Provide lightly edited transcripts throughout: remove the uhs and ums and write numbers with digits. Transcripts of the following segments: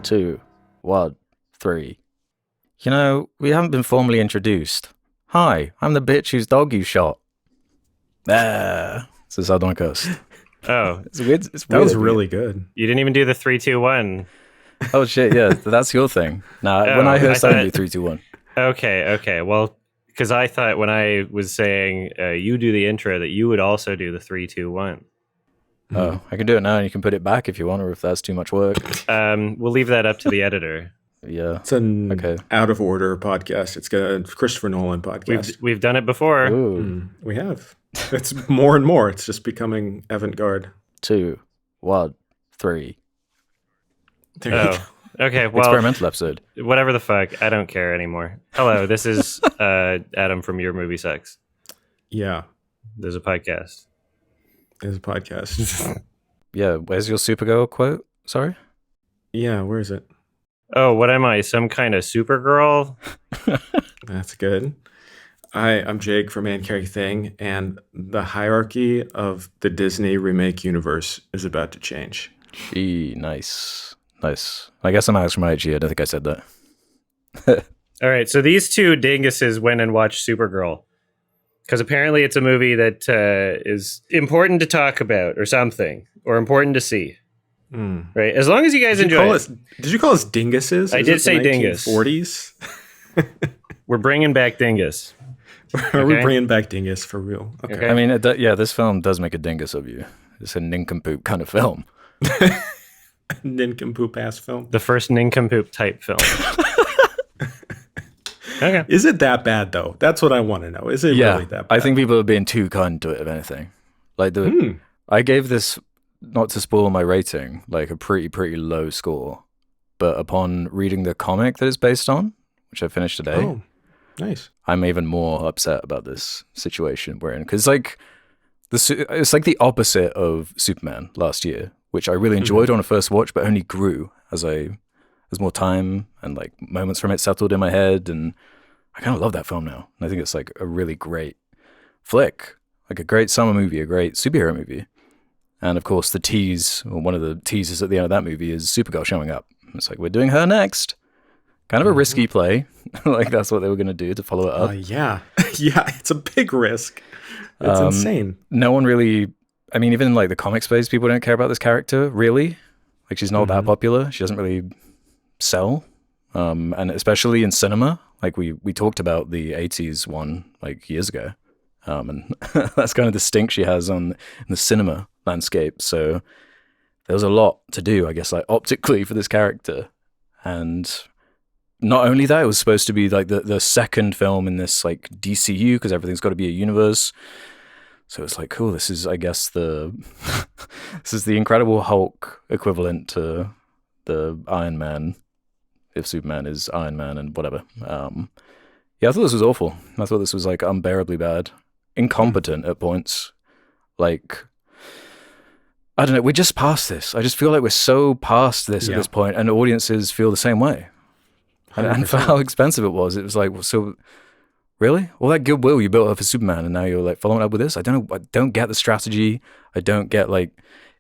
2, 1, 3. You know, we haven't been formally introduced. Hi, I'm the bitch whose dog you shot. It's a Sardonicast. Oh, It's weird. That was really good. you didn't even do the 3, 2, 1. Oh shit, yeah, that's your thing. Nah, Oh, when I heard I something, thought- do 3, 2, 1. Okay. Well, because I thought when I was saying you do the intro that you would also do the 3, 2, 1. Oh, I can do it now, and you can put it back if you want, or if that's too much work. We'll leave that up to the editor. Yeah. It's an Okay. out of order podcast. It's a Christopher Nolan podcast. We've done it before. Ooh. We have. It's more and more. It's just becoming avant-garde. 2, 1, 3. There you go. Oh, okay. Well, Experimental episode. whatever the fuck. I don't care anymore. Hello, this is Adam from Your Movie Sucks. Yeah, There's a podcast. there's a podcast. Yeah, where's your Supergirl quote? Sorry? Yeah, where is it? Oh, what am I? Some kind of Supergirl? That's good. I'm Jake from Man Carry Thing, and the hierarchy of the Disney remake universe is about to change. Gee, nice. Nice. I guess I'm Alex from IG. I don't think I said that. All right, so these two dinguses went and watched Supergirl because apparently it's a movie that is important to talk about or something, or important to see. Right? As long as you guys enjoy it. Did you call us dinguses? I did say dingus. 40s? We're bringing back dingus. Are we Okay. bringing back dingus for real? Okay. I mean, yeah, this film does make a dingus of you. It's a nincompoop kind of film. Nincompoop ass film. The first nincompoop type film. Okay. Is it that bad though? That's what I want to know. Is it Yeah, really that bad? I think people are being too kind to it, if anything. Like, I gave this, not to spoil my rating, like a pretty low score. But upon reading the comic that it's based on, which I finished today, Oh, nice. I'm even more upset about this situation we're in. Because, like, it's like the opposite of Superman last year, which I really enjoyed on a first watch, but only grew as more time and, like, moments from it settled in my head. And I kind of love that film now. And I think it's, like, a really great flick. Like, a great summer movie, a great superhero movie. And, of course, the tease, or one of the teasers at the end of that movie is Supergirl showing up. It's like, we're doing her next. Kind of a risky play. Like, that's what they were going to do to follow it up. Yeah. Yeah, it's a big risk. It's insane. No one really, I mean, even in, like, the comic space, people don't care about this character, really. Like, she's not that popular. She doesn't really sell. And especially in cinema, like, we talked about the 80s one, like, years ago. And that's kind of the stink she has in the cinema landscape. So there was a lot to do, I guess, like, optically for this character. And not only that, it was supposed to be like the second film in this, like, DCU, because everything's got to be a universe. So it's like, cool, this is, I guess, this is the Incredible Hulk equivalent to the Iron Man, if Superman is Iron Man and whatever. Yeah, I thought this was awful. I thought this was, like, unbearably bad. Incompetent at points. Like, I don't know, we're just past this. I just feel like we're so past this at this point, and audiences feel the same way. And for how expensive it was like, so really? All that goodwill you built up for Superman, and now you're, like, following up with this? I don't get the strategy. I don't get, like,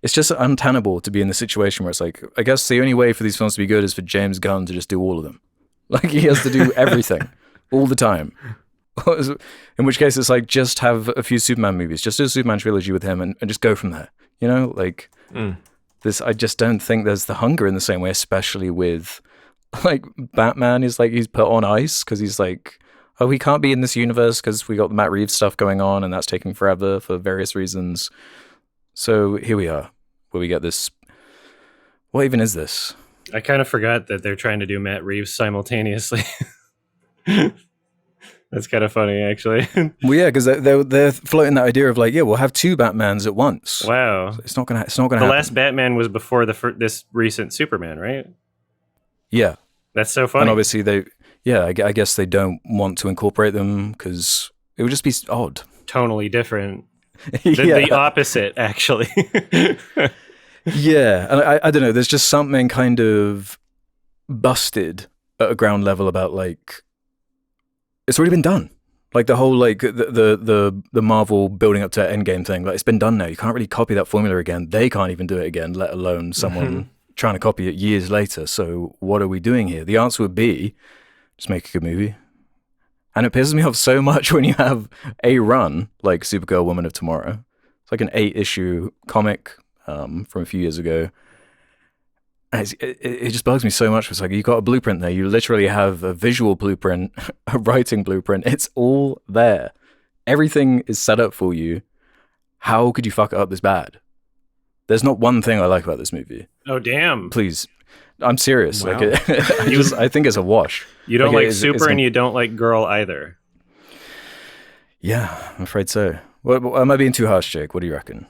it's just untenable to be in the situation where it's like, I guess the only way for these films to be good is for James Gunn to just do all of them. Like, he has to do everything all the time. In which case, it's like, just have a few Superman movies, just do a Superman trilogy with him, and just go from there. You know, like, this, I just don't think there's the hunger in the same way, especially with, like, Batman is, like, he's put on ice because he's like, oh, he can't be in this universe because we got the Matt Reeves stuff going on, and that's taking forever for various reasons. So here we are, where we get this. What even is this? I kind of forgot that they're trying to do Matt Reeves simultaneously. That's kind of funny, actually. Well, yeah, because they're floating that idea of, like, yeah, we'll have two Batmans at once. Wow, It's not gonna happen. the last Batman was before this recent Superman, right? Yeah, That's so funny. and obviously I guess they don't want to incorporate them because it would just be odd. Tonally different. Yeah. The opposite, actually. Yeah, and I don't know. There's just something kind of busted at a ground level about, like, it's already been done. Like, the whole, like, the Marvel building up to Endgame thing. Like, it's been done now. You can't really copy that formula again. They can't even do it again, let alone someone trying to copy it years later. So what are we doing here? The answer would be just make a good movie. And it pisses me off so much when you have a run like Supergirl, Woman of Tomorrow. It's like an 8-issue comic from a few years ago. And it just bugs me so much. It's like, you got a blueprint there. You literally have a visual blueprint, a writing blueprint. It's all there. Everything is set up for you. How could you fuck it up this bad? There's not one thing I like about this movie. Oh, damn. Please. I'm serious. Wow. Like, I think it's a wash. You don't like Super and you don't like Girl either. Yeah, I'm afraid so. Well, am I being too harsh, Jake? What do you reckon?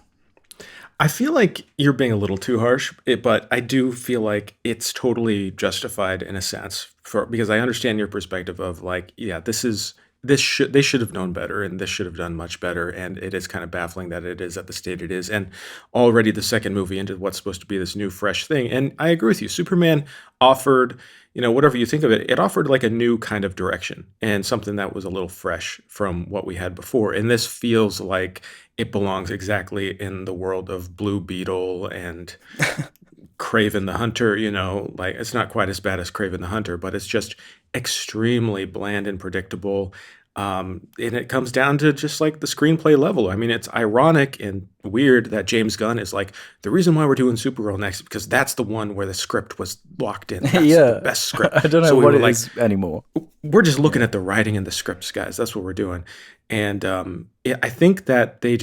I feel like you're being a little too harsh, but I do feel like it's totally justified in a sense because I understand your perspective of like, yeah, they should have known better and this should have done much better. And it is kind of baffling that it is at the state it is. And already the second movie into what's supposed to be this new, fresh thing. And I agree with you. Superman offered, whatever you think of it, it offered like a new kind of direction and something that was a little fresh from what we had before. And this feels like it belongs exactly in the world of Blue Beetle and Kraven the Hunter, like it's not quite as bad as Kraven the Hunter, but it's just extremely bland and predictable. And it comes down to just like the screenplay level. I mean, it's ironic and weird that James Gunn is like, the reason why we're doing Supergirl next is because that's the one where the script was locked in. That's the best script. I don't know what it is anymore. We're just looking at the writing and the scripts, guys. That's what we're doing. And I think that it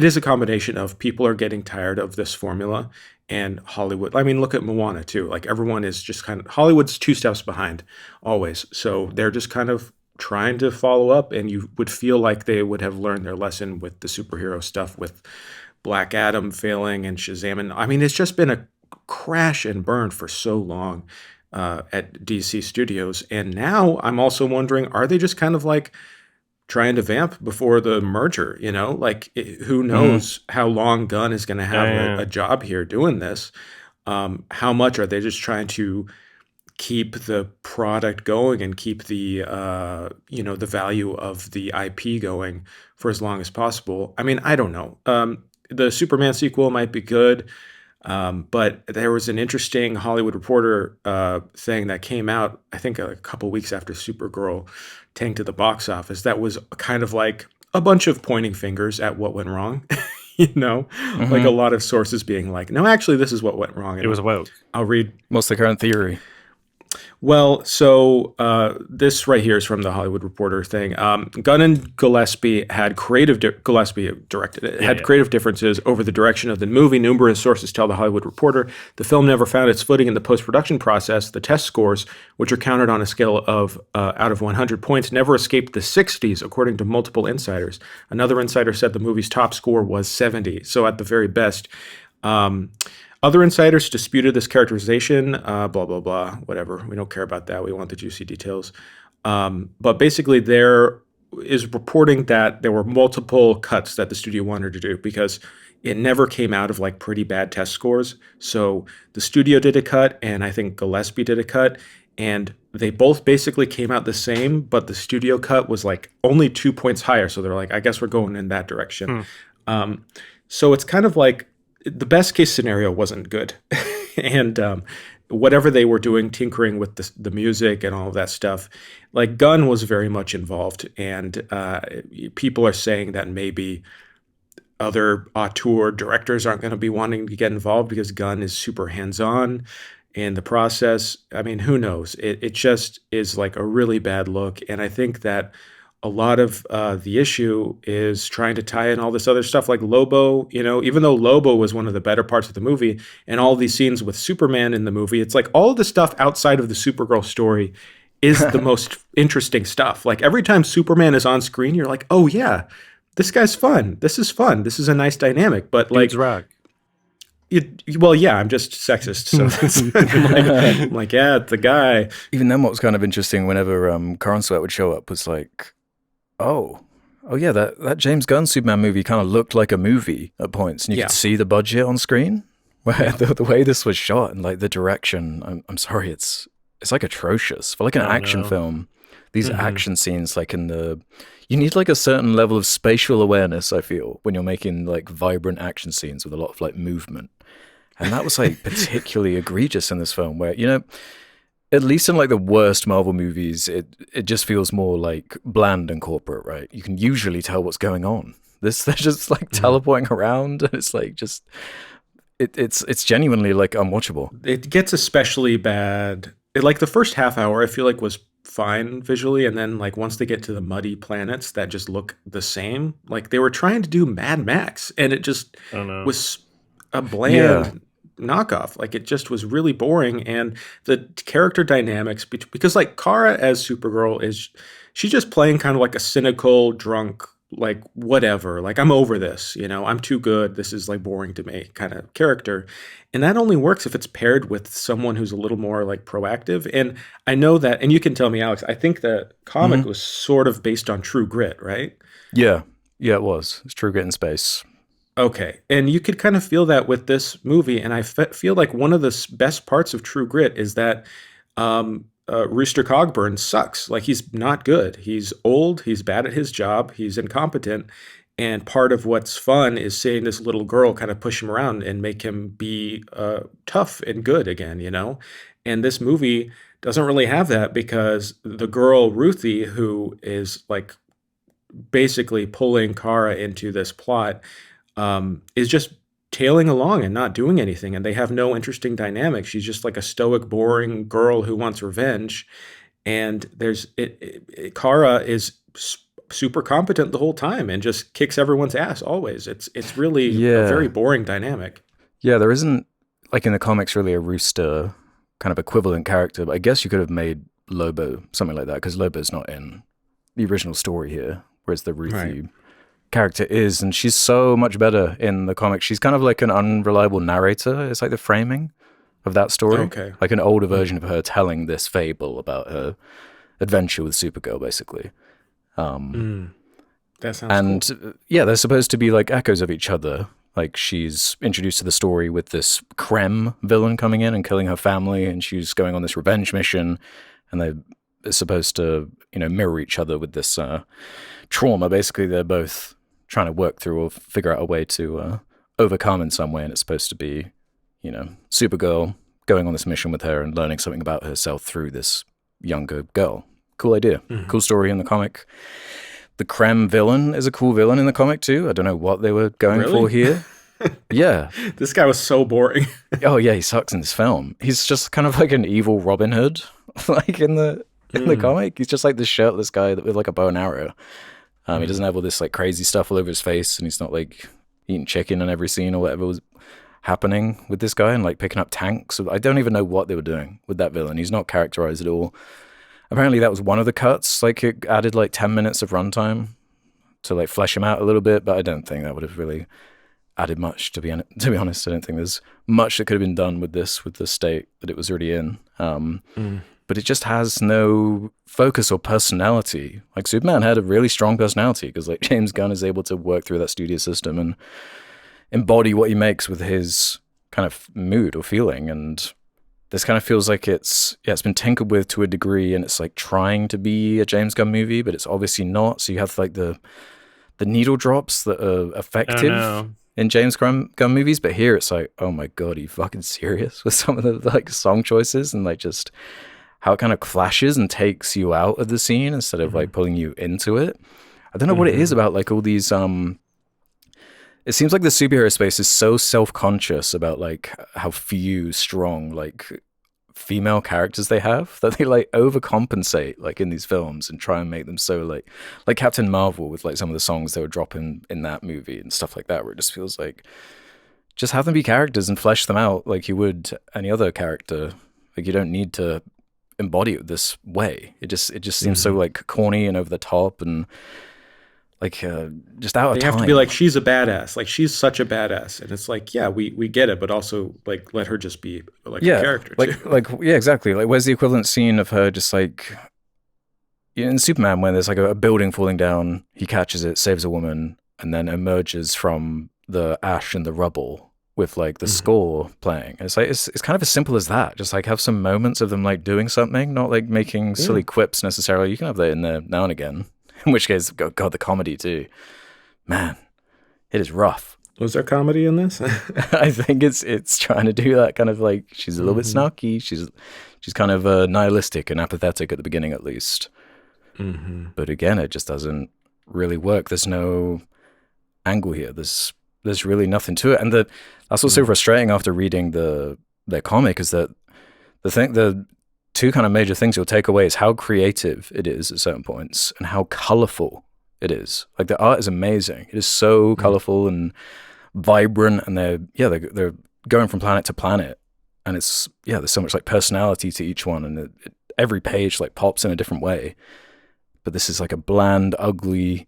is a combination of people are getting tired of this formula and Hollywood. I mean, look at Moana too. Like everyone is just Hollywood's 2 steps behind always. So they're just kind of trying to follow up, and you would feel like they would have learned their lesson with the superhero stuff with Black Adam failing and Shazam. And I mean, it's just been a crash and burn for so long at DC Studios. And now I'm also wondering, are they just kind of like trying to vamp before the merger, who knows how long Gunn is going to have a job here doing this. How much are they just trying to keep the product going and keep the, the value of the IP going for as long as possible? I mean, I don't know. The Superman sequel might be good. But there was an interesting Hollywood Reporter thing that came out, I think, a couple weeks after Supergirl tanked to the box office. That was kind of like a bunch of pointing fingers at what went wrong, like a lot of sources being like, no, actually, this is what went wrong. And it was woke. I'll read. What's the current theory? Well, so this right here is from the Hollywood Reporter thing. Gunn and Gillespie had Gillespie directed it, had creative differences over the direction of the movie. Numerous sources tell the Hollywood Reporter the film never found its footing in the post-production process. The test scores, which are counted on a scale of out of 100 points, never escaped the 60s, according to multiple insiders. Another insider said the movie's top score was 70, so at the very best. Other insiders disputed this characterization, blah, blah, blah, whatever. We don't care about that. We want the juicy details. But basically there is reporting that there were multiple cuts that the studio wanted to do because it never came out of like pretty bad test scores. So the studio did a cut and I think Gillespie did a cut and they both basically came out the same, but the studio cut was like only 2 points higher. So they're like, I guess we're going in that direction. So it's kind of like, the best case scenario wasn't good. And whatever they were doing, tinkering with the music and all of that stuff, like Gunn was very much involved. And people are saying that maybe other auteur directors aren't going to be wanting to get involved because Gunn is super hands-on in the process. I mean, who knows? It just is like a really bad look. And I think that a lot of the issue is trying to tie in all this other stuff like Lobo, even though Lobo was one of the better parts of the movie and all these scenes with Superman in the movie, it's like all the stuff outside of the Supergirl story is the most interesting stuff. Like every time Superman is on screen, you're like, oh yeah, this guy's fun. This is fun. This is a nice dynamic. But like, Dudes rock. Well, yeah, I'm just sexist. So I'm like, yeah, it's the guy. Even then, what was kind of interesting whenever Corin Sweat would show up was like, oh yeah, that James Gunn Superman movie kind of looked like a movie at points, and you could see the budget on screen. Where the way this was shot and like the direction, I'm sorry, it's like atrocious for like an action film. These action scenes, like you need like a certain level of spatial awareness. I feel when you're making like vibrant action scenes with a lot of like movement, And that was like particularly egregious in this film where, you know, at least in like the worst Marvel movies, it just feels more like bland and corporate, right? You can usually tell what's going on. This, they're just like teleporting around, and it's like just it's genuinely like unwatchable. It gets especially bad. Like the first half hour, I feel like was fine visually, and then like once they get to the muddy planets that just look the same, like they were trying to do Mad Max, and it just was a bland knockoff. Like it just was really boring, and the character dynamics because like Kara as Supergirl she's just playing kind of like a cynical drunk, like whatever, like I'm over this, you know, I'm too good, this is like boring to me kind of character. And that only works if it's paired with someone who's a little more like proactive. And I know that, and you can tell me, Alex, I think the comic was sort of based on True Grit, right? Yeah, it was. It's True Grit in space. Okay. And you could kind of feel that with this movie. And I feel like one of the best parts of True Grit is that Rooster Cogburn sucks. Like he's not good. He's old. He's bad at his job. He's incompetent. And part of what's fun is seeing this little girl kind of push him around and make him be tough and good again, you know? And this movie doesn't really have that because the girl, Ruthie, who is like basically pulling Kara into this plot, is just tailing along and not doing anything. And they have no interesting dynamic. She's just like a stoic, boring girl who wants revenge. And Kara is super competent the whole time and just kicks everyone's ass always. It's really a very boring dynamic. Yeah, there isn't, like in the comics, really a Rooster kind of equivalent character, but I guess you could have made Lobo something like that, because Lobo's not in the original story here, whereas the Ruthie character is, and she's so much better in the comics. She's kind of like an unreliable narrator. It's like the framing of that story. Okay. Like an older version of her telling this fable about her adventure with Supergirl, basically. That sounds cool. Yeah, they're supposed to be like echoes of each other. Like she's introduced to the story with this Krem villain coming in and killing her family, and she's going on this revenge mission, and they're supposed to, you know, mirror each other with this trauma. Basically, they're both trying to work through or figure out a way to overcome in some way, and it's supposed to be, you know, Supergirl going on this mission with her and learning something about herself through this younger girl. Cool idea. Cool story in the comic. The Krem villain is a cool villain in the comic too. I don't know what they were going for here. Yeah. This guy was so boring. Oh yeah, he sucks in this film. He's just kind of like an evil Robin Hood, like in the comic. He's just like this shirtless guy with like a bow and arrow. He doesn't have all this like crazy stuff all over his face, and he's not like eating chicken in every scene or whatever was happening with this guy, and like picking up tanks. I don't even know what they were doing with that villain. He's not characterized at all. Apparently that was one of the cuts. Like it added like 10 minutes of runtime to like flesh him out a little bit, but I don't think that would have really added much, to be honest. I don't think there's much that could have been done with this, with the state that it was already in. But it just has no focus or personality. Like Superman had a really strong personality because like James Gunn is able to work through that studio system and embody what he makes with his kind of mood or feeling. And this kind of feels like it's been tinkered with to a degree, and it's like trying to be a James Gunn movie, but it's obviously not. So you have like the needle drops that are effective in James Gunn movies, but here it's like, oh my god, are you fucking serious with some of the like song choices and like just how it kind of flashes and takes you out of the scene instead of like pulling you into it. I don't know what it is about like all these it seems like the superhero space is so self-conscious about like how few strong like female characters they have that they like overcompensate like in these films and try and make them so like Captain Marvel with like some of the songs they were dropping in that movie and stuff like that, where it just feels like just have them be characters and flesh them out like you would any other character. Like you don't need to embody it this way. It just seems so like corny and over the top and like just out of time. They have to be like, she's a badass. Like she's such a badass, and it's like, yeah, we get it, but also like let her just be like a character. Too. Yeah, exactly. Like where's the equivalent scene of her just like in Superman when there's like a building falling down, he catches it, saves a woman, and then emerges from the ash and the rubble with like the score playing. It's like it's kind of as simple as that. Just like have some moments of them like doing something, not like making silly quips necessarily. You can have that in there now and again. In which case, God, the comedy too. Man, it is rough. Was there comedy in this? I think it's trying to do that kind of like, she's a little bit snarky. She's kind of nihilistic and apathetic at the beginning, at least. But again, it just doesn't really work. There's no angle here. There's really nothing to it, and that's what's so frustrating after reading their comic is that the two kind of major things you'll take away is how creative it is at certain points and how colorful it is. Like the art is amazing. It is so colorful and vibrant, and they're going from planet to planet, and it's there's so much like personality to each one, and every page like pops in a different way. But this is like a bland, ugly,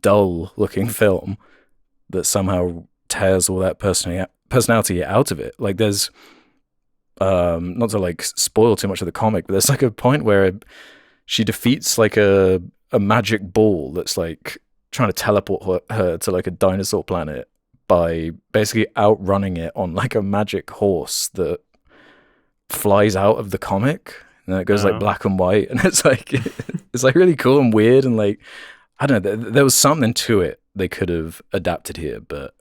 dull looking film that somehow tears all that personality out of it. Like there's not to like spoil too much of the comic, but there's like a point where she defeats like a magic ball that's like trying to teleport her to like a dinosaur planet by basically outrunning it on like a magic horse that flies out of the comic, and then it goes like black and white, and it's like really cool and weird, and like I don't know, there was something to it they could have adapted here, but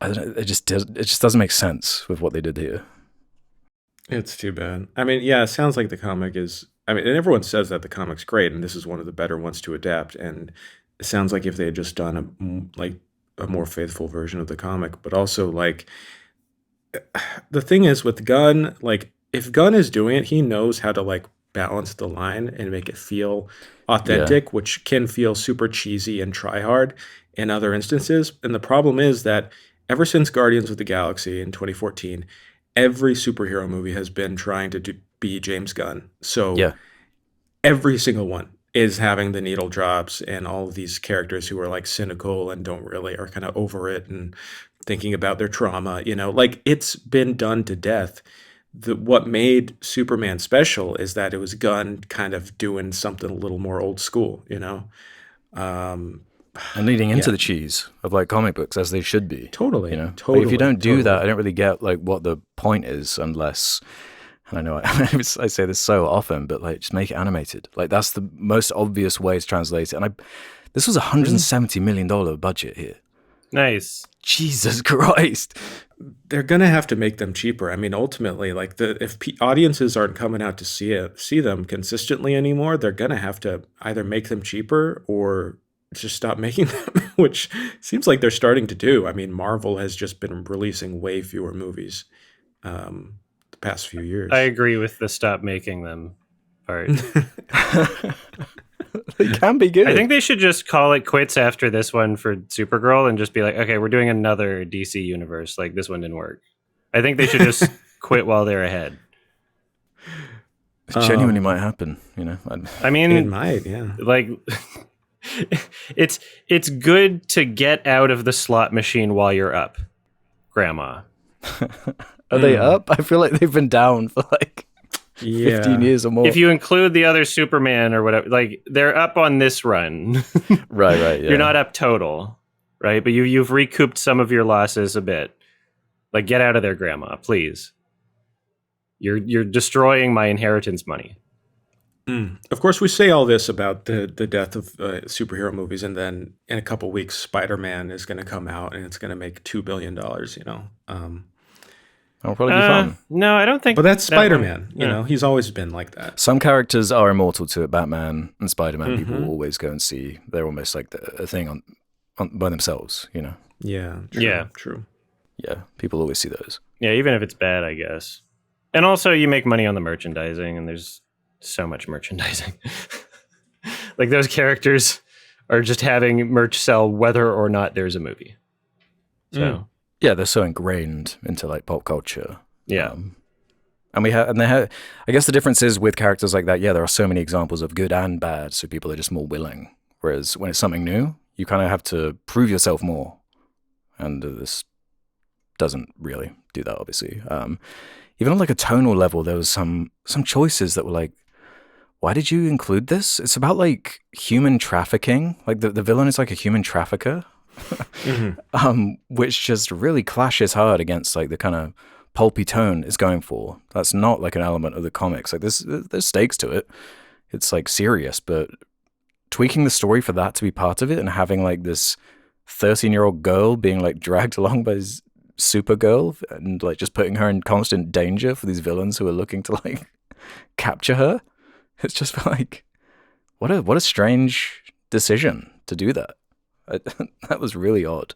I don't know, it just doesn't make sense with what they did here. It's too bad. I mean, yeah, it sounds like the comic is, I mean, and everyone says that the comic's great, and this is one of the better ones to adapt, and it sounds like if they had just done a more faithful version of the comic, but also like the thing is with Gunn, like if Gunn is doing it, he knows how to like balance the line and make it feel authentic, which can feel super cheesy and try hard in other instances. And the problem is that ever since Guardians of the Galaxy in 2014, every superhero movie has been trying to be James Gunn. So every single one is having the needle drops and all of these characters who are like cynical and are kind of over it and thinking about their trauma, like it's been done to death. What made Superman special is that it was Gunn kind of doing something a little more old school, and leading into the cheese of like comic books as they should be. Totally. Like, if you don't do that, I don't really get like what the point is unless, and I know I say this so often, but like just make it animated. Like that's the most obvious way to translate it. And this was $170 million budget here. Nice. Jesus Christ. They're gonna have to make them cheaper. I mean, ultimately, like if audiences aren't coming out to see them consistently anymore, they're gonna have to either make them cheaper or just stop making them, which seems like they're starting to do. I mean, Marvel has just been releasing way fewer movies the past few years. I agree with the stop making them part. They can be good. I think they should just call it quits after this one for Supergirl and just be like, okay, we're doing another DC universe. Like this one didn't work. I think they should just quit while they're ahead. It genuinely might happen, I mean, it might, yeah. Like it's good to get out of the slot machine while you're up, Grandma. Are they up? I feel like they've been down for like 15 years or more. If you include the other Superman or whatever, like they're up on this run. Right, yeah. You're not up total, right? But you've recouped some of your losses a bit. Like get out of there, Grandma, please. You're destroying my inheritance money. Of course, we say all this about the death of superhero movies, and then in a couple weeks, Spider-Man is going to come out, and it's going to make $2 billion. That'll probably be fun. No, I don't think. But that's Spider-Man. He's always been like that. Some characters are immortal to it. Batman and Spider-Man, people will always go and see. They're almost like a thing on by themselves. Yeah. True. Yeah, people always see those. Yeah, even if it's bad, I guess. And also, you make money on the merchandising, and there's so much merchandising. Like those characters are just having merch sell whether or not there's a movie. So yeah, they're so ingrained into like pop culture. Yeah. And I guess the difference is with characters like that, there are so many examples of good and bad, so people are just more willing. Whereas when it's something new, you kind of have to prove yourself more. And this doesn't really do that, obviously. Even on like a tonal level, there was some choices that were like, why did you include this? It's about like human trafficking. Like the villain is like a human trafficker, which just really clashes hard against like the kind of pulpy tone it's going for. That's not like an element of the comics. Like there's stakes to it. It's like serious, but tweaking the story for that to be part of it and having like this 13-year-old girl being like dragged along by Supergirl and like just putting her in constant danger for these villains who are looking to like capture her. It's just like what a strange decision to do that. That was really odd.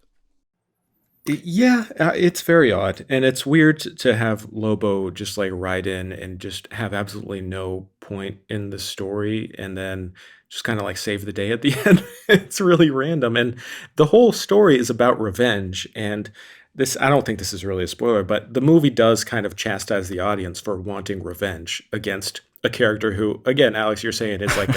Yeah, it's very odd. And it's weird to have Lobo just like ride in and just have absolutely no point in the story and then just kind of like save the day at the end. It's really random. And the whole story is about revenge. And this, I don't think this is really a spoiler, but the movie does kind of chastise the audience for wanting revenge against a character who, again, Alex, you're saying is like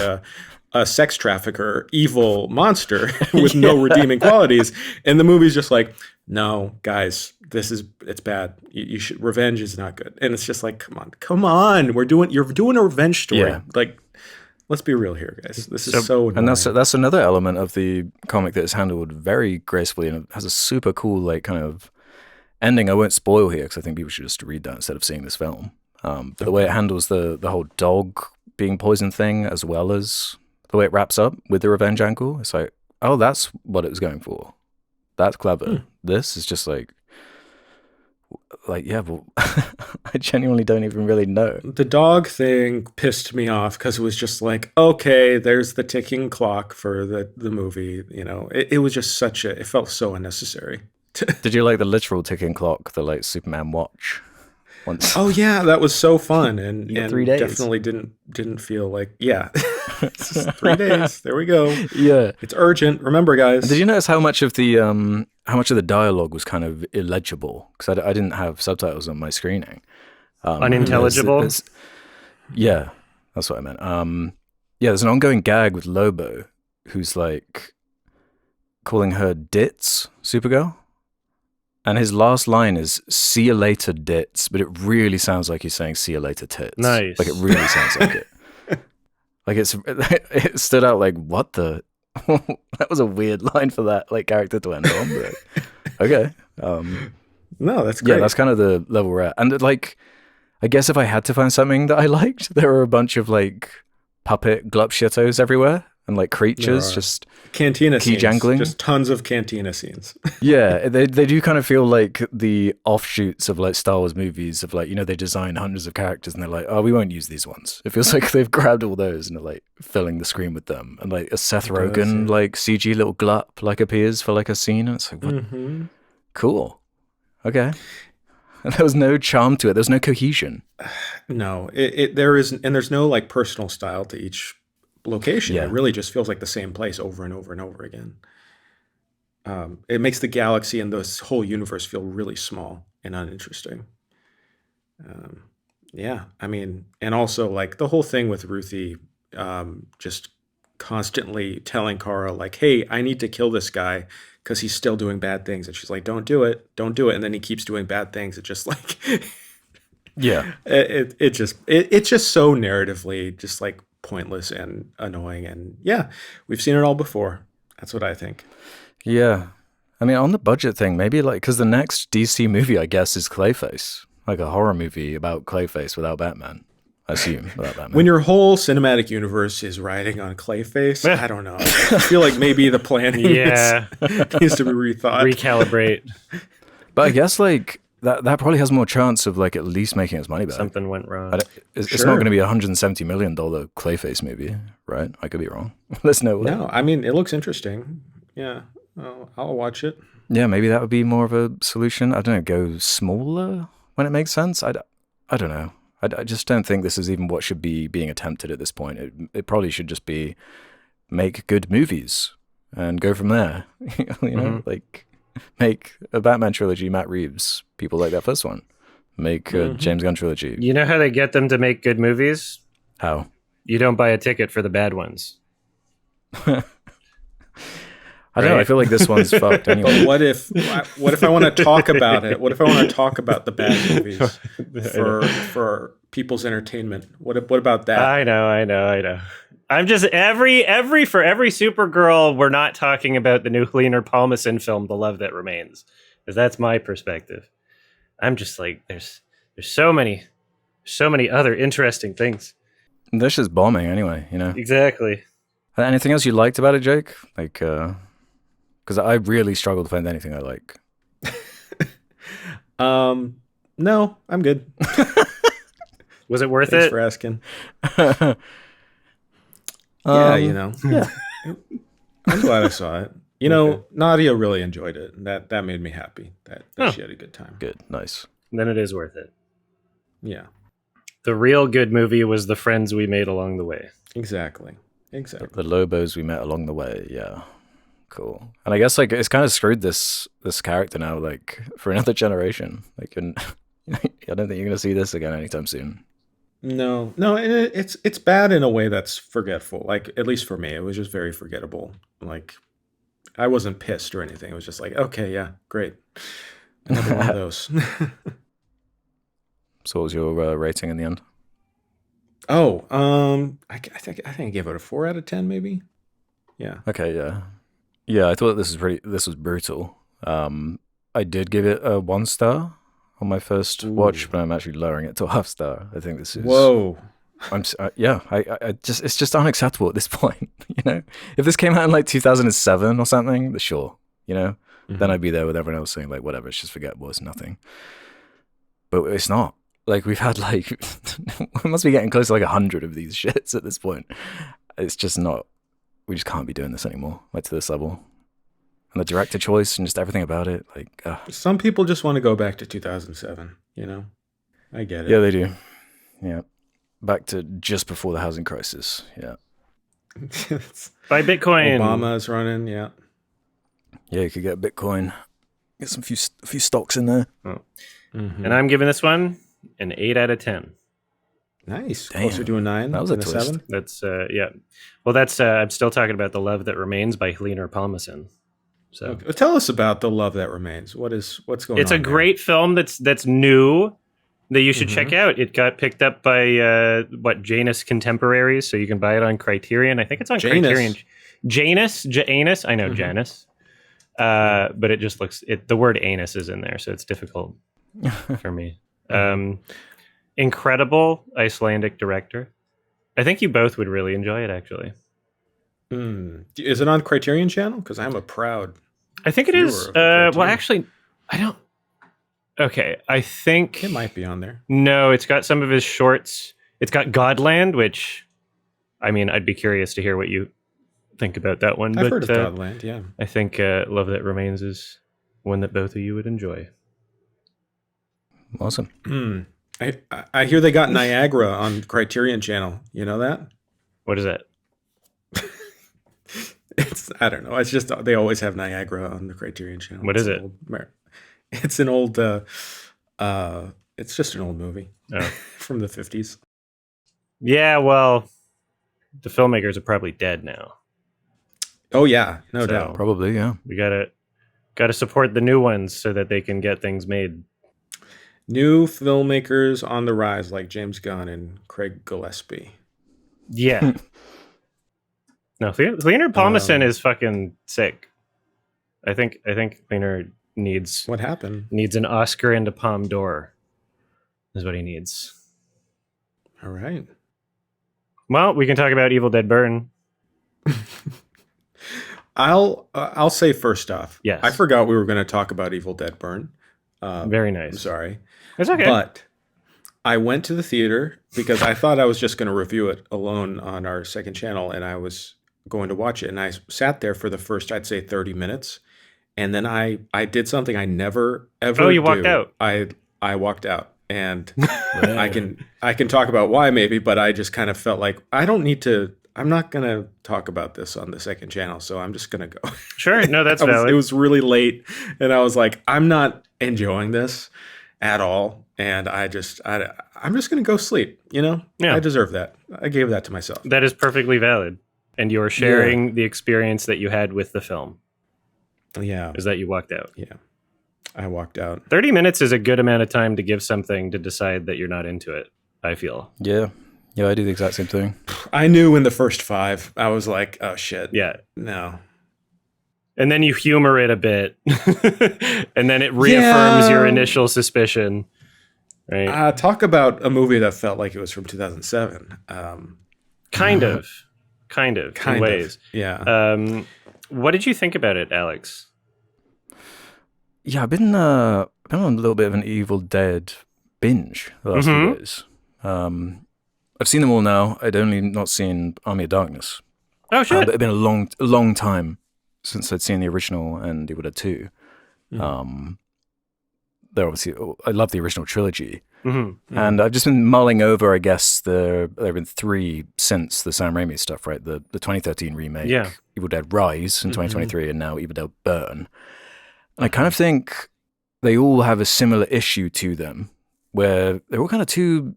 a sex trafficker, evil monster with no redeeming qualities. And the movie's just like, no, guys, it's bad. You should, revenge is not good. And it's just like, come on. You're doing a revenge story. Yeah. Like, let's be real here, guys. This is so annoying. And that's another element of the comic that is handled very gracefully and has a super cool, like, kind of ending. I won't spoil here because I think people should just read that instead of seeing this film. But the way it handles the whole dog being poisoned thing, as well as the way it wraps up with the revenge angle, it's like, oh, that's what it was going for. That's clever. This is just like, yeah, well, I genuinely don't even really know. The dog thing pissed me off because it was just like, okay, there's the ticking clock for the movie. You know, it was just it felt so unnecessary. Did you like the literal ticking clock, the like Superman watch? Once? Oh yeah, that was so fun, and 3 days. Definitely didn't feel like it's just 3 days. There we go. Yeah, it's urgent. Remember, guys. And did you notice how much of the dialogue was kind of illegible? Because I didn't have subtitles on my screening. Unintelligible. Yeah, that's what I meant. Yeah, there's an ongoing gag with Lobo, who's like calling her Dits, Supergirl. And his last line is "See you later, Dits," but it really sounds like he's saying "See you later, tits." Nice. Like it really sounds like it. Like it stood out. Like what the? That was a weird line for that like character to end on. But okay. No, that's great. Yeah, that's kind of the level we're at. And like, I guess if I had to find something that I liked, there were a bunch of like puppet glupshitos everywhere and like creatures just cantina key scenes, jangling. Just tons of cantina scenes. Yeah, they do kind of feel like the offshoots of like Star Wars movies of like, you know, they design hundreds of characters and they're like, oh, we won't use these ones. It feels like they've grabbed all those and are like filling the screen with them. And like a Seth Rogen like CG little glup like appears for like a scene and it's like, what? Mm-hmm. Cool. Okay. And there was no charm to it. There was no cohesion. No, there isn't, and there's no like personal style to each location. It really just feels like the same place over and over and over again. It makes the galaxy and this whole universe feel really small and uninteresting. Yeah, I mean, and also like the whole thing with Ruthie just constantly telling Kara like, hey, I need to kill this guy because he's still doing bad things. And she's like, don't do it. And then he keeps doing bad things. It just like, yeah, it's just so narratively just like pointless and annoying. And yeah, we've seen it all before. That's what I think. Yeah. I mean, on the budget thing, maybe like, because the next DC movie, I guess, is Clayface, like a horror movie about Clayface without Batman. I assume without Batman. When your whole cinematic universe is riding on Clayface, I don't know. I feel like maybe the planning needs to be rethought. Recalibrate. But I guess like that probably has more chance of like at least making its money back. Something went wrong. It's not going to be $170 million Clayface movie, right? I could be wrong. There's no way. No, I mean, it looks interesting. Yeah, I'll watch it. Yeah, maybe that would be more of a solution. I don't know, go smaller when it makes sense. I don't know. I just don't think this is even what should be being attempted at this point. It probably should just be make good movies and go from there. You know, like make a Batman trilogy, Matt Reeves. People like that first one. Make a James Gunn trilogy. You know how they get them to make good movies? How? You don't buy a ticket for the bad ones. I don't know. I feel like this one's fucked anyway. But what if I want to talk about it? What if I want to talk about the bad movies for people's entertainment? What about that? I know. I'm just for every Supergirl, we're not talking about the new Helena Palmason film, The Love That Remains, because that's my perspective. I'm just like, there's so many other interesting things. This is bombing anyway, you know. Exactly. Anything else you liked about it, Jake? Like Because I really struggle to find anything I like. No, I'm good. Was it worth Thanks it? for asking. Yeah. I'm glad I saw it. Nadia really enjoyed it, and that made me happy that she had a good time. Good, nice. Then it is worth it. Yeah, the real good movie was the friends we made along the way. exactly. The Lobos we met along the way. Yeah, cool. And I guess like it's kind of screwed this character now, like for another generation. Like, and I don't think you're gonna see this again anytime soon. No, and it's bad in a way that's forgetful. Like, at least for me, it was just very forgettable. Like, I wasn't pissed or anything. It was just like, okay, yeah, great. Another one of those. So what was your rating in the end? Oh, I think I gave it a 4 out of 10, maybe. Yeah. Okay, yeah. I thought this was brutal. I did give it a 1 star on my first watch, but I'm actually lowering it to a half star. I think this is whoa. I just it's just unacceptable at this point. If this came out in like 2007 or something, sure, then I'd be there with everyone else saying like, whatever, it's just forgettable, it's nothing. But it's not. Like, we've had like we must be getting close to like 100 of these shits at this point. It's just not. We just can't be doing this anymore, like to this level. And the director choice and just everything about it, like. Some people just want to go back to 2007. I get it. Yeah, they do. Yeah, back to just before the housing crisis. Yeah. Buy Bitcoin. Obama is running. Yeah. Yeah, you could get Bitcoin. Get some few stocks in there. Oh. Mm-hmm. And I'm giving this one an 8 out of 10. Nice. Damn. Closer to a 9. That was a than twist. 7. That's yeah. Well, that's I'm still talking about The Love That Remains by Helena Palmason. So okay. Tell us about The Love That Remains. What's going on? It's a great film that's new that you should check out. It got picked up by Janus Contemporaries, so you can buy it on Criterion. I think it's on Criterion. Janus. I know Janus. But it just looks the word anus is in there, so it's difficult for me. Incredible Icelandic director. I think you both would really enjoy it, actually. Is it on Criterion Channel? Because I'm a proud. I think it is. Well, actually, I don't. Okay, I think it might be on there. No, it's got some of his shorts. It's got Godland, which, I mean, I'd be curious to hear what you think about that one. I've heard of Godland, yeah. I think Love That Remains is one that both of you would enjoy. Awesome. I hear they got Niagara on Criterion Channel. You know that? What is that? I don't know. It's just they always have Niagara on the Criterion Channel. What is it? It's an old. It's just an old movie from the 50s. Yeah, well, the filmmakers are probably dead now. Oh yeah, no doubt. Probably, yeah. We gotta support the new ones so that they can get things made. New filmmakers on the rise, like James Gunn and Craig Gillespie. Yeah. No, Leonard Palmason is fucking sick. I think Leonard needs what happened? Needs an Oscar and a Palme d'Or. Is what he needs. All right. Well, we can talk about Evil Dead Burn. I'll say first off. Yes. I forgot we were going to talk about Evil Dead Burn. Very nice. I'm sorry. It's okay. But I went to the theater because I thought I was just going to review it alone on our second channel, and I was going to watch it. And I sat there for the first, I'd say, 30 minutes. And then I did something I never, ever do. Walked out. I walked out. And I can talk about why maybe, but I just kind of felt like I'm not going to talk about this on the second channel, so I'm just going to go. Sure. No, that's valid. It was really late, and I was like, I'm not enjoying this at all, and I'm just going to go sleep, Yeah. I deserve that. I gave that to myself. That is perfectly valid. And you're sharing the experience that you had with the film. Yeah. Is that you walked out. Yeah. I walked out. 30 minutes is a good amount of time to give something to decide that you're not into it, I feel. Yeah. Yeah, I do the exact same thing. I knew in the first 5, I was like, oh, shit. Yeah. No. And then you humor it a bit. And then it reaffirms your initial suspicion. Right? Talk about a movie that felt like it was from 2007. Kind of. In ways. Yeah. What did you think about it, Alex? Yeah, I've been on a little bit of an Evil Dead binge the last few days. I've seen them all now. I'd only not seen Army of Darkness. Oh shit! It'd been a long time since I'd seen the original and Evil Dead 2. They're obviously, I love the original trilogy. And I've just been mulling over, I guess, there have been 3 since the Sam Raimi stuff, right? The 2013 remake, Evil Dead Rise in 2023, and now Evil Dead Burn. And I kind of think they all have a similar issue to them, where they're all kind of too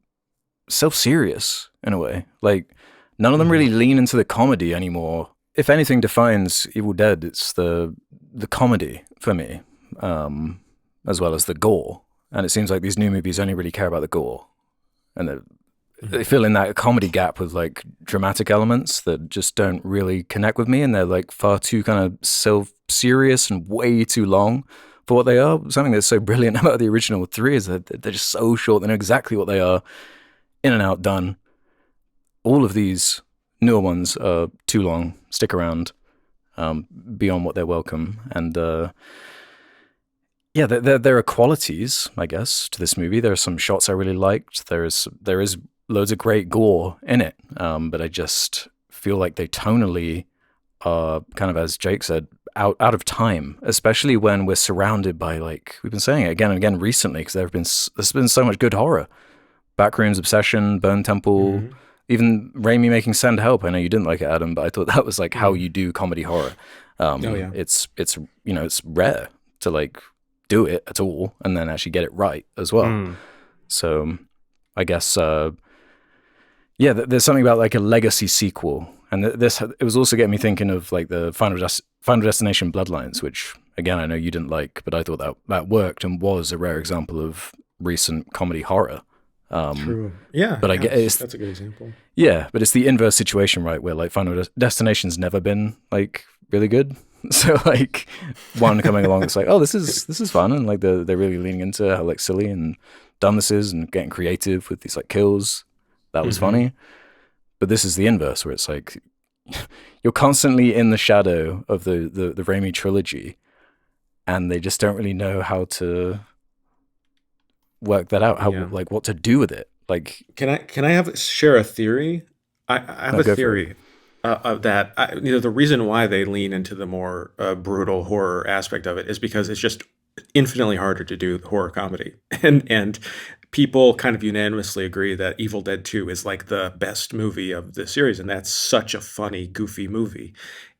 self-serious in a way. Like, none of them really lean into the comedy anymore. If anything defines Evil Dead, it's the comedy for me, as well as the gore. And it seems like these new movies only really care about the gore. And they fill in that comedy gap with like dramatic elements that just don't really connect with me. And they're like far too kind of self-serious and way too long for what they are. Something that's so brilliant about the original 3 is that they're just so short. They know exactly what they are. In and out, done. All of these newer ones are too long. Stick around beyond what they're welcome. And yeah, there are qualities, I guess, to this movie. There are some shots I really liked. There is loads of great gore in it, but I just feel like they tonally are kind of, as Jake said, out of time, especially when we're surrounded by, like, we've been saying it again and again recently, because there's been so much good horror. Backrooms Obsession, Burn Temple, even Raimi making Send Help. I know you didn't like it, Adam, but I thought that was like how you do comedy horror. It's it's rare to like do it at all and then actually get it right as well. So I guess there's something about like a legacy sequel, and it was also getting me thinking of like the Final Destination Bloodlines, which again I know you didn't like, but I thought that worked and was a rare example of recent comedy horror. True. Yeah, but I guess that's a good example. Yeah, but it's the inverse situation, right? Where like Final Destination's never been like really good. So like one coming along, it's like, oh, this is fun, and like they're really leaning into how like silly and dumb this is, and getting creative with these like kills. That was funny. But this is the inverse, where it's like you're constantly in the shadow of the Raimi trilogy, and they just don't really know how to work that out, like what to do with it. Like, can I share a theory? I have a theory that the reason why they lean into the more brutal horror aspect of it is because it's just infinitely harder to do horror comedy, and people kind of unanimously agree that Evil Dead 2 is like the best movie of the series, and that's such a funny, goofy movie.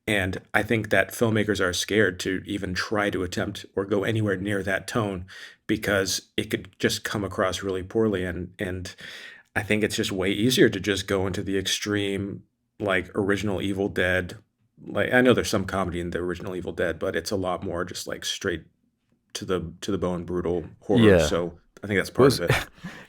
And I think that filmmakers are scared to even try to attempt or go anywhere near that tone because it could just come across really poorly. And I think it's just way easier to just go into the extreme, like original Evil Dead. Like, I know there's some comedy in the original Evil Dead, but it's a lot more just like straight to the bone, brutal horror. Yeah. So I think that's part of it.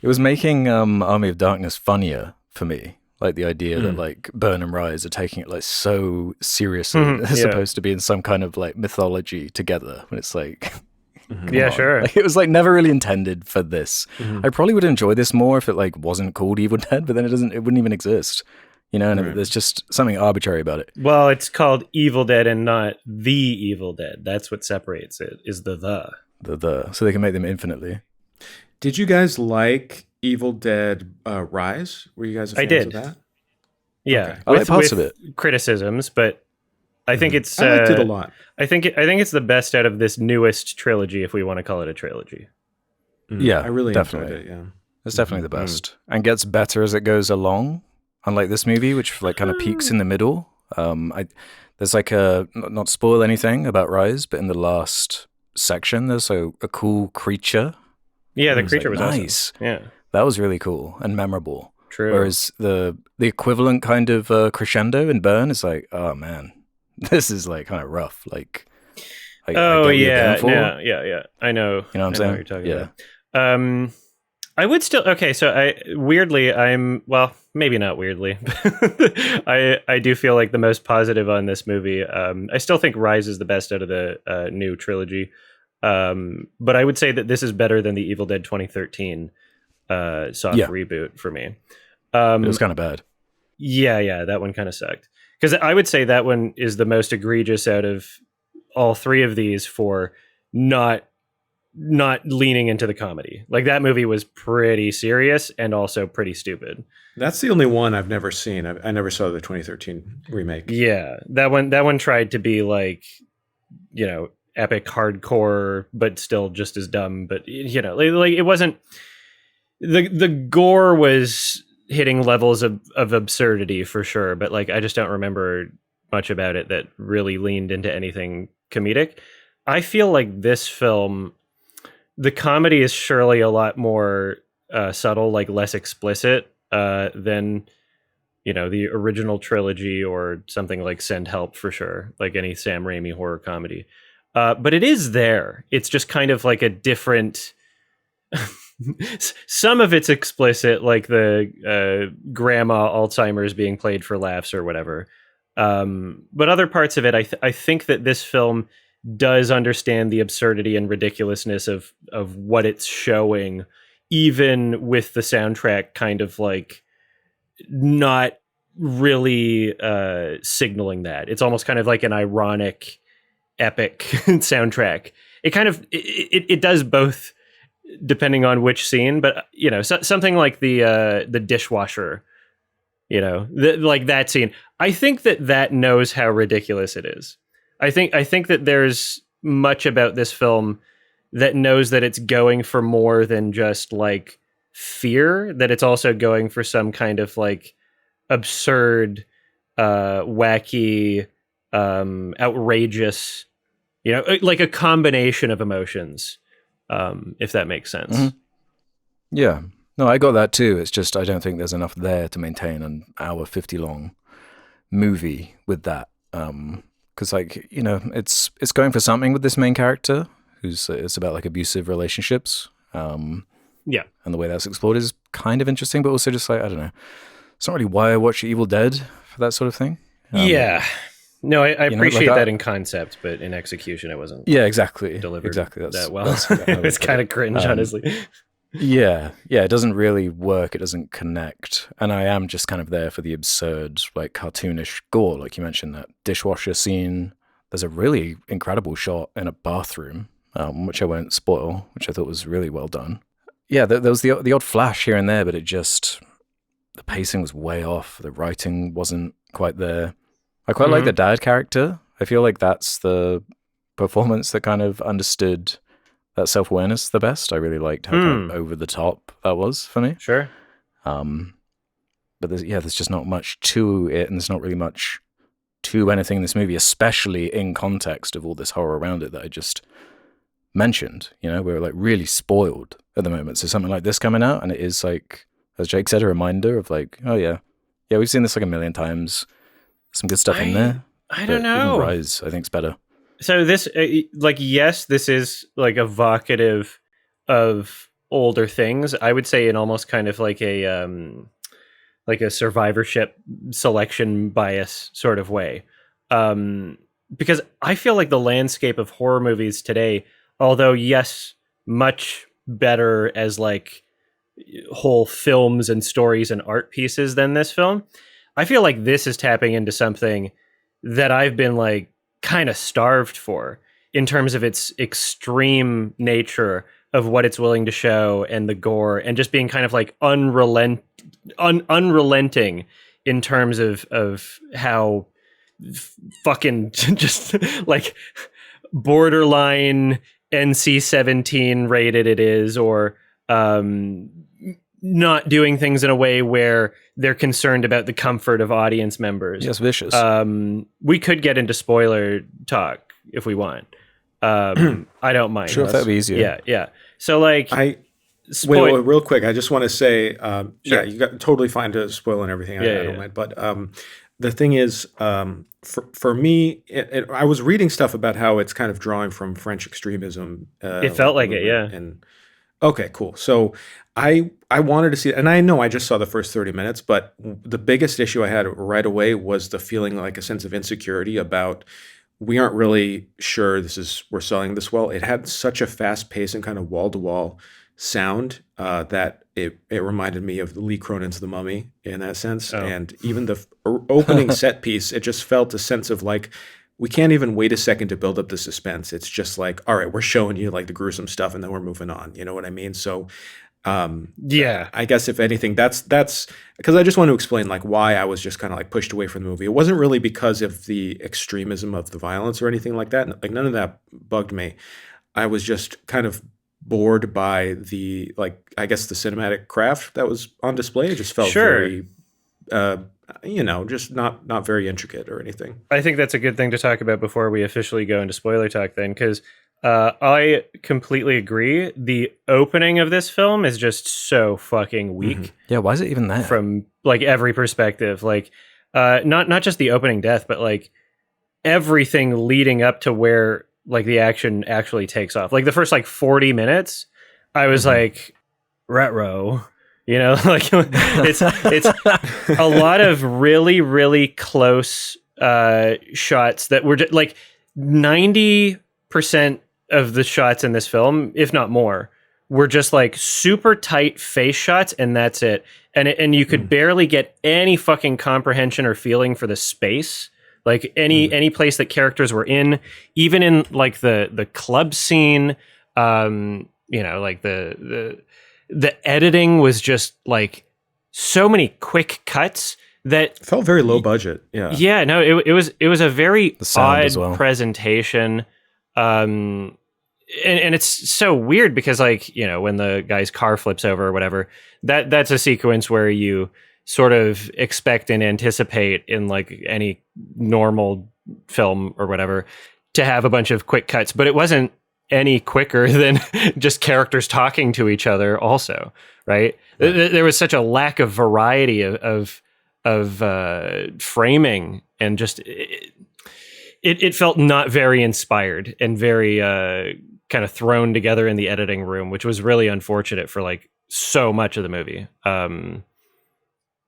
It was making Army of Darkness funnier for me. Like the idea that like Burn and Rise are taking it like so seriously as opposed to being some kind of like mythology together. When it's like, sure. Like, it was like never really intended for this. I probably would enjoy this more if it like wasn't called Evil Dead, but then it wouldn't even exist. You know, and there's just something arbitrary about it. Well, it's called Evil Dead and not The Evil Dead. That's what separates it, is the. So they can make them infinitely. Did you guys like Evil Dead Rise? Were you guys fans of that? Yeah. Okay. I like parts of it. Criticisms, but I think it's... I liked it a lot. I think it's the best out of this newest trilogy, if we want to call it a trilogy. Yeah, I really definitely. enjoyed it, yeah. It's definitely the best. And gets better as it goes along. Unlike this movie, which like kind of peaks in the middle. There's like not to spoil anything about Rise, but in the last section, there's a cool creature. Yeah, the creature was nice. Awesome. Yeah, that was really cool and memorable. True. Whereas the equivalent kind of crescendo in Burn is like, oh man, this is like kind of rough. Like, I know. Yeah. I know. You know what I'm saying? What you're talking about. I would still so maybe not weirdly. I do feel like the most positive on this movie. I still think Rise is the best out of the new trilogy. But I would say that this is better than the Evil Dead 2013 soft reboot for me. It was kind of bad. Yeah, that one kind of sucked. Because I would say that one is the most egregious out of all three of these for not leaning into the comedy. Like that movie was pretty serious and also pretty stupid. That's the only one I've never seen. I never saw the 2013 remake. Yeah, that one tried to be like, epic hardcore, but still just as dumb. But like it wasn't. The gore was hitting levels of absurdity for sure, but like I just don't remember much about it that really leaned into anything comedic. I feel like this film, the comedy is surely a lot more subtle, like less explicit than the original trilogy or something like Send Help for sure, like any Sam Raimi horror comedy. But it is there. It's just kind of like a different. Some of it's explicit, like the grandma Alzheimer's being played for laughs or whatever. But other parts of it, I think that this film does understand the absurdity and ridiculousness of what it's showing, even with the soundtrack kind of like not really signaling that. It's almost kind of like an ironic, epic soundtrack. It kind of it does both, depending on which scene. But something like the dishwasher, like that scene. I think that knows how ridiculous it is. I think that there's much about this film that knows that it's going for more than just like fear, that it's also going for some kind of like absurd, wacky, outrageous, like a combination of emotions, if that makes sense. Mm-hmm. Yeah. No, I got that too. It's just I don't think there's enough there to maintain an hour 50 long movie with that. Because it's going for something with this main character who's it's about like abusive relationships. Yeah, and the way that's explored is kind of interesting, but also just like I don't know, it's not really why I watch Evil Dead for that sort of thing. Yeah, no, I appreciate that in concept, but in execution, it wasn't. Yeah, exactly, delivered exactly that well. It's kind of cringe, honestly. Yeah, it doesn't really work. It doesn't connect, and I am just kind of there for the absurd, like cartoonish gore, like you mentioned that dishwasher scene. There's a really incredible shot in a bathroom, which I won't spoil, which I thought was really well done. Yeah, there was the odd flash here and there, but the pacing was way off. The writing wasn't quite there. I quite like the dad character. I feel like that's the performance that kind of understood that self-awareness the best. I really liked how kind of over the top that was for me. Sure. But there's just not much to it, and there's not really much to anything in this movie, especially in context of all this horror around it that I just mentioned. We're like really spoiled at the moment. So something like this coming out, and it is like, as Jake said, a reminder of like, oh yeah, we've seen this like a million times. Some good stuff in there. I don't know. Even Rise, I think, is better. So this, yes, this is like evocative of older things. I would say in almost kind of like a survivorship selection bias sort of way. Because I feel like the landscape of horror movies today, although yes, much better as like whole films and stories and art pieces than this film, I feel like this is tapping into something that I've been like kind of starved for in terms of its extreme nature of what it's willing to show and the gore, and just being kind of like unrelenting in terms of how fucking just like borderline NC-17 rated it is, or not doing things in a way where they're concerned about the comfort of audience members. Yes, vicious. We could get into spoiler talk if we want. I don't mind. Sure, if that'd be easier. Yeah. So like, wait, real quick. I just want to say, sure. Yeah, you got totally fine to spoil and everything. I don't mind. But the thing is, for me, I was reading stuff about how it's kind of drawing from French extremism. It felt like it, yeah. And okay, cool. So I wanted to see it, and I know I just saw the first 30 minutes, but the biggest issue I had right away was the feeling like a sense of insecurity about, we aren't really sure we're selling this well. It had such a fast pace and kind of wall to wall sound that it reminded me of Lee Cronin's The Mummy in that sense. Oh. And even the opening set piece, it just felt a sense of like, we can't even wait a second to build up the suspense. It's just like, all right, we're showing you like the gruesome stuff and then we're moving on. You know what I mean? So yeah, I guess if anything, that's because I just want to explain like why I was just kind of like pushed away from the movie. It wasn't really because of the extremism of the violence or anything like that. Like none of that bugged me. I was just kind of bored by the like I guess the cinematic craft that was on display. It just felt very just not very intricate or anything. I think that's a good thing to talk about before we officially go into spoiler talk then, because I completely agree. The opening of this film is just so fucking weak. Mm-hmm. Yeah, why is it even there? From like every perspective. Like not just the opening death, but like everything leading up to where like the action actually takes off. Like the first like 40 minutes, I was like, retro, you know, like it's a lot of really, really close shots that were just, like 90% of the shots in this film, if not more, were just like super tight face shots, and that's it. And you could barely get any fucking comprehension or feeling for the space. Like any place that characters were in, even in like the club scene, like the editing was just like so many quick cuts that it felt very low budget. Yeah. Yeah, no, it was a very odd presentation. And it's so weird because like, when the guy's car flips over or whatever, that's a sequence where you sort of expect and anticipate in like any normal film or whatever to have a bunch of quick cuts, but it wasn't any quicker than just characters talking to each other also, right? There was such a lack of variety of framing, and just it felt not very inspired and very kind of thrown together in the editing room, which was really unfortunate for like so much of the movie.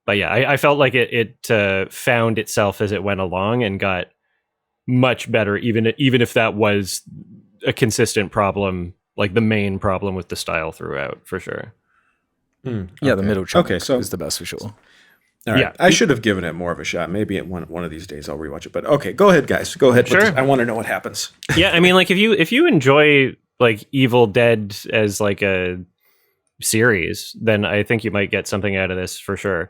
But yeah, I felt like it found itself as it went along and got much better, even if that was a consistent problem, like the main problem with the style throughout, for sure. Yeah, the middle chunk is the best for sure. All right. Yeah. I should have given it more of a shot. Maybe at one of these days I'll rewatch it. But okay, go ahead, guys. Go ahead. Sure. I want to know what happens. Yeah, I mean, like if you enjoy like Evil Dead as like a series, then I think you might get something out of this for sure.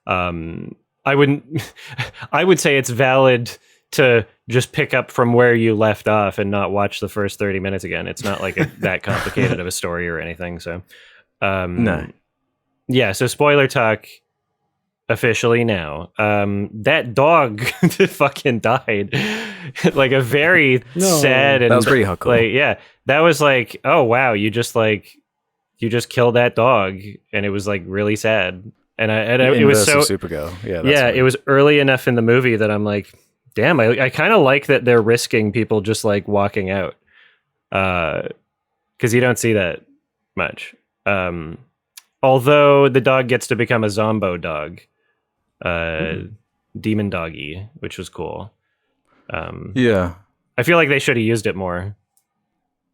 I would say it's valid to just pick up from where you left off and not watch the first 30 minutes again. It's not like that complicated of a story or anything. So, no. Yeah. So spoiler talk officially now. That dog fucking died. Like a very sad and that was pretty hardcore. Like, yeah, that was like, oh wow, you just killed that dog, and it was like really sad. And it was so Supergirl. Yeah, it was early enough in the movie that I'm like, damn, I kind of like that they're risking people just like walking out, because you don't see that much. Although the dog gets to become a zombo dog, demon doggy, which was cool. Yeah, I feel like they should have used it more.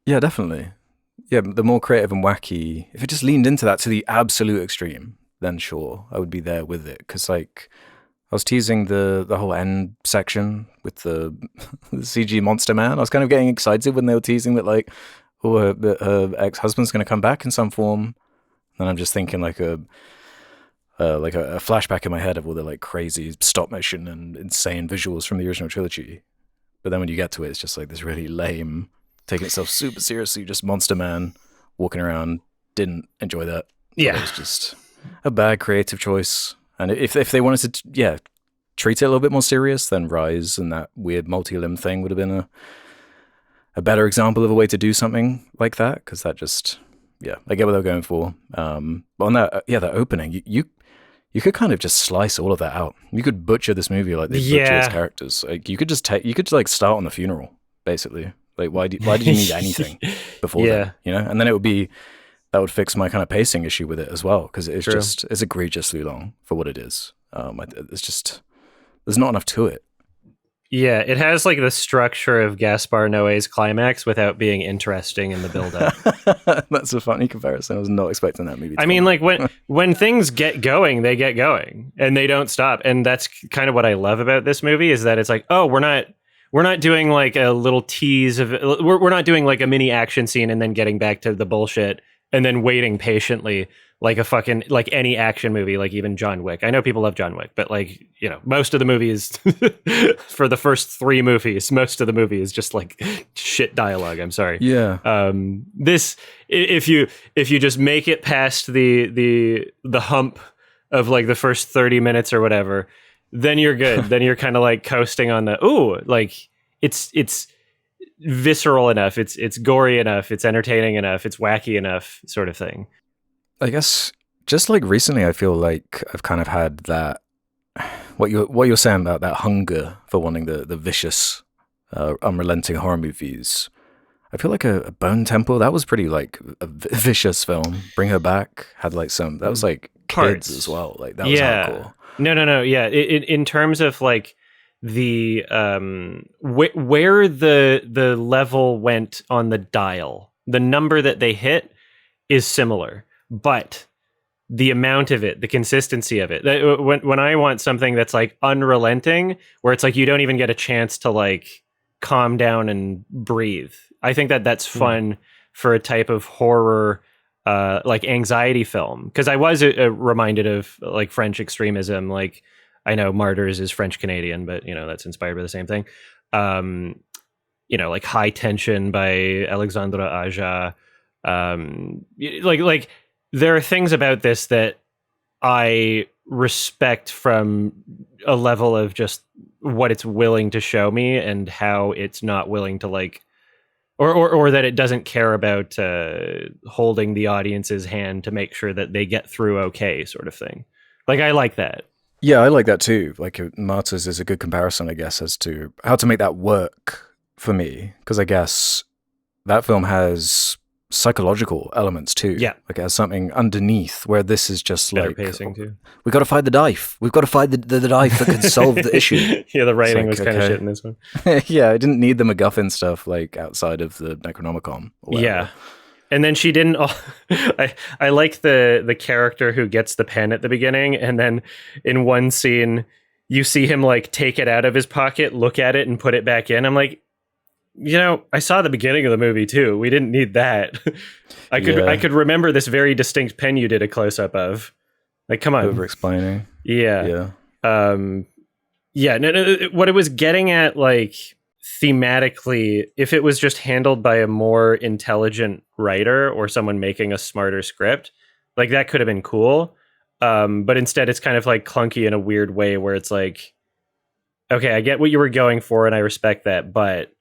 Yeah, definitely. Yeah, the more creative and wacky. If it just leaned into that to the absolute extreme, then sure, I would be there with it. Because like, I was teasing the whole end section with the CG monster man. I was kind of getting excited when they were teasing that like, her ex-husband's going to come back in some form. And I'm just thinking like a flashback in my head of all the like crazy stop motion and insane visuals from the original trilogy. But then when you get to it, it's just like this really lame, taking itself super seriously, just monster man walking around. Didn't enjoy that. Yeah, it was just a bad creative choice. And if they wanted to, treat it a little bit more serious, then Rise and that weird multi-limb thing would have been a better example of a way to do something like that. Because that just, I get what they're going for. But on that, that opening, you could kind of just slice all of that out. You could butcher this movie like they butcher its characters. Like you could like start on the funeral, basically. Like why did you need anything before that? You know, and then that would fix my kind of pacing issue with it as well, because it's egregiously long for what it is. It's just there's not enough to it. Yeah, it has like the structure of Gaspar Noé's climax without being interesting in the build-up. That's a funny comparison. I was not expecting that movie. I mean, like when things get going, they get going and they don't stop. And that's kind of what I love about this movie is that it's like, oh, we're not doing like a little tease of we're not doing like a mini action scene and then getting back to the bullshit and then waiting patiently like a fucking like any action movie, like even John Wick. I know people love John Wick, but like, you know, most of the movies for the first 3 movies, most of the movie is just like shit dialogue. I'm sorry. Yeah. This if you just make it past the hump of like the first 30 minutes or whatever, then you're good. Then you're kind of like coasting on the like it's visceral enough, it's gory enough, it's entertaining enough, it's wacky enough sort of thing. I guess just like recently, I feel like I've kind of had that what you're saying about that hunger for wanting the vicious, unrelenting horror movies. I feel like a Bone Temple, that was pretty like a vicious film. Bring Her Back had like that was like kids as well. Like that was hardcore. No. Yeah, in terms of like the where the level went on the dial, the number that they hit is similar. But the amount of it, the consistency of it, when I want something that's like unrelenting, where it's like you don't even get a chance to like calm down and breathe, I think that's fun for a type of horror, like anxiety film. Because I was reminded of like French extremism. Like I know Martyrs is French Canadian, but you know that's inspired by the same thing. You know, like High Tension by Alexandre Aja. Like there are things about this that I respect from a level of just what it's willing to show me and how it's not willing to like, or that it doesn't care about holding the audience's hand to make sure that they get through okay, sort of thing. Like I like that. Yeah, I like that too. Like Martyrs is a good comparison, I guess, as to how to make that work for me. Because I guess that film has psychological elements too. Yeah, like it has something underneath where this is just better like pacing too. We got to find the knife. We've got to find the knife that can solve the issue. Yeah, the writing was kind of shit in this one. Yeah, I didn't need the MacGuffin stuff like outside of the Necronomicon. Yeah, and then she didn't. I like the character who gets the pen at the beginning, and then in one scene you see him like take it out of his pocket, look at it, and put it back in. I'm like, you know, I saw the beginning of the movie too. We didn't need that. I could remember this very distinct pen you did a close up of. Like, come on, over explaining. Yeah. Yeah. No, what it was getting at, like thematically, if it was just handled by a more intelligent writer or someone making a smarter script, like that could have been cool. But instead, it's kind of like clunky in a weird way, where it's like, okay, I get what you were going for, and I respect that, but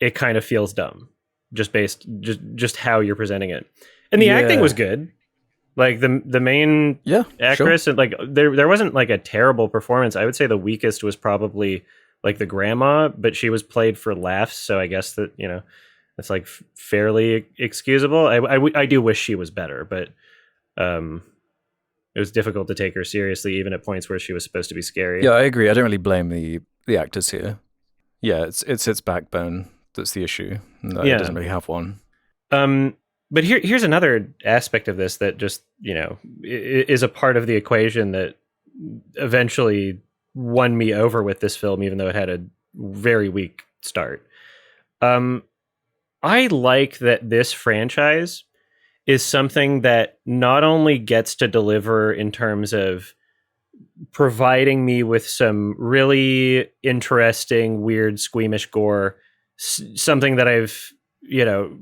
it kind of feels dumb just how you're presenting it. And the acting was good. Like the main actress, sure. And like there wasn't like a terrible performance. I would say the weakest was probably like the grandma, but she was played for laughs, so I guess that, you know, that's like fairly excusable. I do wish she was better, but it was difficult to take her seriously even at points where she was supposed to be scary. Yeah, I agree. I don't really blame the actors here. Yeah, it's its backbone that's the issue. No, it doesn't really have one. But here's another aspect of this that just, you know, is a part of the equation that eventually won me over with this film, even though it had a very weak start. I like that this franchise is something that not only gets to deliver in terms of providing me with some really interesting, weird, squeamish gore, something that I've, you know,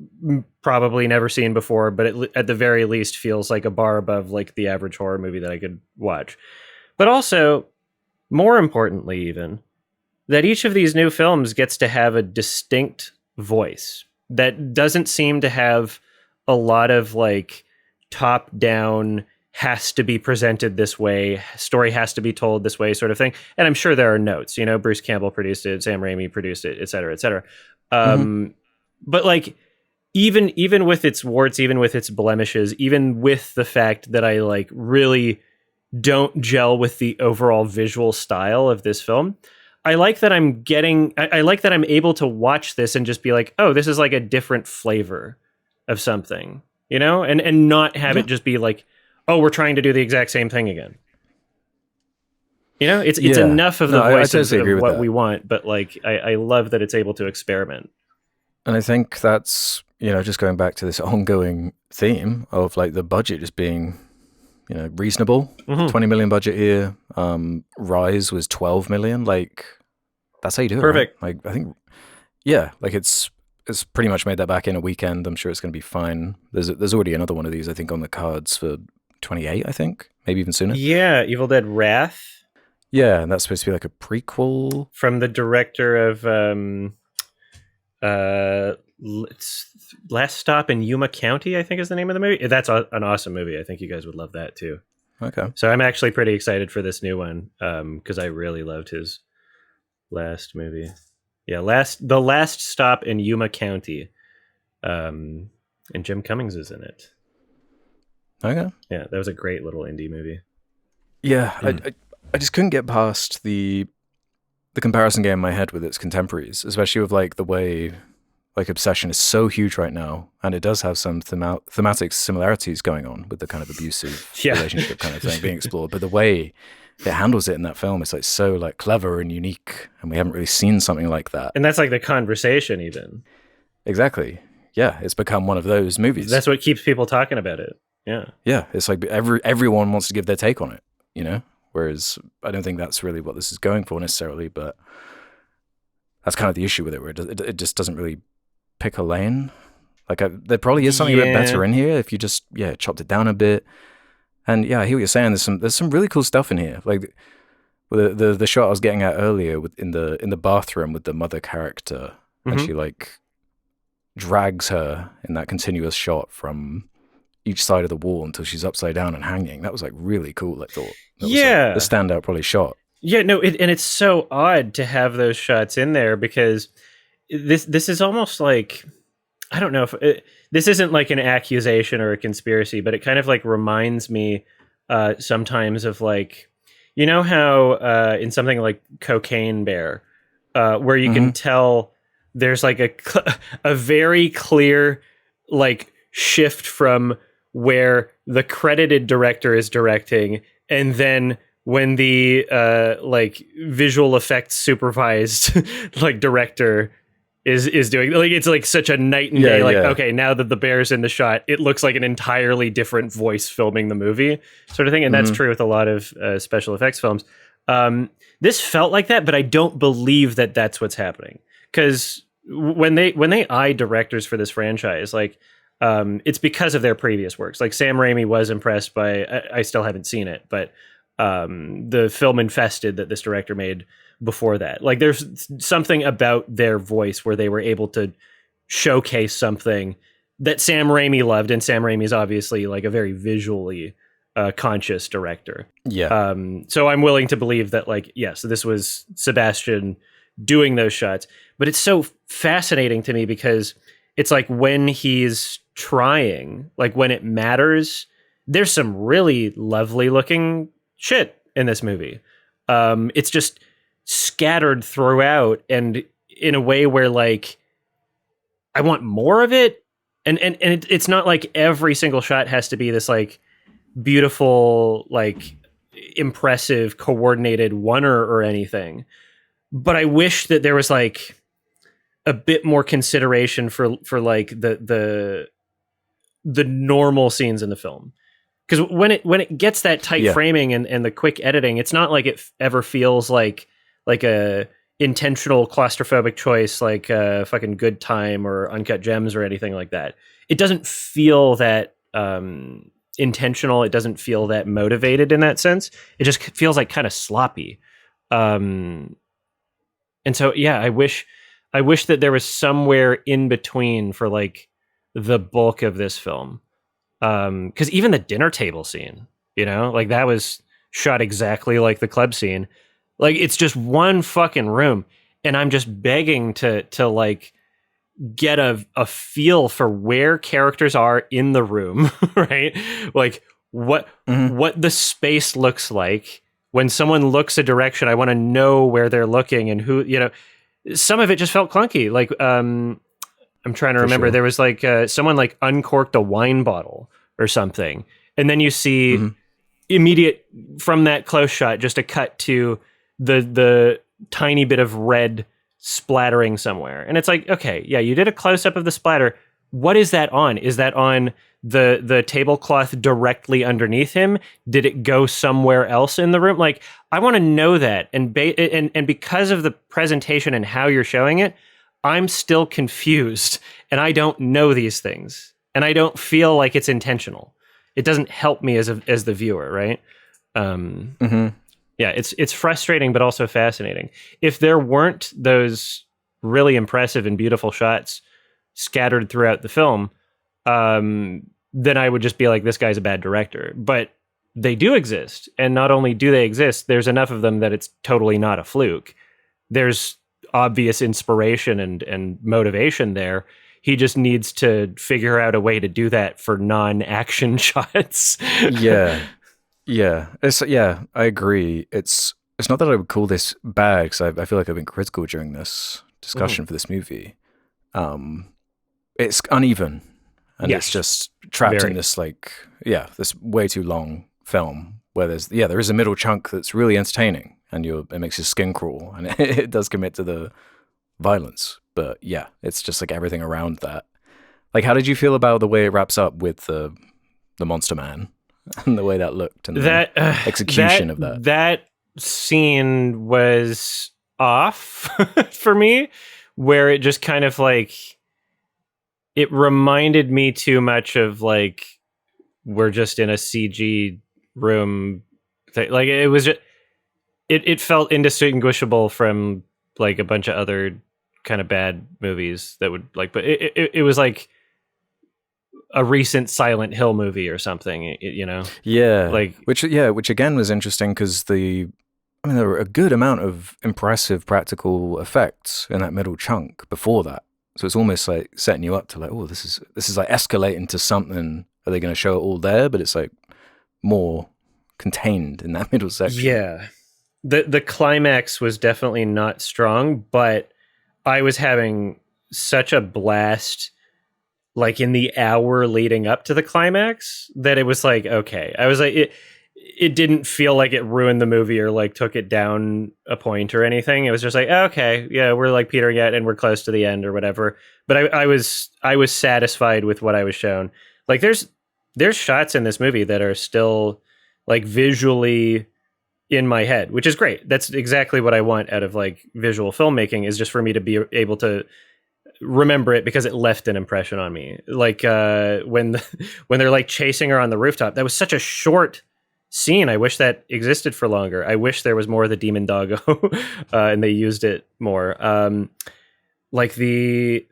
probably never seen before, but at the very least feels like a bar above like the average horror movie that I could watch. But also, more importantly even, that each of these new films gets to have a distinct voice that doesn't seem to have a lot of like top-down, has to be presented this way, story has to be told this way sort of thing. And I'm sure there are notes, you know, Bruce Campbell produced it, Sam Raimi produced it, et cetera, et cetera. But like, even with its warts, even with its blemishes, even with the fact that I like really don't gel with the overall visual style of this film, I like that I like that I'm able to watch this and just be like, oh, this is like a different flavor of something, you know, and not have it just be like, oh, we're trying to do the exact same thing again. You know, it's enough of the voices of what we want, but like I love that it's able to experiment. And I think that's, you know, just going back to this ongoing theme of like the budget just being, you know, reasonable. 20 million budget here. Rise was 12 million. Like, that's how you do it. Perfect. Right? Like, I think, yeah, like it's pretty much made that back in a weekend. I'm sure it's going to be fine. There's already another one of these, I think, on the cards for 28, I think, maybe even sooner. Yeah, Evil Dead Wrath. Yeah, and that's supposed to be like a prequel from the director of Last Stop in Yuma County, I think is the name of the movie. That's an awesome movie. I think you guys would love that too. Okay. So I'm actually pretty excited for this new one because I really loved his last movie. Yeah, The Last Stop in Yuma County. And Jim Cummings is in it. Okay. Yeah, that was a great little indie movie. Yeah, I just couldn't get past the comparison game in my head with its contemporaries, especially with like the way like Obsession is so huge right now, and it does have some thematic similarities going on with the kind of abusive relationship kind of thing being explored. But the way it handles it in that film is like so like clever and unique, and we haven't really seen something like that. And that's like the conversation, even. Exactly. Yeah, it's become one of those movies. That's what keeps people talking about it. Yeah. Yeah, it's like everyone wants to give their take on it, you know? Whereas I don't think that's really what this is going for necessarily, but that's kind of the issue with it, where it just doesn't really pick a lane. Like there probably is something a bit better in here if you just chopped it down a bit. And yeah, I hear what you're saying. There's some really cool stuff in here. Like the shot I was getting at earlier in the bathroom with the mother character, and she like drags her in that continuous shot from each side of the wall until she's upside down and hanging. That was like really cool, I thought. That was the standout probably shot. Yeah, no, and it's so odd to have those shots in there because this is almost like, I don't know if this isn't like an accusation or a conspiracy, but it kind of like reminds me sometimes of like, you know how in something like Cocaine Bear, where you can tell there's like a very clear like shift from where the credited director is directing, and then when the like visual effects supervised like director is doing, like it's like such a night and day. Like okay, now that the bear's in the shot, it looks like an entirely different voice filming the movie, sort of thing. And that's true with a lot of special effects films. This felt like that, but I don't believe that that's what's happening, because when they eye directors for this franchise, like it's because of their previous works. Like Sam Raimi was impressed by, I still haven't seen it, but the film Infested that this director made before that. Like there's something about their voice where they were able to showcase something that Sam Raimi loved, and Sam Raimi is obviously like a very visually conscious director. Yeah. So I'm willing to believe that, like, yes, this was Sebastian doing those shots, but it's so fascinating to me because it's like when he's trying, like when it matters, there's some really lovely looking shit in this movie. It's just scattered throughout and in a way where like I want more of it. And it's not like every single shot has to be this like beautiful, like impressive, coordinated oneer or anything. But I wish that there was like a bit more consideration for like the normal scenes in the film. Because when it gets that tight framing and the quick editing, it's not like it ever feels like a intentional claustrophobic choice like fucking Good Time or Uncut Gems or anything like that. It doesn't feel that intentional. It doesn't feel that motivated in that sense. It just feels like kind of sloppy. And so, yeah, I wish that there was somewhere in between for like the bulk of this film. Because even the dinner table scene, you know, like that was shot exactly like the club scene. Like it's just one fucking room, and I'm just begging to like get a feel for where characters are in the room, right? Like what the space looks like when someone looks a direction, I want to know where they're looking and who, some of it just felt clunky. Like, I'm trying to remember. Sure. There was like someone like uncorked a wine bottle or something. And then you see immediate from that close shot, just a cut to the tiny bit of red splattering somewhere. And it's like, okay, yeah, you did a close up of the splatter. What is that on? Is that on the tablecloth directly underneath him? Did it go somewhere else in the room? Like, I want to know that. And because of the presentation and how you're showing it, I'm still confused and I don't know these things. And I don't feel like it's intentional. It doesn't help me as the viewer, right? Yeah, it's frustrating, but also fascinating. If there weren't those really impressive and beautiful shots scattered throughout the film, then I would just be like, this guy's a bad director. But they do exist. And not only do they exist, there's enough of them that it's totally not a fluke. There's obvious inspiration and motivation there. He just needs to figure out a way to do that for non-action shots. Yeah. I agree. It's not that I would call this bad, because I feel like I've been critical during this discussion for this movie. It's uneven, and it's just trapped in this this way too long film where there is a middle chunk that's really entertaining, and it makes your skin crawl, and it does commit to the violence. But yeah, it's just like everything around that. Like, how did you feel about the way it wraps up with the Monster Man and the way that looked and the execution of that? That scene was off for me, where it just kind of like, it reminded me too much of like, we're just in a CG room. Like, it was just, it felt indistinguishable from like a bunch of other kind of bad movies that would like, but it was like a recent Silent Hill movie or something, Yeah. like which again was interesting because there were a good amount of impressive practical effects in that middle chunk before that. So it's almost like setting you up to like, oh, this is like escalating to something. Are they going to show it all there? But it's like more contained in that middle section. Yeah. The climax was definitely not strong, but I was having such a blast like in the hour leading up to the climax that it was like, okay. I was like, it didn't feel like it ruined the movie or like took it down a point or anything. It was just like, okay, yeah, we're like petering out and we're close to the end or whatever. But I was satisfied with what I was shown. Like there's shots in this movie that are still like visually in my head, which is great. That's exactly what I want out of like visual filmmaking, is just for me to be able to remember it because it left an impression on me. Like when they're like chasing her on the rooftop, that was such a short scene. I wish that existed for longer. I wish there was more of the demon doggo and they used it more. Like there's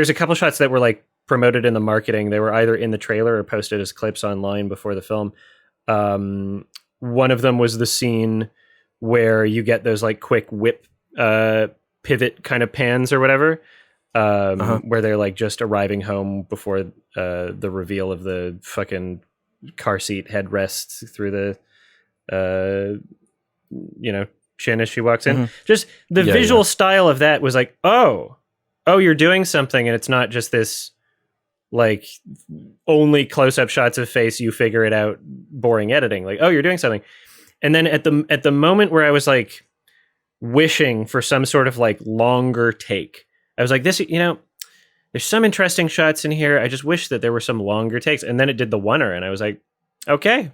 a couple shots that were like promoted in the marketing. They were either in the trailer or posted as clips online before the film. One of them was the scene where you get those like quick whip pivot kind of pans or whatever, where they're like just arriving home before the reveal of the fucking car seat headrest through the chin as she walks in. Just the visual style of that was like, oh, you're doing something, and it's not just this like only close-up shots of face, you figure it out, boring editing. Like, oh, you're doing something. And then at the moment where I was like wishing for some sort of like longer take, I was like, this, there's some interesting shots in here. I just wish that there were some longer takes. And then it did the oneer, and I was like, okay,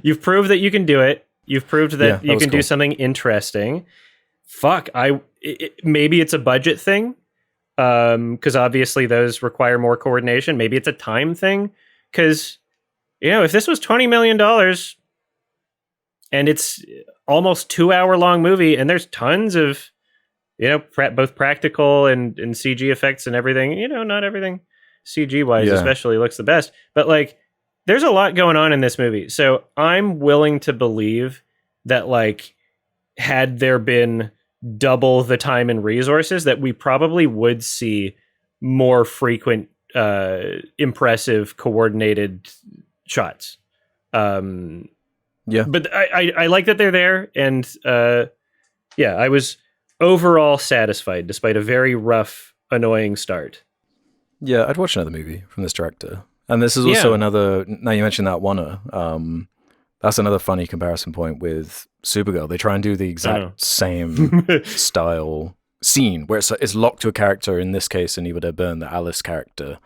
you've proved that you can do it. You've proved that you can do something interesting. Fuck, maybe it's a budget thing. Because obviously those require more coordination. Maybe it's a time thing. Because, if this was $20 million and it's almost 2-hour long movie and there's tons of, both practical and CG effects and everything, not everything CG wise especially looks the best. But like, there's a lot going on in this movie. So I'm willing to believe that like, had there been double the time and resources, that we probably would see more frequent, impressive, coordinated shots. Yeah. But I like that they're there, and I was overall satisfied despite a very rough, annoying start. Yeah, I'd watch another movie from this director. And this is also another, now you mentioned that Warner, that's another funny comparison point with Supergirl. They try and do the exact same style scene where it's locked to a character, in this case, in Eva Byrne, the Alice character,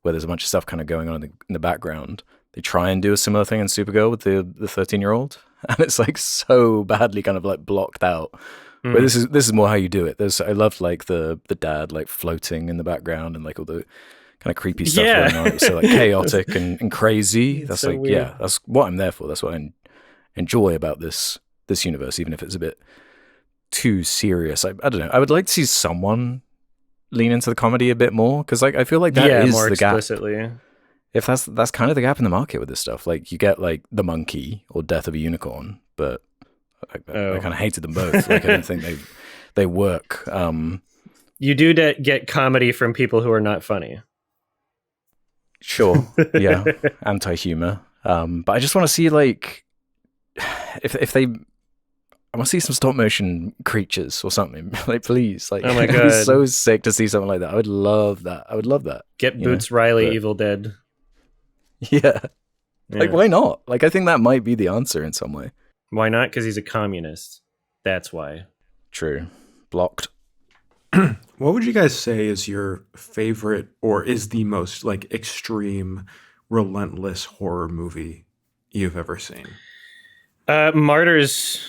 where there's a bunch of stuff kind of going on in the background. They try and do a similar thing in Supergirl with the 13-year-old, and it's like so badly kind of like blocked out. But this is more how you do it. I loved like the dad like floating in the background and like all the kind of creepy stuff going on. It's so like chaotic and crazy. That's so like weird. That's what I'm there for. That's what I enjoy about this universe, even if it's a bit too serious. I don't know. I would like to see someone lean into the comedy a bit more, because like I feel like that is more the gap. explicitly. If that's kind of the gap in the market with this stuff. Like you get like The Monkey or Death of a Unicorn, but I kind of hated them both. Like I don't think they work. You do get comedy from people who are not funny. Sure, yeah, anti-humor. But I just want to see like if they, I want to see some stop motion creatures or something. Like please, like oh my god, it'd be so sick to see something like that. I would love that. Get Boots Riley, Evil Dead. Yeah, like why not? Like I think that might be the answer in some way. Why not? Because he's a communist. That's why. True. Blocked. What would you guys say is your favorite, or is the most like extreme, relentless horror movie you've ever seen? Martyrs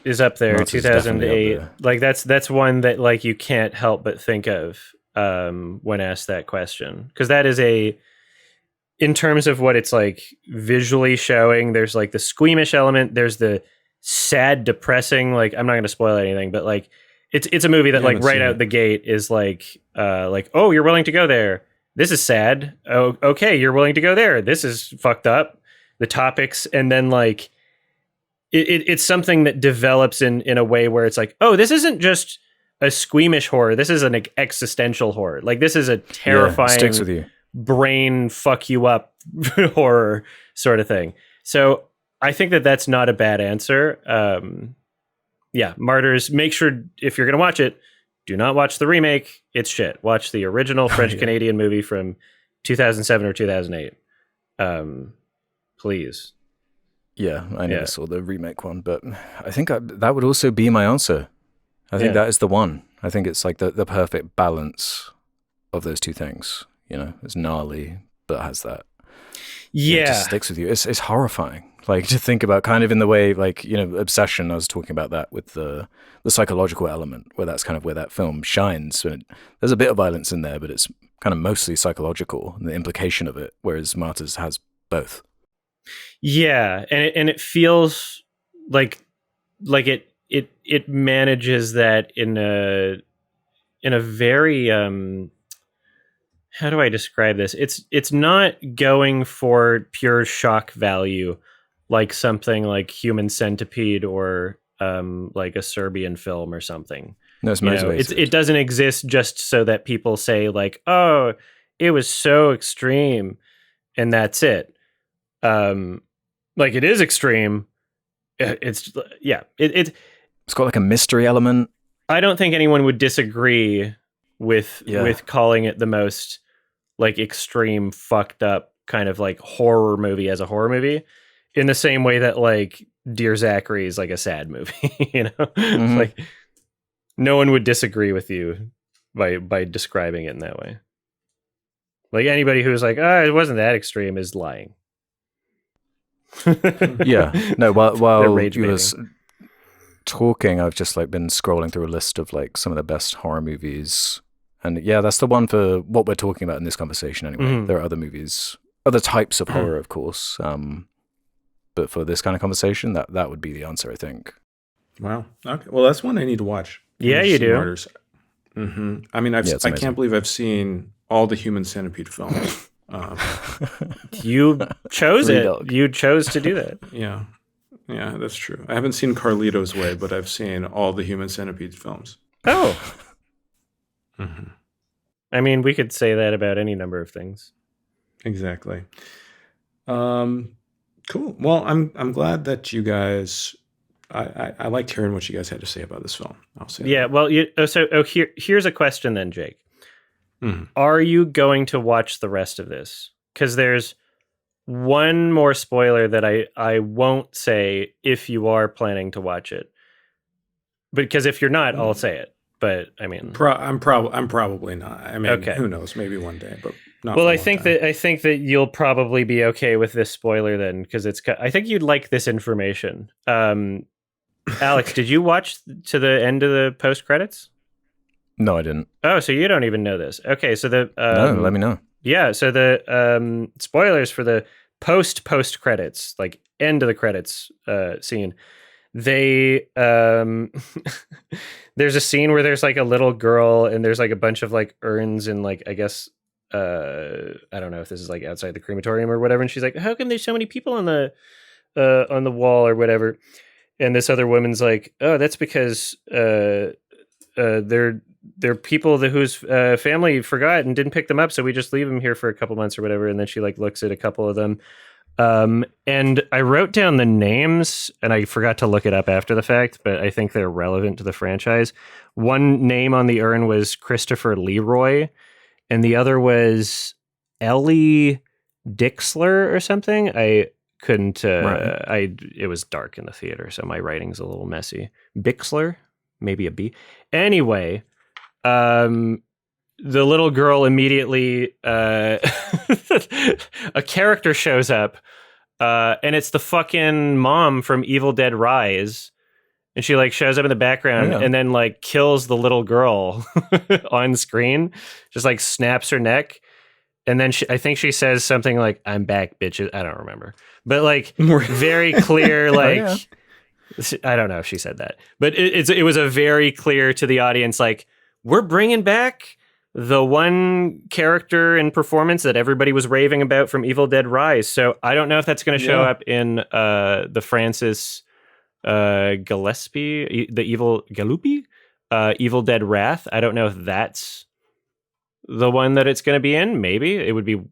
is up there. Martyrs 2008. up there. Like that's one that like you can't help but think of when asked that question, because that is in terms of what it's like visually showing, there's like the squeamish element, there's the sad, depressing, like I'm not going to spoil anything, but like it's a movie that like right out the gate is like oh, you're willing to go there, this is sad, oh okay, you're willing to go there, this is fucked up, the topics, and then like it's something that develops in a way where it's like, oh, this isn't just a squeamish horror, this is an existential horror, like this is a terrifying, sticks with you, brain fuck you up horror sort of thing. So I think that's not a bad answer. Martyrs, make sure if you're going to watch it, do not watch the remake. It's shit. Watch the original French-Canadian movie from 2007 or 2008. Please. Yeah, I never saw the remake one, but I think that would also be my answer. I think that is the one. I think it's like the perfect balance of those two things. You know, it's gnarly, but has that. It just sticks with you. It's horrifying. Like to think about, kind of in the way, like, you know, Obsession. I was talking about that with the psychological element, where that's kind of where that film shines. There's a bit of violence in there, but it's kind of mostly psychological and the implication of it. Whereas Martyrs has both. Yeah, and it feels like it manages that in a very how do I describe this? It's not going for pure shock value like something like Human Centipede or like a Serbian film or something. No, it's motivated. It doesn't exist just so that people say like, oh, it was so extreme and that's it. Like it is extreme. It's got like a mystery element. I don't think anyone would disagree with calling it the most like extreme, fucked up kind of like horror movie as a horror movie, in the same way that like Dear Zachary is like a sad movie, you know. Mm-hmm. Like no one would disagree with you by describing it in that way. Like anybody who's like, oh, it wasn't that extreme is lying. Yeah, no. While you was talking, I've just like been scrolling through a list of like some of the best horror movies, and yeah, that's the one for what we're talking about in this conversation. Anyway, mm-hmm. There are other movies, other types of horror, of course, but for this kind of conversation, that would be the answer, I think. Wow. Okay. Well, that's one I need to watch. Yeah, you do. Mm-hmm. I mean, I can't believe I've seen all the Human Centipede films. You chose it. Dog. You chose to do that. Yeah, that's true. I haven't seen Carlito's Way, but I've seen all the Human Centipede films. Oh. Mm-hmm. I mean, we could say that about any number of things. Exactly. Cool. Well, I'm glad that you guys. I liked hearing what you guys had to say about this film. I'll say. Yeah. That. Well, here's a question then, Jake. Mhm. Are you going to watch the rest of this? Because there's one more spoiler that I won't say if you are planning to watch it. Because if you're not, I'll say it. But I mean, I'm probably not. I mean, Okay. who knows? Maybe one day, but not. well, for a I long think time. that you'll probably be okay with this spoiler then, because I think you'd like this information. Alex, did you watch to the end of the post credits? No, I didn't. Oh, so you don't even know this? Okay, so the No, let me know. yeah, so the spoilers for the post credits, like end of the credits scene. They there's a scene where there's like a little girl and there's like a bunch of like urns and like I guess I don't know if this is like outside the crematorium or whatever, and she's like, how come there's so many people on the wall or whatever? And this other woman's like, oh, that's because they're people whose family forgot and didn't pick them up, so we just leave them here for a couple months or whatever. And then she like looks at a couple of them, and I wrote down the names and I forgot to look it up after the fact, but I think they're relevant to the franchise. One name on the urn was Christopher Leroy, and the other was Ellie Dixler or something. I couldn't. It was dark in the theater, so my writing's a little messy. Bixler, maybe a B. Anyway, the little girl immediately, a character shows up, and it's the fucking mom from Evil Dead Rise. And she like shows up in the background and then like kills the little girl on screen, just like snaps her neck. And then I think she says something like, I'm back, bitches. I don't remember. But like very clear, like, I don't know if she said that. But it was a very clear to the audience, like, we're bringing back the one character and performance that everybody was raving about from Evil Dead Rise. So I don't know if that's going to show up in the Francis Gillespie, the Evil Dead Wrath. I don't know if that's the one that it's going to be in. Maybe it would be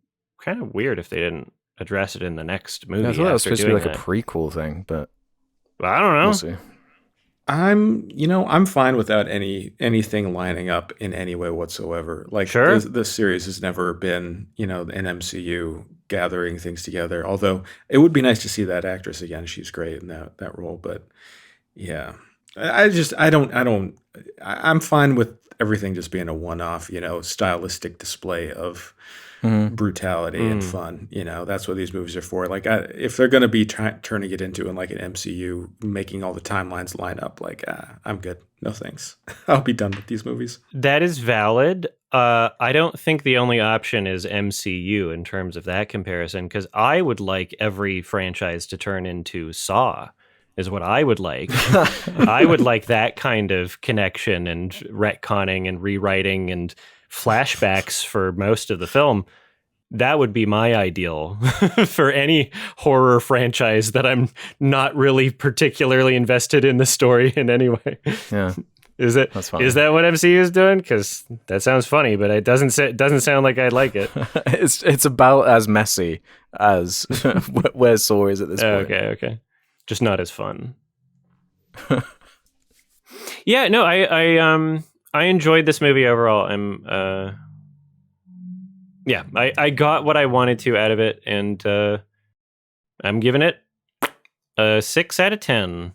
kind of weird if they didn't address it in the next movie. I thought it was supposed to be like a prequel thing, but I don't know. We'll see. I'm fine without anything lining up in any way whatsoever. Like, sure, this series has never been, an MCU gathering things together. Although it would be nice to see that actress again. She's great in that role. But yeah, I'm fine with everything just being a one-off, stylistic display of brutality and fun. That's what these movies are for. Like, if they're going to be turning it into like an MCU, making all the timelines line up, like, I'm good. No thanks. I'll be done with these movies. That is valid. I don't think the only option is MCU in terms of that comparison, because I would like every franchise to turn into Saw. Is what I would like. I would like that kind of connection and retconning and rewriting and flashbacks for most of the film. That would be my ideal for any horror franchise that I'm not really particularly invested in the story in any way. Yeah. Is that what MCU is doing? Because that sounds funny, but it doesn't sound like I'd like it. It's about as messy as where Saw is at this point. Okay. Just not as fun. Yeah, no, I enjoyed this movie overall. I got what I wanted to out of it, and I'm giving it a 6 out of 10.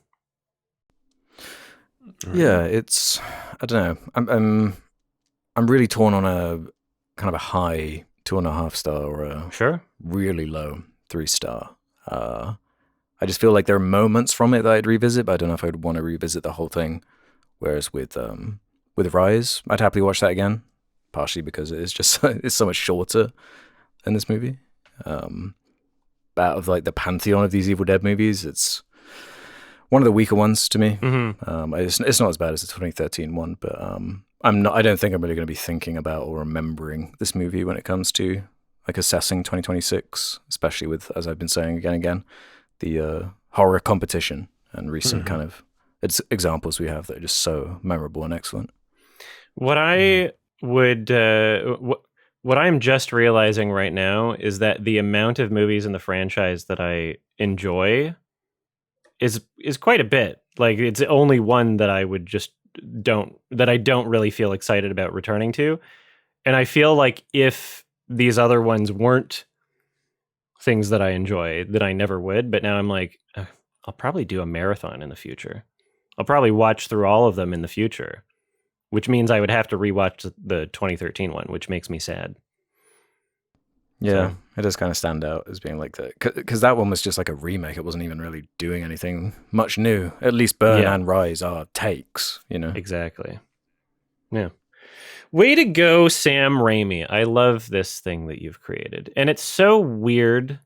Yeah, it's, I don't know. I'm really torn on a kind of a high 2.5 star or a really low 3-star. I just feel like there are moments from it that I'd revisit, but I don't know if I'd want to revisit the whole thing. Whereas with Rise, I'd happily watch that again, partially because it's just it's so much shorter than this movie. Out of like the pantheon of these Evil Dead movies, it's one of the weaker ones to me. It's not as bad as the 2013 one, but I don't think I'm really going to be thinking about or remembering this movie when it comes to like assessing 2026, especially with, as I've been saying again and again, the horror competition and recent kind of examples we have that are just so memorable and excellent. What I would what I'm just realizing right now is that the amount of movies in the franchise that I enjoy is quite a bit. Like it's only one that I would just don't really feel excited about returning to. And I feel like if these other ones weren't things that I enjoy, that I never would, but now I'm like, I'll probably do a marathon in the future. I'll probably watch through all of them in the future, which means I would have to rewatch the 2013 one, which makes me sad. Yeah, it does kind of stand out as being like that. Because that one was just like a remake. It wasn't even really doing anything much new. At least Burn and Rise are takes, you know? Exactly. Yeah. Way to go, Sam Raimi. I love this thing that you've created. And it's so weird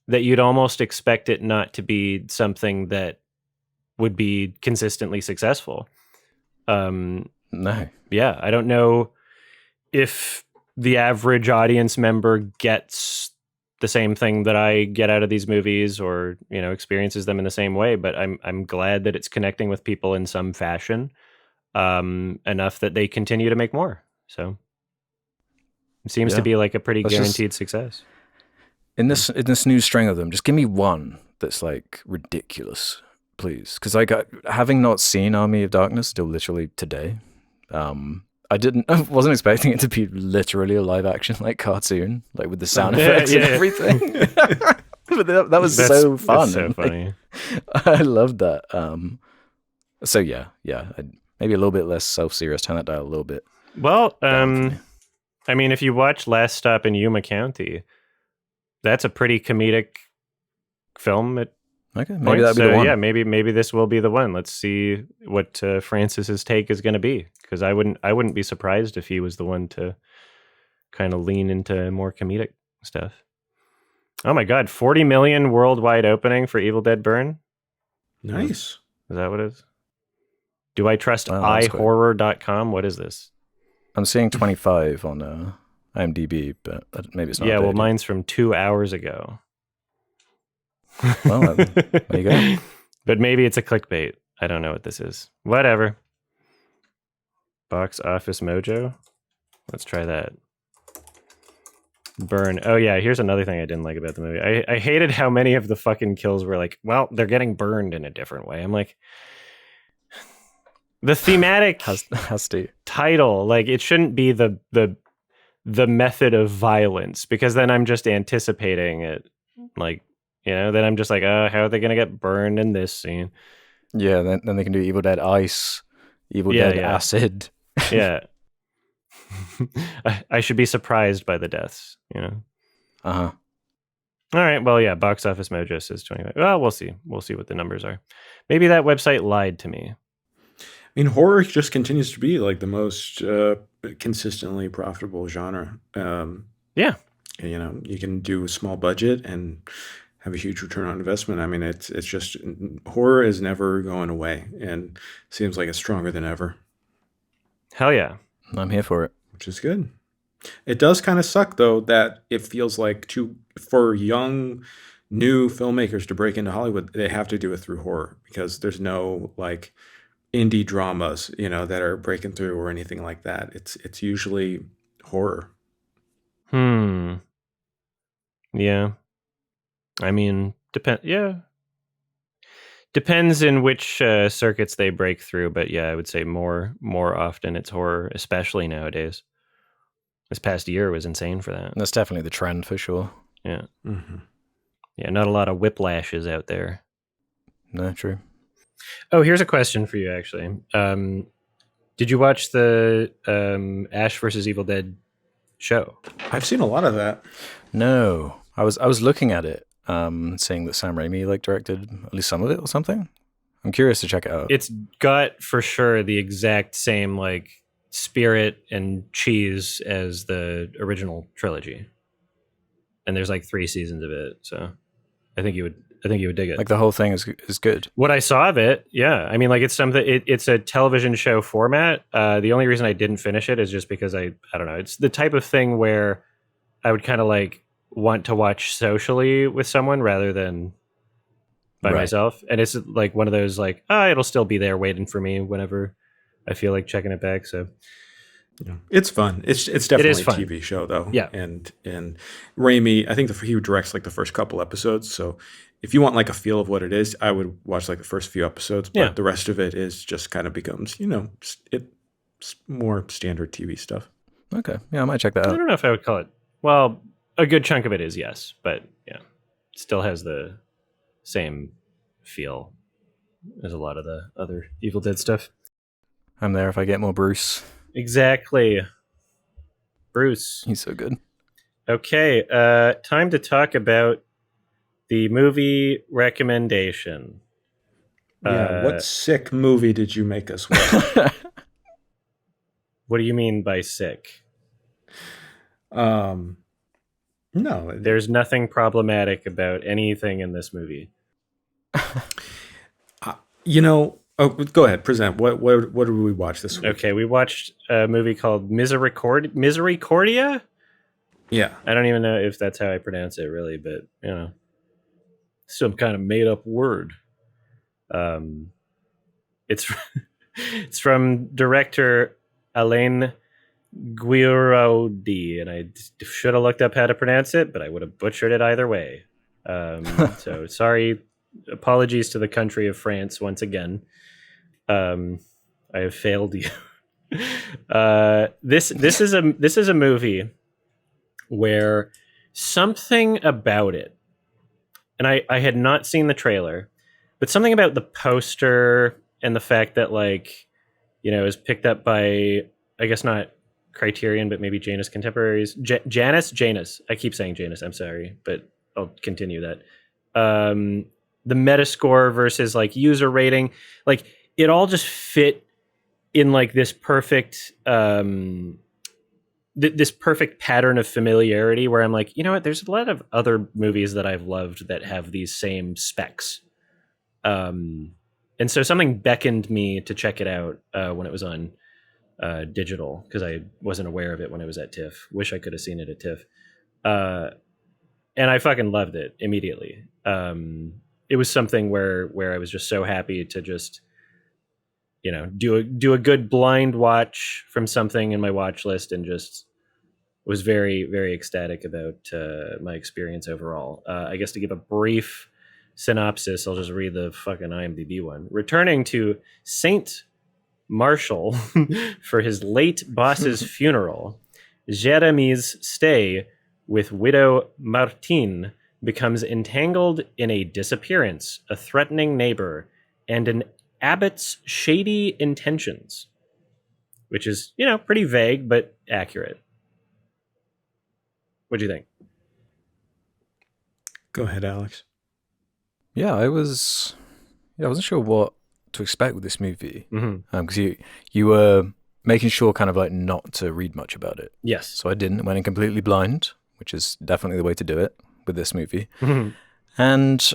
that you'd almost expect it not to be something that would be consistently successful. No. Yeah, I don't know if the average audience member gets the same thing that I get out of these movies, or experiences them in the same way. But I'm glad that it's connecting with people in some fashion, enough that they continue to make more. So it seems to be like a pretty guaranteed success. In this new string of them, just give me one that's like ridiculous, please. Because having not seen Army of Darkness till literally today, I wasn't expecting it to be literally a live action like cartoon, like with the sound effects and everything. But that was so fun. That's so funny. I loved that. So yeah, maybe a little bit less self-serious. Turn that dial a little bit. Well, I mean, if you watch Last Stop in Yuma County, that's a pretty comedic film. Okay, maybe that'll be the one. Yeah, maybe this will be the one. Let's see what Francis's take is going to be, because I wouldn't be surprised if he was the one to kind of lean into more comedic stuff. Oh my God, 40 million worldwide opening for Evil Dead Burn. Nice. Is that what it is? Do I trust iHorror.com? What is this? I'm seeing 25 on IMDb, but maybe it's not. Yeah, well, mine's from 2 hours ago. Well, there you go. But maybe it's a clickbait. I don't know what this is. Whatever. Box Office Mojo. Let's try that. Burn. Oh yeah, here's another thing I didn't like about the movie. I hated how many of the fucking kills were like, well, they're getting burned in a different way. I'm like, the thematic has to title, like, it shouldn't be the method of violence, because then I'm just anticipating it. Like, then I'm just like, how are they gonna get burned in this scene? Yeah, then they can do Evil Dead Ice, Evil Dead Acid. Yeah. I should be surprised by the deaths, Uh-huh. All right, well, yeah, Box Office Mojo says 25. Well, we'll see what the numbers are. Maybe that website lied to me. I mean, horror just continues to be like the most consistently profitable genre. Yeah. You can do a small budget and have a huge return on investment. I mean, it's just, horror is never going away, and seems like it's stronger than ever. Hell yeah. I'm here for it. Which is good. It does kind of suck, though, that it feels like for young, new filmmakers to break into Hollywood, they have to do it through horror, because there's no like indie dramas, that are breaking through or anything like that. It's usually horror. Yeah. I mean, depends in which circuits they break through, but yeah, I would say more often it's horror, especially nowadays. This past year was insane for that. And that's definitely the trend for sure. Yeah. Mm-hmm. Yeah, not a lot of whiplashes out there. No, true. Oh, here's a question for you, actually. Did you watch the Ash vs. Evil Dead show? I've seen a lot of that. No, I was looking at it, saying that Sam Raimi directed at least some of it or something. I'm curious to check it out. It's got for sure the exact same spirit and cheese as the original trilogy, and there's 3 seasons of it. So I think you would dig it. Like the whole thing is good. What I saw of it, yeah. I mean, it's something. It's a television show format. The only reason I didn't finish it is just because I don't know. It's the type of thing where I would kind of want to watch socially with someone rather than by myself. And it's one of those it'll still be there waiting for me whenever I feel like checking it back. So Yeah. It's fun. It's definitely a fun. TV show though. Yeah. And Raimi, I think he directs like the first couple episodes. So if you want like a feel of what it is, I would watch like the first few episodes. But the rest of it is just kind of becomes, it's more standard TV stuff. Okay. Yeah, I might check that I out. don't know if I would call it. Well, a good chunk of it is, yes, but yeah, it still has the same feel as a lot of the other Evil Dead stuff. I'm there if I get more Bruce. Exactly. Bruce. He's so good. Okay, time to talk about the movie recommendation. Yeah, what sick movie did you make us watch? What do you mean by sick? No. There's nothing problematic about anything in this movie. Go ahead, present. What did we watch this week? Okay, we watched a movie called Misericordia? Yeah. I don't even know if that's how I pronounce it, really, but, some kind of made-up word. It's it's from director Alain Guiraudi, and I should have looked up how to pronounce it, but I would have butchered it either way. So sorry, apologies to the country of France once again. I have failed you. This is a movie where something about it, and I had not seen the trailer, but something about the poster and the fact that it was picked up by, I guess not Criterion, but maybe Janus Contemporaries. Janus. I keep saying Janus. I'm sorry, but I'll continue that. The Metascore versus user rating, it all just fit in this perfect this perfect pattern of familiarity where I'm like, you know what? There's a lot of other movies that I've loved that have these same specs. And so something beckoned me to check it out when it was on digital, because I wasn't aware of it when it was at TIFF. Wish I could have seen it at TIFF. And I fucking loved it immediately. It was something where I was just so happy to just, do a good blind watch from something in my watch list, and just was very, very ecstatic about my experience overall. I guess to give a brief synopsis, I'll just read the fucking IMDb one. Returning to Saint Marshall for his late boss's funeral, Jeremy's stay with widow Martine becomes entangled in a disappearance, a threatening neighbor, and an abbot's shady intentions, which is, pretty vague but accurate. What do you think? Go ahead, Alex. Yeah, I wasn't sure what to expect with this movie, because you were making sure kind of not to read much about it. Yes. So I didn't. Went in completely blind, which is definitely the way to do it with this movie. Mm-hmm. And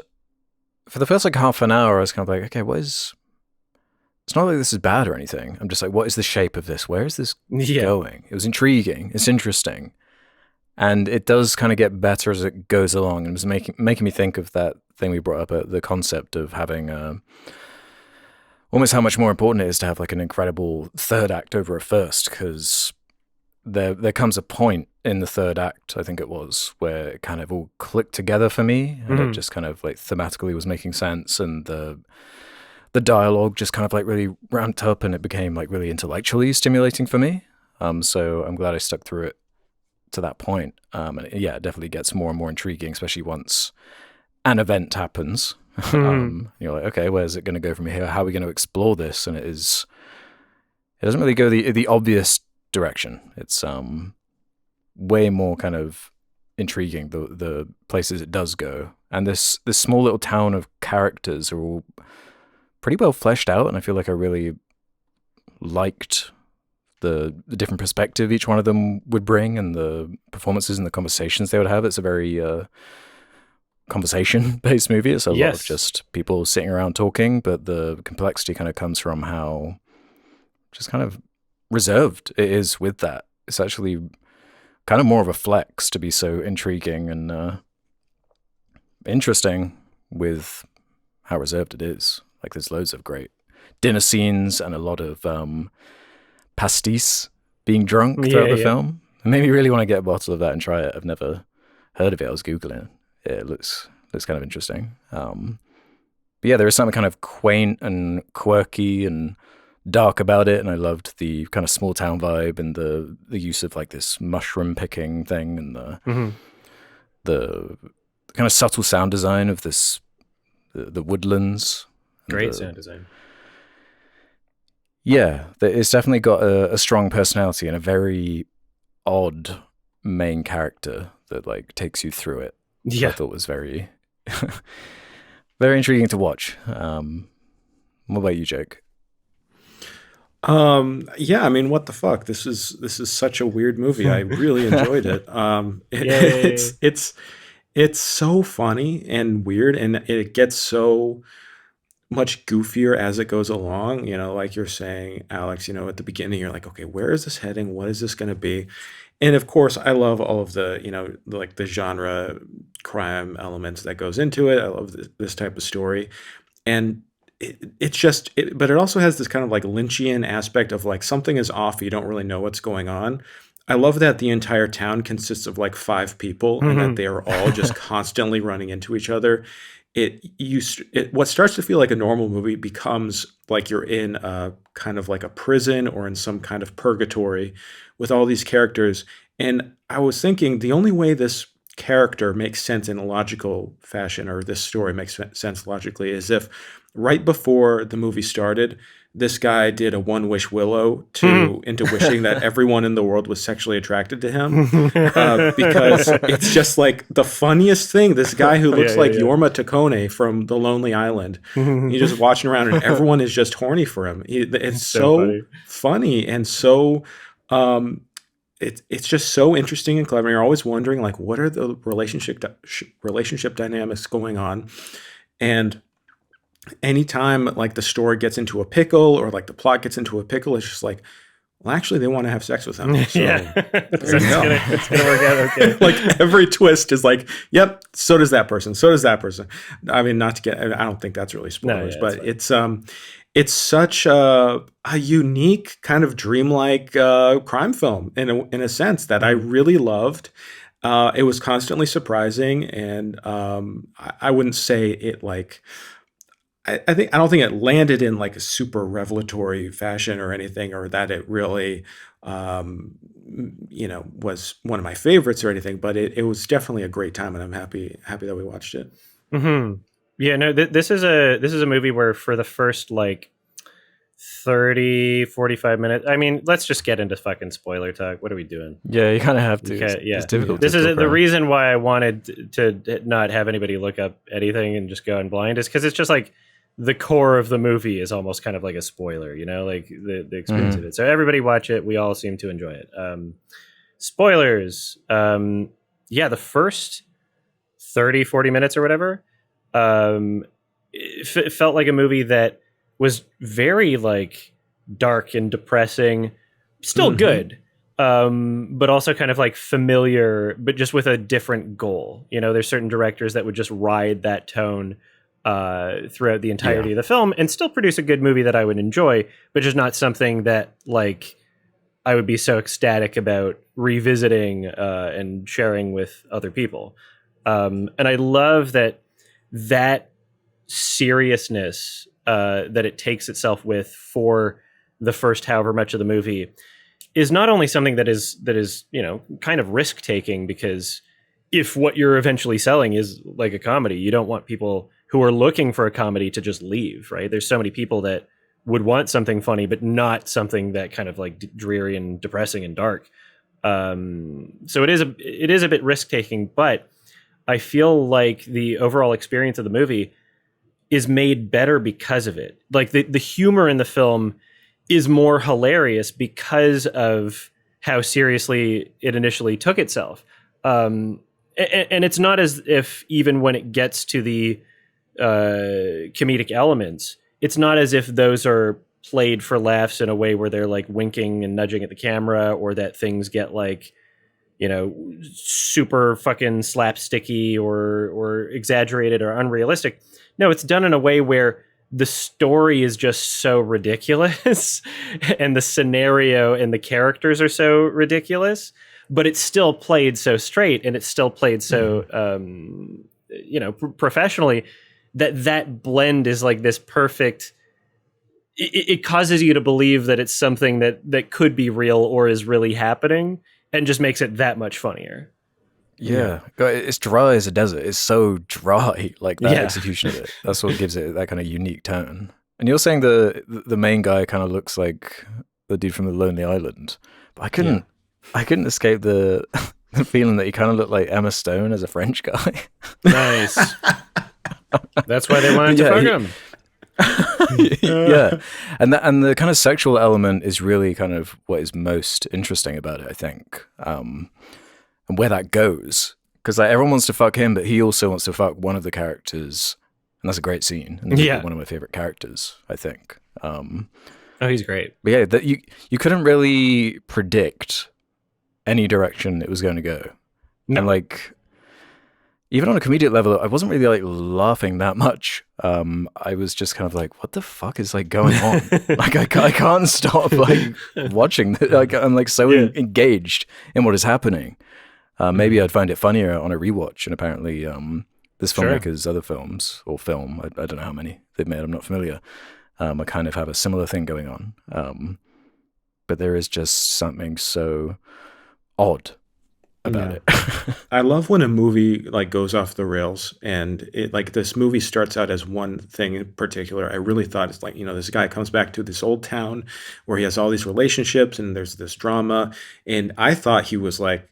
for the first half an hour, I was kind of like, okay, it's not like this is bad or anything. I'm just like, what is the shape of this? Where is this going? It was intriguing. It's interesting. And it does kind of get better as it goes along. And it was making me think of that thing we brought up, the concept of having almost how much more important it is to have an incredible third act over a first, because there comes a point in the third act, I think it was, where it kind of all clicked together for me, and it just kind of thematically was making sense, and the dialogue just kind of really ramped up, and it became really intellectually stimulating for me. So I'm glad I stuck through it to that point. And it definitely gets more and more intriguing, especially once an event happens. You're like, okay, where's it going to go from here? How are we going to explore this? And it doesn't really go the obvious direction. It's way more kind of intriguing, the places it does go. And this small little town of characters are all pretty well fleshed out, and I feel like I really liked the different perspective each one of them would bring, and the performances and the conversations they would have. It's a very conversation-based movie. It's a lot of just people sitting around talking, but the complexity kind of comes from how just kind of reserved it is with that. It's actually kind of more of a flex to be so intriguing and interesting with how reserved it is. There's loads of great dinner scenes and a lot of pastis being drunk throughout the film. It made me really want to get a bottle of that and try it. I've never heard of it. I was Googling it. It looks kind of interesting. But yeah, there is something kind of quaint and quirky and dark about it, and I loved the kind of small town vibe and the use of like this mushroom picking thing and the kind of subtle sound design of the woodlands. Great sound design. Yeah, it's definitely got a strong personality and a very odd main character that like takes you through it. Yeah, I thought was very very intriguing to watch. What about you, Jake? Yeah, I mean, what the fuck? This is such a weird movie. I really enjoyed it. It's so funny and weird, and it gets so much goofier as it goes along. You know, like you're saying, Alex, you know, at the beginning, you're like, okay, where is this heading? What is this going to be? And of course, I love all of the, you know, like the genre crime elements that goes into it. I love this type of story. And but it also has this kind of like Lynchian aspect of like something is off. You don't really know what's going on. I love that the entire town consists of like 5 people and that they are all just constantly running into each other. What starts to feel like a normal movie becomes like you're in a kind of like a prison or in some kind of purgatory with all these characters. And I was thinking the only way this character makes sense in a logical fashion, or this story makes sense logically, is if right before the movie started, this guy did a one wish willow into wishing that everyone in the world was sexually attracted to him, because it's just like the funniest thing. This guy who looks like Jorma Taccone from The Lonely Island, he's just watching around and everyone is just horny for him. It's so funny and so it's just so interesting and clever. You're always wondering like, what are the relationship dynamics going on? And anytime like the story gets into a pickle or like the plot gets into a pickle, it's just like, well, actually, they want to have sex with him. So it's gonna work out okay. Like every twist is like, yep, so does that person. So does that person. I mean, not to get, I don't think that's really spoilers, but it's such a unique kind of dreamlike crime film in a sense that I really loved. It was constantly surprising, and I wouldn't say it like. I don't think it landed in like a super revelatory fashion or anything, or that it really, was one of my favorites or anything. But it was definitely a great time, and I'm happy that we watched it. Mm-hmm. Yeah, no, this is a movie where for the first like 30, 45 minutes. I mean, let's just get into fucking spoiler talk. What are we doing? Yeah, you kind of have to. It's difficult. This is the reason why I wanted to not have anybody look up anything and just go in blind, is because it's just like the core of the movie is almost kind of like a spoiler, you know, like the experience of it. So everybody watch it. We all seem to enjoy it. Spoilers. The first 30, 40 minutes or whatever, it felt like a movie that was very like dark and depressing, still good, but also kind of like familiar, but just with a different goal. You know, there's certain directors that would just ride that tone throughout the entirety of the film and still produce a good movie that I would enjoy, but just not something that like I would be so ecstatic about revisiting and sharing with other people. And I love that seriousness that it takes itself with for the first however much of the movie is not only something that is, you know, kind of risk taking, because if what you're eventually selling is like a comedy, you don't want people who are looking for a comedy to just leave, right? There's so many people that would want something funny, but not something that kind of like dreary and depressing and dark. So it is a bit risk taking, but I feel like the overall experience of the movie is made better because of it. Like the humor in the film is more hilarious because of how seriously it initially took itself. And it's not as if even when it gets to the comedic elements, it's not as if those are played for laughs in a way where they're like winking and nudging at the camera, or that things get like, you know, super fucking slapsticky or exaggerated or unrealistic. No, it's done in a way where the story is just so ridiculous and the scenario and the characters are so ridiculous, but it's still played so straight and it's still played so, professionally, that blend is like this perfect. It causes you to believe that it's something that could be real or is really happening, and just makes it that much funnier. Yeah. It's dry as a desert. It's so dry, like that execution of it. That's what gives it that kind of unique tone. And you're saying the main guy kind of looks like the dude from The Lonely Island, but I couldn't escape the feeling that he kind of looked like Emma Stone as a French guy. Nice. That's why they wanted to fuck him. Yeah, and the kind of sexual element is really kind of what is most interesting about it, I think. And where that goes, because like everyone wants to fuck him, but he also wants to fuck one of the characters, and that's a great scene. And one of my favorite characters, I think. Oh, he's great. But yeah, that you couldn't really predict any direction it was going to go, and like even on a comedic level, I wasn't really like laughing that much. I was just kind of like, what the fuck is like going on? Like I can't stop like watching. Like I'm like so engaged in what is happening. Maybe I'd find it funnier on a rewatch, and apparently this filmmaker's other films, or film, I don't know how many they've made, I'm not familiar, I kind of have a similar thing going on. But there is just something so odd about it. I love when a movie like goes off the rails, and it like this movie starts out as one thing in particular. I really thought it's like, this guy comes back to this old town where he has all these relationships and there's this drama, and I thought he was like,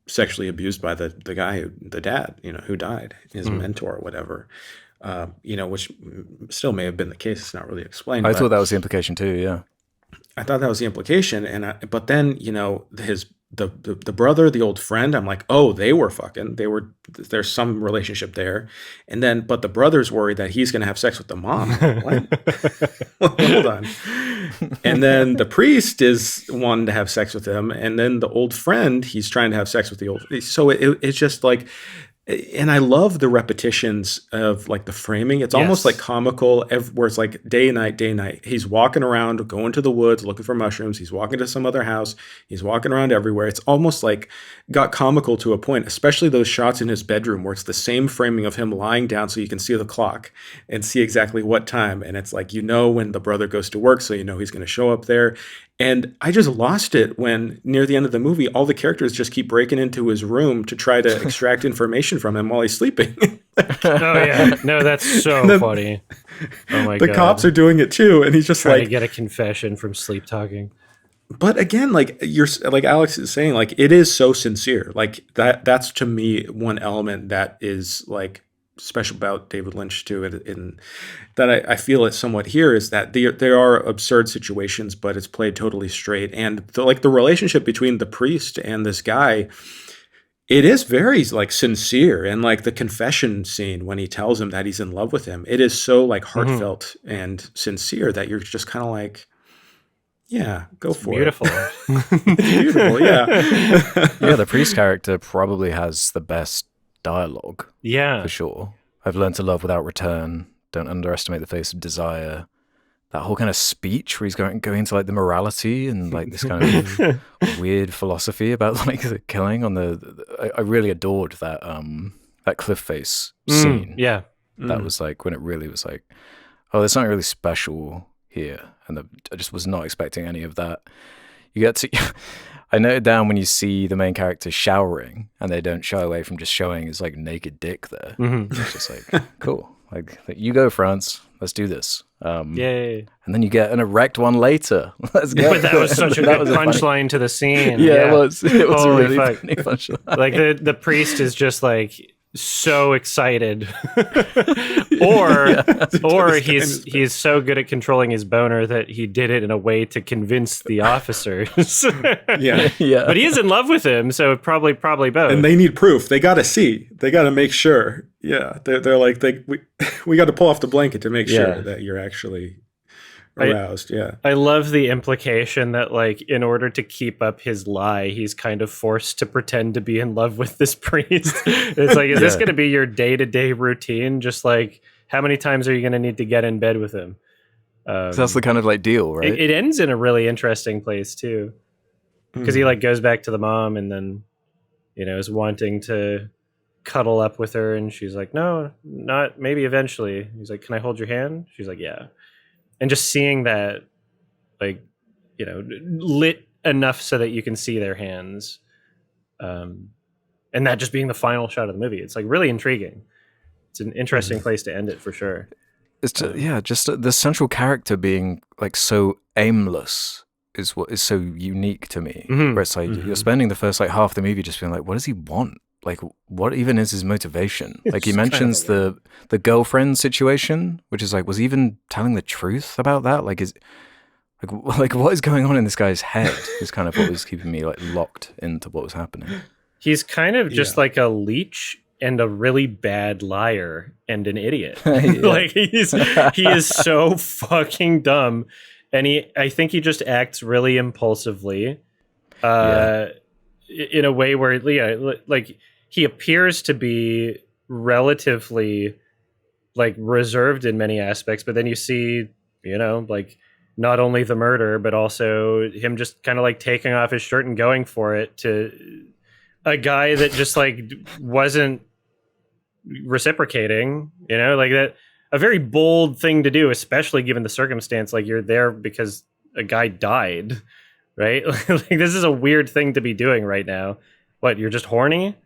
sexually abused by the guy, the dad, who died, his mentor or whatever, which still may have been the case. It's not really explained. I thought that was the implication too. Yeah. I thought that was the implication. But then, the brother, the old friend, I'm like, oh, they were fucking, there's some relationship there. And then, but the brother's worried that he's going to have sex with the mom. What? Hold on. And then the priest is wanting to have sex with him. And then the old friend, he's trying to have sex with the old. So it's just like, and I love the repetitions of like the framing. It's almost like comical, where it's like day and night. He's walking around, going to the woods, looking for mushrooms. He's walking to some other house. He's walking around everywhere. It's almost like got comical to a point, especially those shots in his bedroom where it's the same framing of him lying down so you can see the clock and see exactly what time. And it's like, when the brother goes to work, so he's going to show up there. And I just lost it when near the end of the movie, all the characters just keep breaking into his room to try to extract information from him while he's sleeping. Oh yeah, no, that's so funny. Oh my god, the cops are doing it too, and he's just trying to get a confession from sleep talking. But again, like like Alex is saying, like it is so sincere. Like that's to me one element that is like special about David Lynch too, in that I feel it somewhat here, is that there are absurd situations, but it's played totally straight. And the relationship between the priest and this guy, it is very like sincere. And like the confession scene when he tells him that he's in love with him, it is so like heartfelt and sincere that you're just kind of like, yeah, go for beautiful. It. It's beautiful, yeah. Yeah, the priest character probably has the best dialogue. Yeah. For sure. I've learned to love without return. Don't underestimate the face of desire. That whole kind of speech where he's going into like the morality and like this kind of weird philosophy about like the killing on I really adored that cliff face scene. Yeah. That was like when it really was like, oh, there's something really special here. And I just was not expecting any of that. You get to I noted down when you see the main character showering and they don't shy away from just showing his like naked dick there. It's just like, cool. Like you go, France. Let's do this. Yay. And then you get an erect one later. Let's go. But that was such a good punchline to the scene. Yeah, it was. It was Holy a really fuck. funny punchline. Like the priest is just like so excited. or he's so good at controlling his boner that he did it in a way to convince the officers. Yeah. But he is in love with him, so probably both. And they need proof. They got to see. They got to make sure. Yeah, they're like we got to pull off the blanket to make sure that you're actually aroused. I love the implication that like in order to keep up his lie, he's kind of forced to pretend to be in love with this priest. It's like, is this going to be your day-to-day routine? Just like How many times are you going to need to get in bed with him? So that's the kind of like deal, right? It ends in a really interesting place too, because he like goes back to the mom and then, you know, is wanting to cuddle up with her, and she's like, no, not maybe eventually. He's like, can I hold your hand? She's like, yeah. And just seeing that, like, you know, lit enough so that you can see their hands, and that just being the final shot of the movie, it's like really intriguing. It's an interesting place to end it for sure. It's just, just the central character being like so aimless is what is so unique to me. Where it's like you're spending the first like half the movie just being like, what does he want? Like, what even is his motivation? Like, he mentions the girlfriend situation, which is like, was he even telling the truth about that? Like, like what is going on in this guy's head? Is kind of what was keeping me like locked into what was happening. He's kind of just like a leech and a really bad liar and an idiot. Like he is so fucking dumb, and I think he just acts really impulsively, in a way where like he appears to be relatively like reserved in many aspects, but then you see, you know, like not only the murder but also him just kind of like taking off his shirt and going for it to a guy that just like wasn't reciprocating, you know, like that, a very bold thing to do, especially given the circumstance. Like, you're there because a guy died, right? Like, this is a weird thing to be doing right now. What, you're just horny?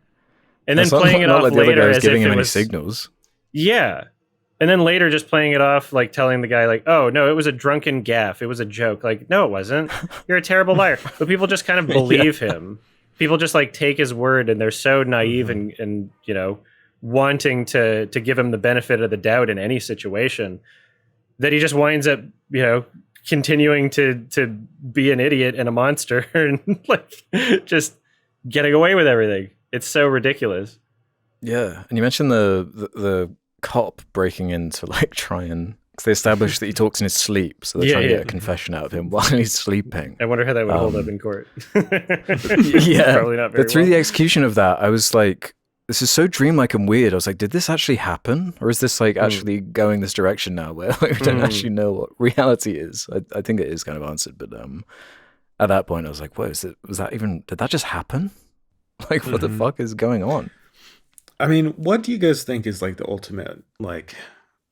And then playing it off like later as giving if him it any was signals. Yeah. And then later just playing it off, like telling the guy like, oh no, it was a drunken gaffe, it was a joke. Like, no, it wasn't. You're a terrible liar. But people just kind of believe him. People just like take his word, and they're so naive and you know, wanting to give him the benefit of the doubt in any situation, that he just winds up, you know, continuing to be an idiot and a monster and like just getting away with everything. It's so ridiculous. Yeah. And you mentioned the cop breaking in to like try and, because they established that he talks in his sleep, so they're trying to get a confession out of him while he's sleeping. I wonder how that would hold up in court. Yeah, probably not very but through well. the execution of that, I was like, this is so dreamlike and weird. I was like, did this actually happen? Or is this like actually going this direction now where like, we don't actually know what reality is? I think it is kind of answered, but at that point I was like, what is it? Was that even, did that just happen? Like, what the fuck is going on? I mean, what do you guys think is like the ultimate, like,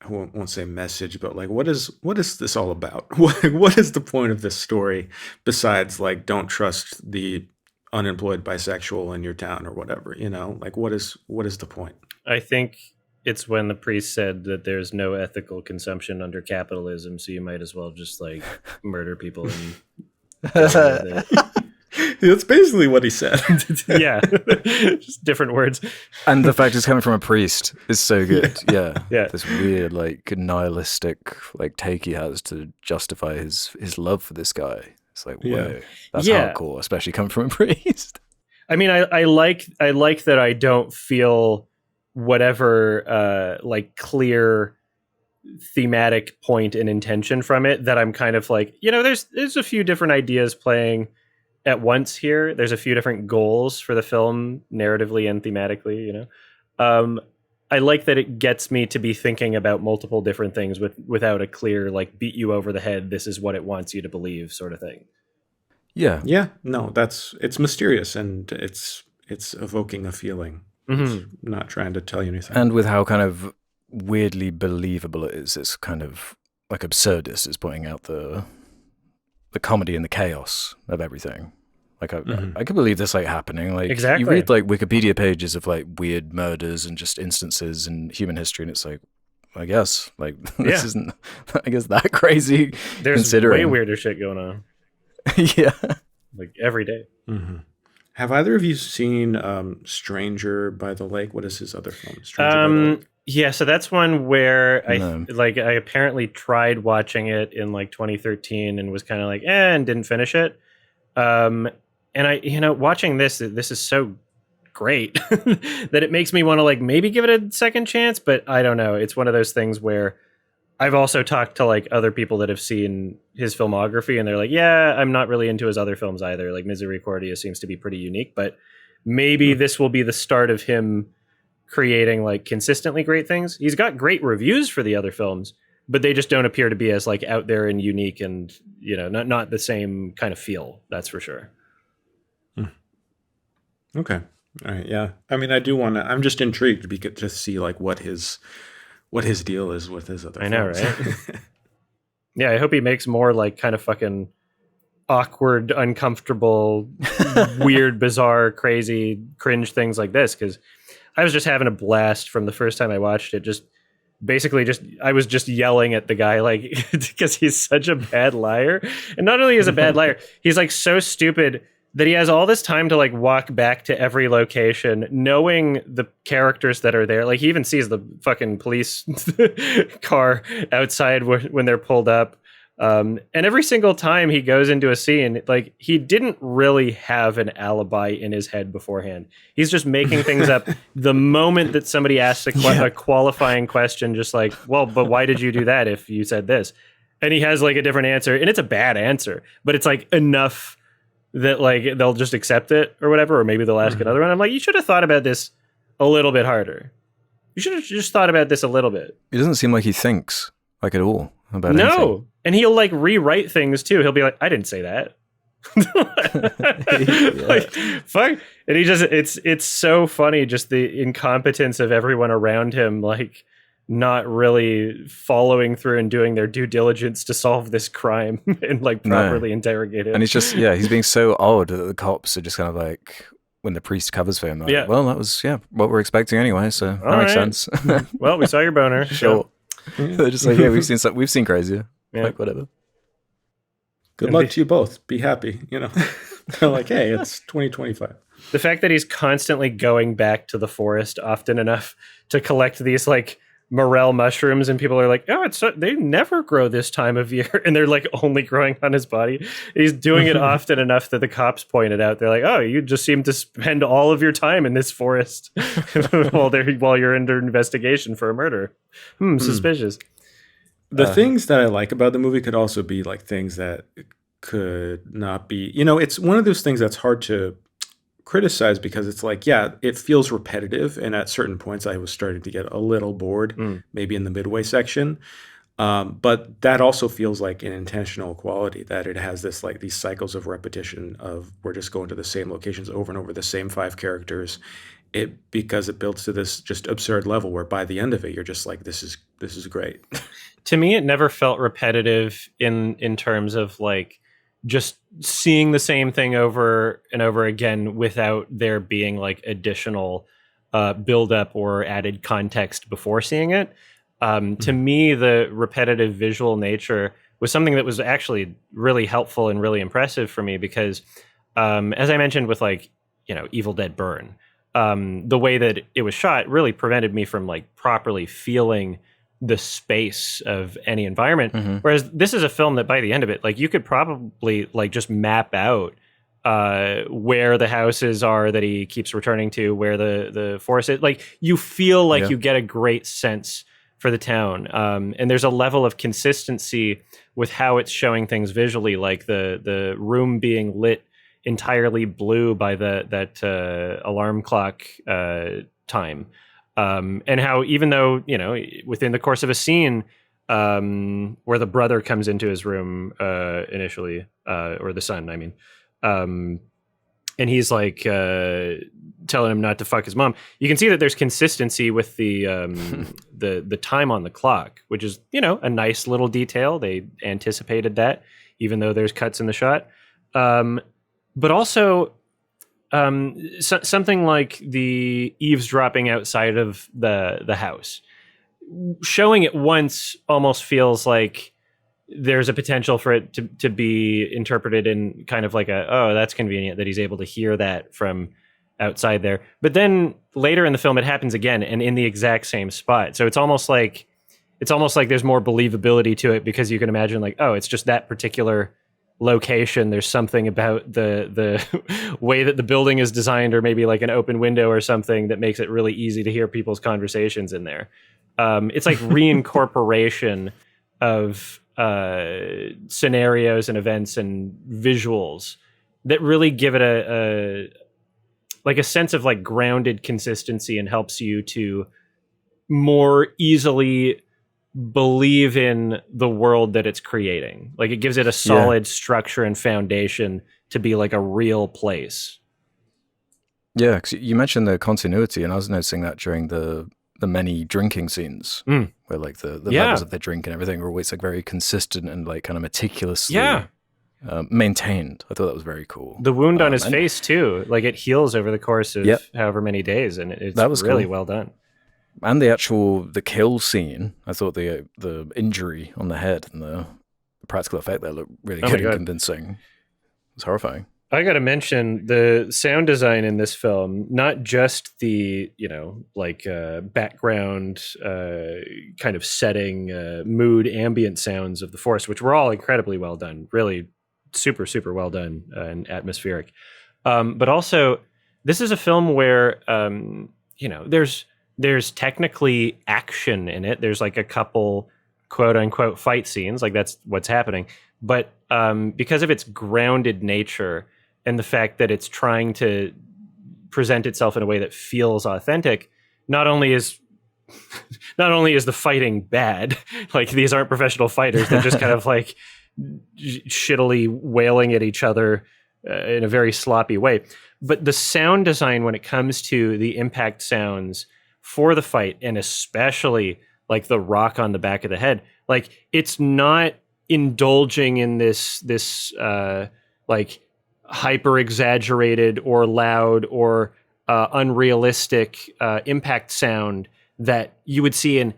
I won't say message, but like, what is this all about? What is the point of this story besides like, don't trust the unemployed bisexual in your town or whatever, you know? Like, what is the point? I think it's when the priest said that there's no ethical consumption under capitalism, so you might as well just like murder people and That's basically what he said. Yeah, just different words. And the fact it's coming from a priest is so good. Yeah. Yeah. This weird, like, nihilistic, like, take he has to justify his love for this guy. It's like, whoa, that's hardcore, especially coming from a priest. I mean, I like that I don't feel whatever like clear thematic point and intention from it, that I'm kind of like, you know, there's a few different ideas playing at once here. There's a few different goals for the film, narratively and thematically, you know. I like that it gets me to be thinking about multiple different things without a clear, like, beat you over the head, this is what it wants you to believe sort of thing. Yeah. Yeah. No, it's mysterious, and it's evoking a feeling. It's not trying to tell you anything. And with how kind of weirdly believable it is, it's kind of like absurdist. It's pointing out the comedy and the chaos of everything. Like, I could believe this like happening. Like, exactly. You read like Wikipedia pages of like weird murders and just instances in human history, and it's like, I guess like this isn't, I guess, that crazy. There's way weirder shit going on. Yeah, like every day. Have either of you seen Stranger by the Lake? What is his other film? Stranger by the Lake. Yeah, so that's one where I apparently tried watching it in like 2013 and was kind of like, and didn't finish it. And I, you know, watching this is so great that it makes me want to like maybe give it a second chance, but I don't know. It's one of those things where I've also talked to like other people that have seen his filmography, and they're like, yeah, I'm not really into his other films either. Like Misericordia seems to be pretty unique, but maybe this will be the start of him creating like consistently great things. He's got great reviews for the other films, but they just don't appear to be as like out there and unique and, you know, not the same kind of feel. That's for sure. Okay. All right. Yeah. I mean, I do want to. I'm just intrigued to see like what his deal is with his other. I know, films. right? Yeah, I hope he makes more like kind of fucking awkward, uncomfortable, weird, bizarre, crazy, cringe things like this. Because I was just having a blast from the first time I watched it. I was just yelling at the guy like because he's such a bad liar, and not only is a bad liar, he's like so stupid that he has all this time to like walk back to every location, knowing the characters that are there. Like he even sees the fucking police car outside when they're pulled up. And every single time he goes into a scene, like he didn't really have an alibi in his head beforehand. He's just making things up the moment that somebody asks a qualifying question, just like, well, but why did you do that if you said this? And he has like a different answer, and it's a bad answer, but it's like enough that like they'll just accept it or whatever, or maybe they'll ask another one. I'm like, you should have thought about this a little bit harder. You should have just thought about this a little bit. It doesn't seem like he thinks like at all about anything. And he'll like rewrite things too. He'll be like, I didn't say that. Like, fuck. And he just it's so funny, just the incompetence of everyone around him, like not really following through and doing their due diligence to solve this crime and like properly interrogate him. And he's being so odd that the cops are just kind of like, when the priest covers for him, like, well, that was what we're expecting anyway, so that makes sense. Well, we saw your boner. Sure. They're just like, we've seen crazier. Yeah. Like whatever. Good luck to you both. Be happy, you know. They're like, hey, it's 2025. The fact that he's constantly going back to the forest often enough to collect these like morel mushrooms, and people are like, oh, they never grow this time of year, and they're like only growing on his body. He's doing it often enough that the cops pointed out, they're like, oh, you just seem to spend all of your time in this forest while you're under investigation for a murder. Suspicious. The things that I like about the movie could also be like things that could not be, you know, it's one of those things that's hard to criticize because it's like, yeah, it feels repetitive. And at certain points I was starting to get a little bored, maybe in the midway section. But that also feels like an intentional quality, that it has this like these cycles of repetition of we're just going to the same locations over and over, the same 5 characters. Because it builds to this just absurd level where by the end of it, you're just like, this is great. To me, it never felt repetitive in terms of like just seeing the same thing over and over again without there being like additional build up or added context before seeing it. To me, the repetitive visual nature was something that was actually really helpful and really impressive for me because, as I mentioned with like, you know, Evil Dead Burn, the way that it was shot really prevented me from like properly feeling the space of any environment. Whereas this is a film that by the end of it, like you could probably like just map out where the houses are that he keeps returning to, where the forest is. Like you feel like you get a great sense for the town. And there's a level of consistency with how it's showing things visually, like the room being lit entirely blue by that alarm clock time. And how even though, you know, within the course of a scene where the brother comes into his room initially, or the son, I mean, and he's like telling him not to fuck his mom, you can see that there's consistency with the time on the clock, which is, you know, a nice little detail. They anticipated that, even though there's cuts in the shot. But also something like the eavesdropping outside of the house. Showing it once almost feels like there's a potential for it to be interpreted in kind of like that's convenient that he's able to hear that from outside there. But then later in the film, it happens again and in the exact same spot. So it's almost like there's more believability to it because you can imagine like, oh, it's just that particular location. There's something about the way that the building is designed, or maybe like an open window or something that makes it really easy to hear people's conversations in there. It's like reincorporation of scenarios and events and visuals that really give it like a sense of like grounded consistency and helps you to more easily believe in the world that it's creating. Like it gives it a solid structure and foundation to be like a real place. Yeah, because you mentioned the continuity, and I was noticing that during the many drinking scenes, where like the levels of their drink and everything were always like very consistent and like kind of meticulously maintained. I thought that was very cool. The wound on his face too, like it heals over the course of however many days, and it's that was really cool. Well done. And the kill scene, I thought the injury on the head and the practical effect there looked really good and convincing. It was horrifying. I got to mention the sound design in this film, not just the, background kind of setting, mood, ambient sounds of the forest, which were all incredibly well done, really super, super well done and atmospheric. But also, this is a film where, there's technically action in it. There's like a couple quote unquote fight scenes, like that's what's happening. But because of its grounded nature, and the fact that it's trying to present itself in a way that feels authentic, not only is the fighting bad, like these aren't professional fighters, they're just kind of like shittily wailing at each other in a very sloppy way. But the sound design when it comes to the impact sounds for the fight, and especially like the rock on the back of the head, like it's not indulging in this like hyper exaggerated or loud or unrealistic impact sound that you would see in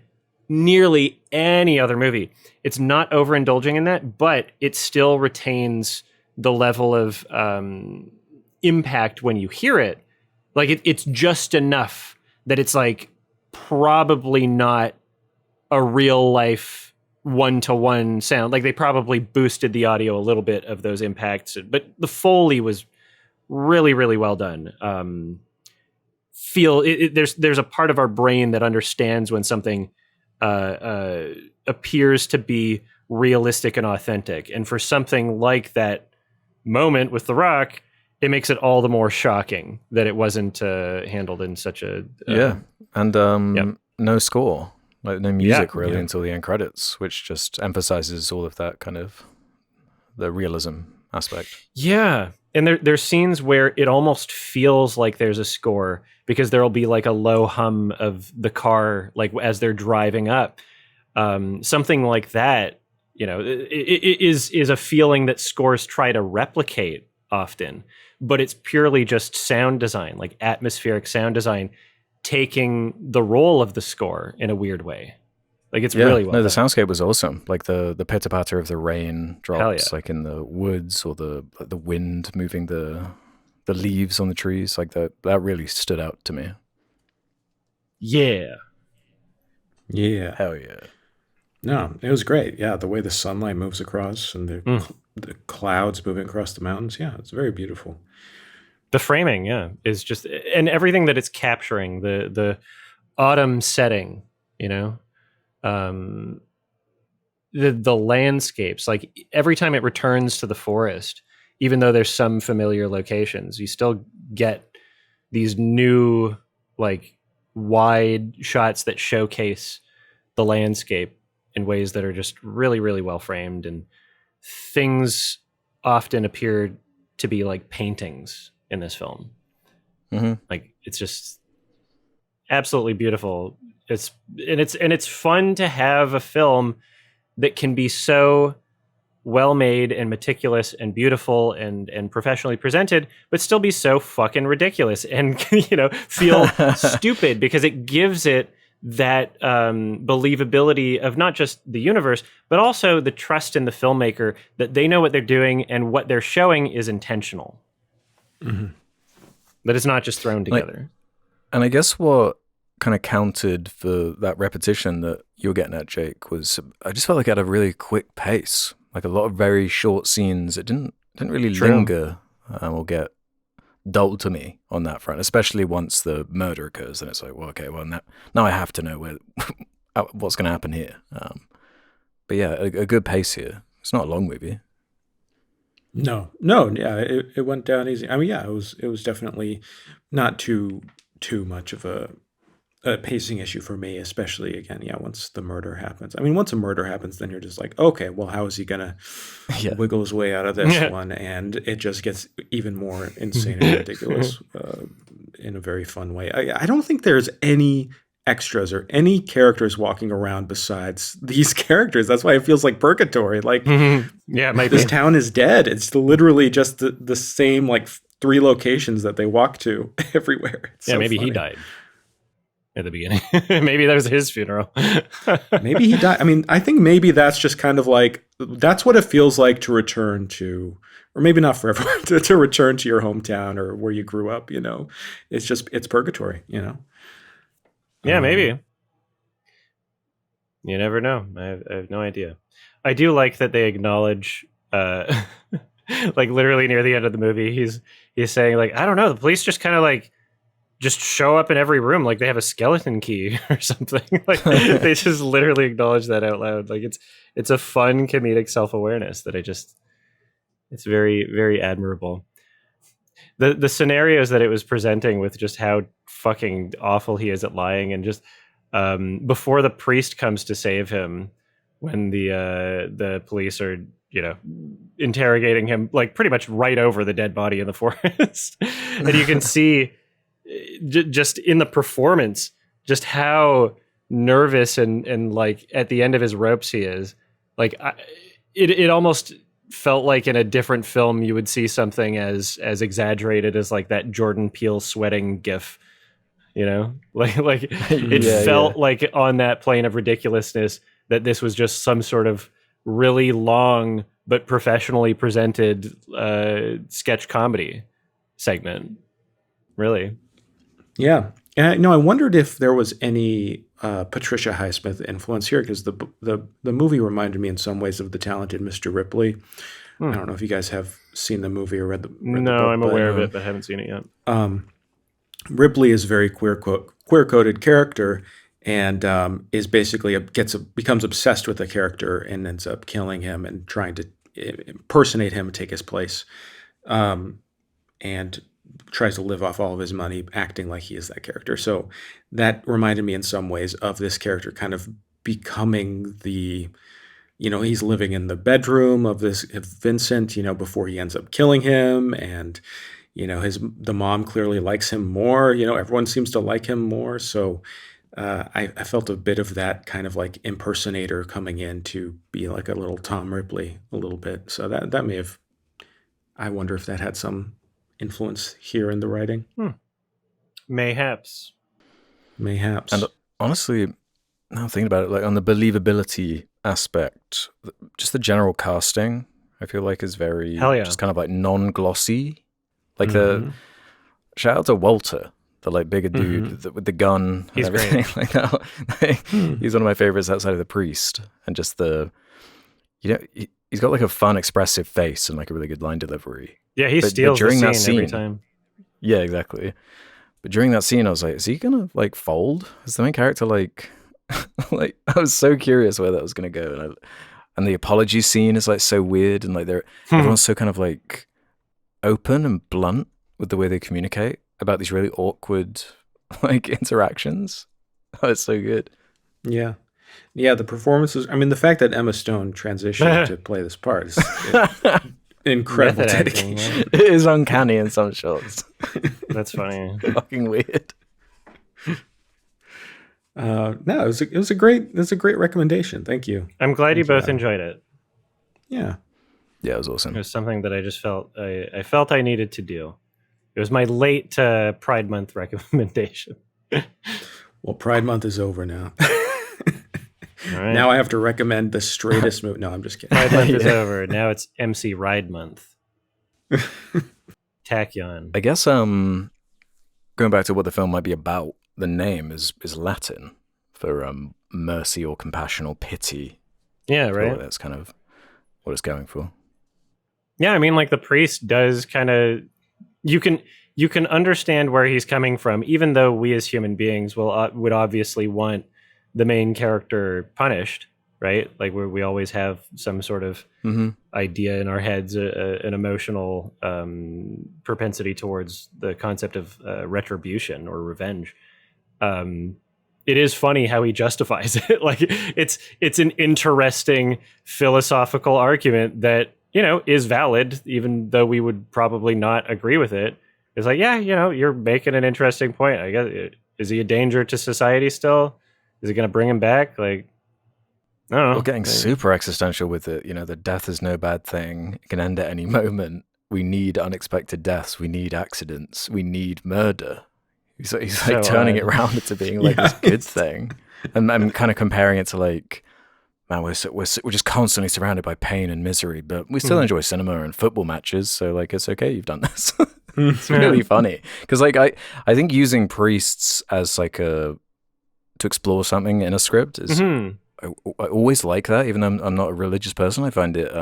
nearly any other movie. It's not overindulging in that, but it still retains the level of impact when you hear it. Like it's just enough that it's like probably not a real life one-to-one sound. Like they probably boosted the audio a little bit of those impacts, but the Foley was really, really well done. There's a part of our brain that understands when something appears to be realistic and authentic. And for something like that moment with The Rock, it makes it all the more shocking that it wasn't handled in such a... no score. Like no music really until the end credits, which just emphasizes all of that kind of the realism aspect. Yeah. And there's scenes where it almost feels like there's a score because there'll be like a low hum of the car, like as they're driving up. Something like that, it is a feeling that scores try to replicate often, but it's purely just sound design, like atmospheric sound design, taking the role of the score in a weird way. Like it's really well done. The soundscape was awesome. Like the pitter patter of the rain drops, like in the woods, or the wind moving the leaves on the trees. Like that really stood out to me. Yeah. Hell yeah. No, it was great. Yeah, the way the sunlight moves across and the clouds moving across the mountains. Yeah, it's very beautiful. The framing, is just, and everything that it's capturing, the autumn setting, the landscapes, like every time it returns to the forest, even though there's some familiar locations, you still get these new, like wide shots that showcase the landscape in ways that are just really, really well framed, and things often appear to be like paintings in this film. Like it's just absolutely beautiful. It's fun to have a film that can be so well made and meticulous and beautiful and professionally presented, but still be so fucking ridiculous and feel stupid, because it gives it that believability of not just the universe, but also the trust in the filmmaker that they know what they're doing and what they're showing is intentional. That it's not just thrown together. And I guess what kind of counted for that repetition that you're getting at, Jake, was I just felt like it had a really quick pace. Like a lot of very short scenes. It didn't really linger or get dull to me on that front, especially once the murder occurs. And it's like, well, okay, now I have to know what's going to happen here. But yeah, a good pace here. It's not a long movie. No, yeah, it went down easy. I mean, yeah, it was definitely not too much of a pacing issue for me, especially again, yeah, once the murder happens. I mean, once a murder happens, then you're just like, okay, well, how is he gonna Yeah. wiggle his way out of this Yeah. one? And it just gets even more insane and ridiculous in a very fun way. I don't think there's any extras or any characters walking around besides these characters. That's why it feels like purgatory. Like Yeah, it might this be. town is dead. It's literally just the same like three locations that they walk to everywhere. It's Yeah, so maybe he funny. died at the beginning. Maybe that was his funeral. Maybe he died. I mean, I think maybe that's just kind of like that's what it feels like to return to, or maybe not for everyone, to return to your hometown or where you grew up. It's purgatory. Yeah, maybe. You never know. I have no idea. I do like that they acknowledge, like literally near the end of the movie, he's saying like, I don't know, the police just kind of like just show up in every room like they have a skeleton key or something. Like they just literally acknowledge that out loud. Like it's a fun comedic self-awareness that it's very, very admirable. The scenarios that it was presenting with just how fucking awful he is at lying, and just before the priest comes to save him, when the police are interrogating him like pretty much right over the dead body in the forest, and you can see just in the performance just how nervous and like at the end of his ropes he is. Like it almost felt like in a different film you would see something as exaggerated as like that Jordan Peele sweating gif, like it felt like on that plane of ridiculousness that this was just some sort of really long but professionally presented sketch comedy segment, really. Yeah. And I wondered if there was any Patricia Highsmith influence here, because the movie reminded me in some ways of The Talented Mr. Ripley. I don't know if you guys have seen the movie or read the book. No, I'm aware of it, but haven't seen it yet. Ripley is a very queer-coded character, and is basically becomes obsessed with the character and ends up killing him and trying to impersonate him and take his place, and tries to live off all of his money acting like he is that character. So that reminded me in some ways of this character kind of becoming he's living in the bedroom of Vincent, before he ends up killing him. And, the mom clearly likes him more, everyone seems to like him more. So I felt a bit of that kind of like impersonator coming in to be like a little Tom Ripley a little bit. So that may have, I wonder if that had some influence here in the writing. Mayhaps. And honestly, now I'm thinking about it, like on the believability aspect, just the general casting, I feel like is very just kind of like non-glossy. Like the shout out to Walter, the like bigger dude with the gun. He's and everything. great. Like that. He's one of my favorites outside of the priest, and just he's got like a fun, expressive face and like a really good line delivery. Yeah, he steals during the scene every time. Yeah, exactly. But during that scene, I was like, is he gonna like fold? Is the main character like like I was so curious where that was gonna go, and the apology scene is like so weird, and like everyone's so kind of like open and blunt with the way they communicate about these really awkward like interactions. Oh, it's so good. Yeah. Yeah, the performances. I mean, the fact that Emma Stone transitioned to play this part is incredible dedication. Acting, It is uncanny in some shots. That's funny. Fucking weird. No, it was a great recommendation. Thank you. I'm glad you both enjoyed it. Yeah. Yeah, it was awesome. It was something that I just felt I needed to do. It was my late Pride Month recommendation. Well, Pride Month is over now. All right. Now I have to recommend the straightest movie. No, I'm just kidding. Pride Month is over. Now it's MC Ride Month. Tachyon. I guess going back to what the film might be about, the name is Latin for mercy or compassion or pity. Yeah, I feel right. like that's kind of what it's going for. Yeah, I mean, like the priest does kind of. You can understand where he's coming from, even though we as human beings would obviously want the main character punished. right? Like we always have some sort of idea in our heads, an emotional propensity towards the concept of retribution or revenge. It is funny how he justifies it. Like it's an interesting philosophical argument that, you know, is valid, even though we would probably not agree with it. It's like, yeah, you know, you're making an interesting point. I guess, is he a danger to society still? Is it going to bring him back? Like, I don't know. We're getting super existential with it. You know, that death is no bad thing. It can end at any moment. We need unexpected deaths. We need accidents. We need murder. He's like turning it around into being like this good thing. And I'm kind of comparing it to like, man, we're just constantly surrounded by pain and misery, but we still enjoy cinema and football matches. So like, it's okay. You've done this. It's really funny. Because like, I think using priests as like to explore something in a script is, I always like that. Even though I'm not a religious person, I find it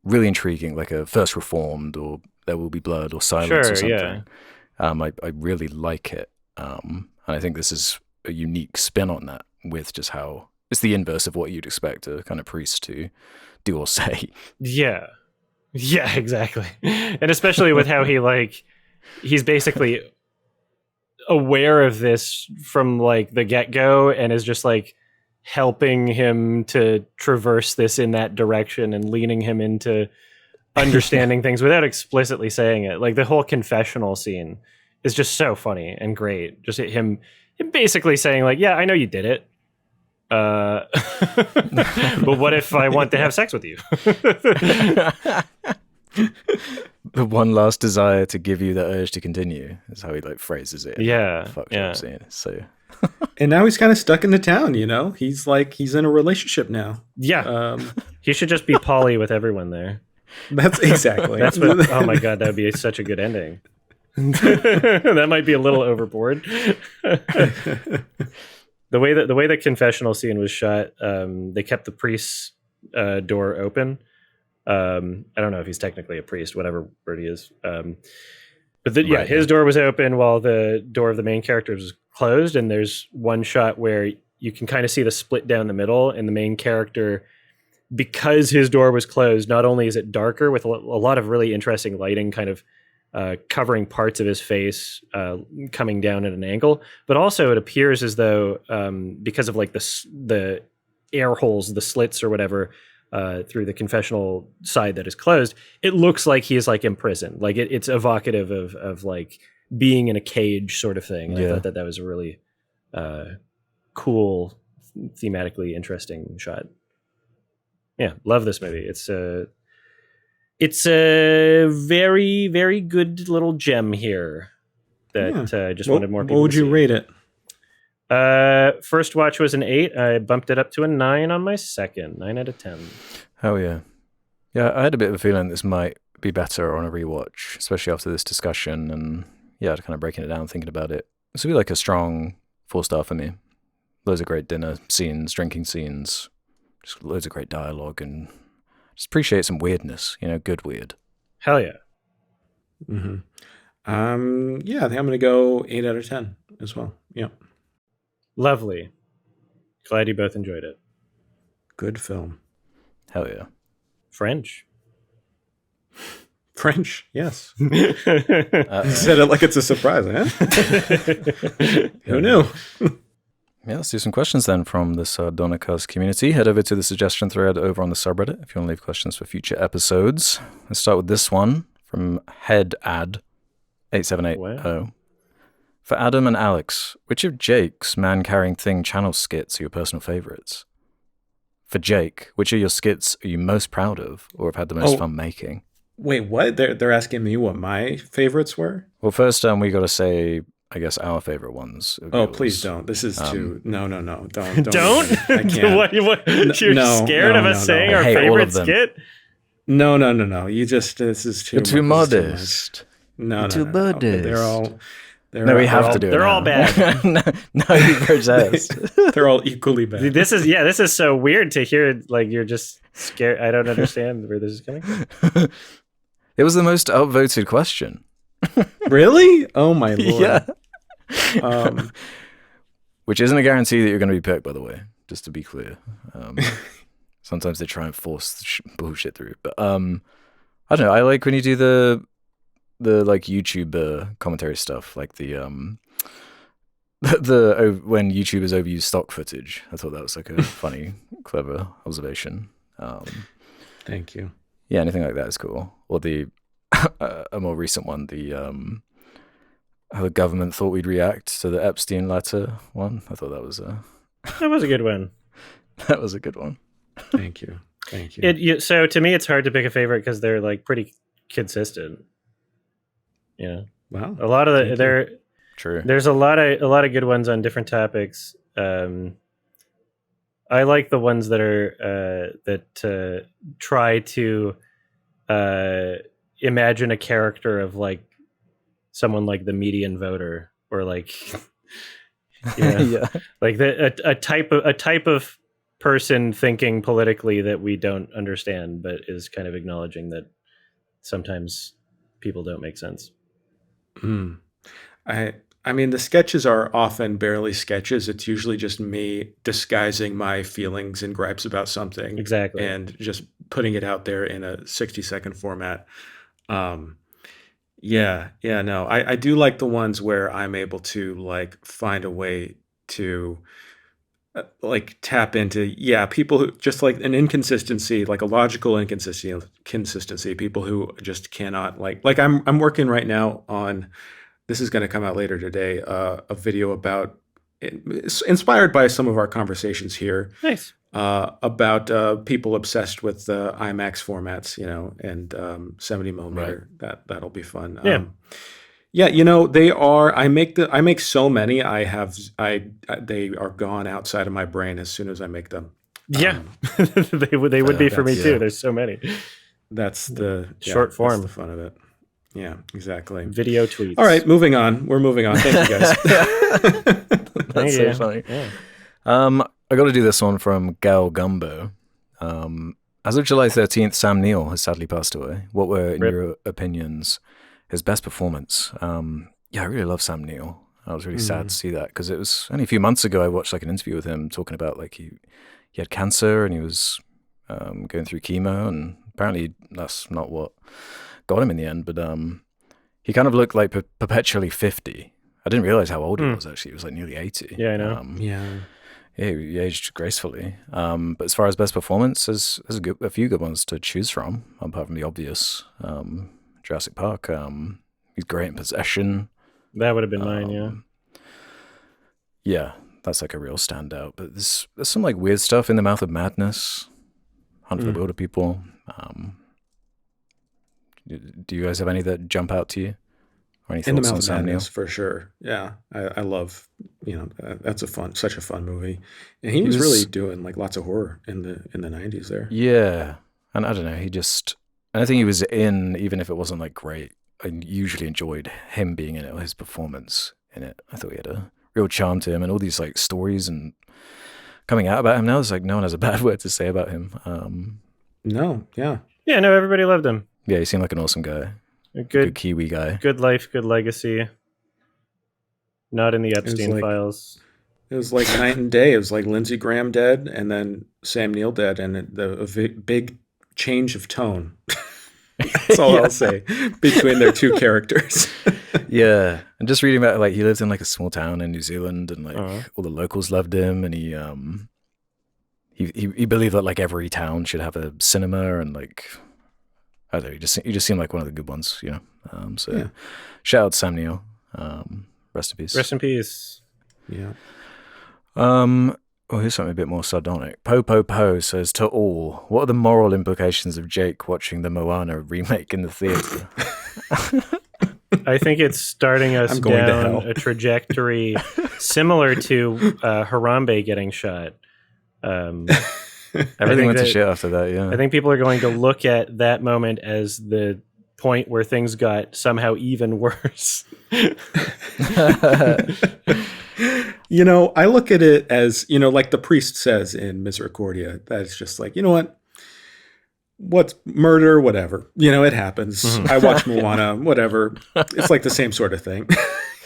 really intriguing, like a First Reformed or There Will Be Blood or Silence or something. Yeah. I really like it. And I think this is a unique spin on that, with just how it's the inverse of what you'd expect a kind of priest to do or say. Yeah. Yeah, exactly. And especially with how he's basically aware of this from like the get-go and is just like helping him to traverse this in that direction and leaning him into understanding things without explicitly saying it. Like the whole confessional scene is just so funny and great. Just him basically saying like, yeah, I know you did it. But what if I want to have sex with you? The one last desire to give you the urge to continue is how he like phrases it. Yeah. So and now he's kind of stuck in the town, you know? He's in a relationship now. Yeah. He should just be poly with everyone there. That's exactly. That's what. Oh my god, that would be such a good ending. That might be a little overboard. The way the confessional scene was shot, they kept the priest's door open. I don't know if he's technically a priest, whatever word he is. But his door was open while the door of the main character was closed. And there's one shot where you can kind of see the split down the middle, and the main character, because his door was closed, not only is it darker with a lot of really interesting lighting kind of covering parts of his face coming down at an angle, but also it appears as though because of like the air holes, the slits or whatever through the confessional side that is closed, it looks like he is like imprisoned. Like it's evocative of like being in a cage sort of thing. And I thought that was a really cool, thematically interesting shot. Yeah, love this movie. It's a very, very good little gem here that I just wanted more people to see. What would you rate it? First watch was an 8. I bumped it up to a 9 on my second. 9 out of 10. Hell yeah. Yeah, I had a bit of a feeling this might be better on a rewatch, especially after this discussion. And yeah, kind of breaking it down, thinking about it. This would be like a strong 4-star for me. Loads of great dinner scenes, drinking scenes. Just loads of great dialogue, and just appreciate some weirdness, you know, good weird. Hell yeah. Mm-hmm. Yeah, I think I'm going to go 8 out of 10 as well. Yeah. Lovely. Glad you both enjoyed it. Good film. Hell yeah. French, yes. You said it like it's a surprise, huh? Who knew? Yeah, let's do some questions then from the Sardonicast community. Head over to the suggestion thread over on the subreddit if you want to leave questions for future episodes. Let's start with this one from HeadAd8780. Wow. For Adam and Alex, which of Jake's man-carrying thing channel skits are your personal favorites? For Jake, which of your skits are you most proud of or have had the most fun making? Wait, what? They're asking me what my favorites were? Well, first we got to say, I guess, our favorite ones. Please don't. This is too... No. Don't. Don't? I can't. What, you're scared of us saying our favorite skit? No. You just... This is too... You're too modest. No. Too modest. We have to do it. They're all bad. No, you protest. They're all equally bad. This is so weird to hear. Like you're just scared. I don't understand where this is coming from. It was the most outvoted question. Really? Oh my lord. Yeah. Which isn't a guarantee that you're going to be picked, by the way. just to be clear. Sometimes they try and force bullshit through. But I don't know. I like when you do the like YouTube commentary stuff, like the when YouTubers overuse stock footage. I thought that was like a funny, clever observation. Thank you. Yeah, anything like that is cool. Or the a more recent one, the how the government thought we'd react to the Epstein letter one. I thought that was a good one. That was a good one. Thank you. Thank you. So to me, it's hard to pick a favorite because they're like pretty consistent. Yeah. Wow. A lot of True. There's a lot of good ones on different topics. I like the ones that are that try to imagine a character of like someone like the median voter, or like Yeah. like a type of person thinking politically that we don't understand, but is kind of acknowledging that sometimes people don't make sense. I mean, the sketches are often barely sketches. It's usually just me disguising my feelings and gripes about something. Exactly. And just putting it out there in a 60-second format. No, I do like the ones where I'm able to like find a way to like tap into, people who just like an inconsistency, like a logical inconsistency, people who just cannot like I'm working right now on, this is going to come out later today, a video about, inspired by some of our conversations here. Nice. About people obsessed with IMAX formats, and 70 millimeter. Right. That'll be fun. Yeah. They are. I make so many. They are gone outside of my brain as soon as I make them. Yeah, they would be for me too. There's so many. That's the short form. That's the fun of it. Yeah, exactly. Video tweets. All right, moving on. We're moving on. Thank you, guys. That's so funny. Yeah. I got to do this one from Gal Gumbo. As of July 13th, Sam Neill has sadly passed away. What were, in your opinions, his best performance? I really love Sam Neill. I was really sad to see that, because it was only a few months ago I watched like an interview with him talking about like he had cancer and he was going through chemo, and apparently that's not what got him in the end. But he kind of looked like perpetually 50. I didn't realize how old he was, actually. He was like nearly 80. Yeah, I know. Yeah, he aged gracefully. But as far as best performance, there's a few good ones to choose from, apart from the obvious. Jurassic Park. He's great in Possession. That would have been mine, yeah. Yeah, that's like a real standout. But there's some like weird stuff in The Mouth of Madness, Hunt for the Wilder People. Do you guys have any that jump out to you? Or any In the thoughts on Mouth of Sam Neill? Madness, for sure. Yeah, I love, that's such a fun movie, and he was really doing like lots of horror in the 90s there. Yeah, and I don't know, anything he was in, even if it wasn't like great, I usually enjoyed him being in it, or his performance in it. I thought he had a real charm to him, and all these like stories and coming out about him now, it's like no one has a bad word to say about him. No, yeah. Yeah, no, everybody loved him. Yeah, he seemed like an awesome guy. A Good Kiwi guy. Good life, good legacy. Not in the Epstein files. It was like night and day. It was like Lindsey Graham dead, and then Sam Neill dead, and a big change of tone. That's all I'll say between their two characters. Yeah, and just reading about, like, he lived in like a small town in New Zealand, and like all the locals loved him, and he believed that like every town should have a cinema, and like I don't know, you just seem like one of the good ones, shout out to Sam Neill. Rest in peace. Rest in peace. Yeah. Here's something a bit more sardonic. Po says, to all, what are the moral implications of Jake watching the Moana remake in the theater? I think it's starting us down a trajectory similar to Harambe getting shot. Everything went to shit after that, yeah. I think people are going to look at that moment as the point where things got somehow even worse. I look at it as, like the priest says in Misericordia, that it's just like, what's murder, whatever, it happens. I watch Moana, whatever. It's like the same sort of thing.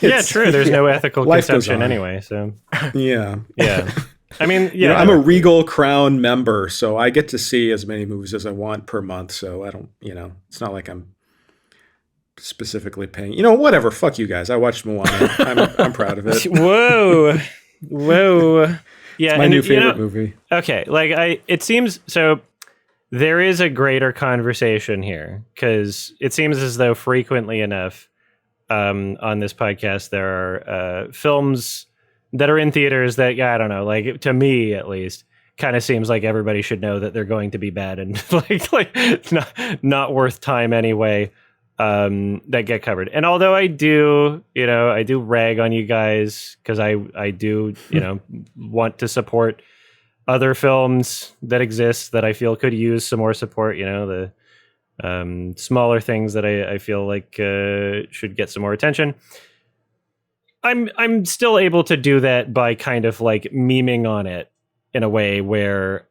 Yeah, true. There's no ethical consumption anyway. So yeah. I mean, You know, yeah, I'm a Regal Crown member, so I get to see as many movies as I want per month. So I don't, you know, it's not like I'm specifically paying. You know, whatever. Fuck you guys. I watched Moana. I'm proud of it. Whoa, whoa, yeah, It's my and new you know, favorite movie. okay, like it seems so. There is a greater conversation here because it seems as though frequently enough on this podcast there are films that are in theaters that, yeah, I don't know, like to me at least, kind of seems like everybody should know that they're going to be bad and like not worth time anyway. That get covered. And although I do, you know, I do rag on you guys because I do, you know, want to support other films that exist that I feel could use some more support. You know, the smaller things that I feel like should get some more attention. I'm still able to do that by kind of like memeing on it in a way where,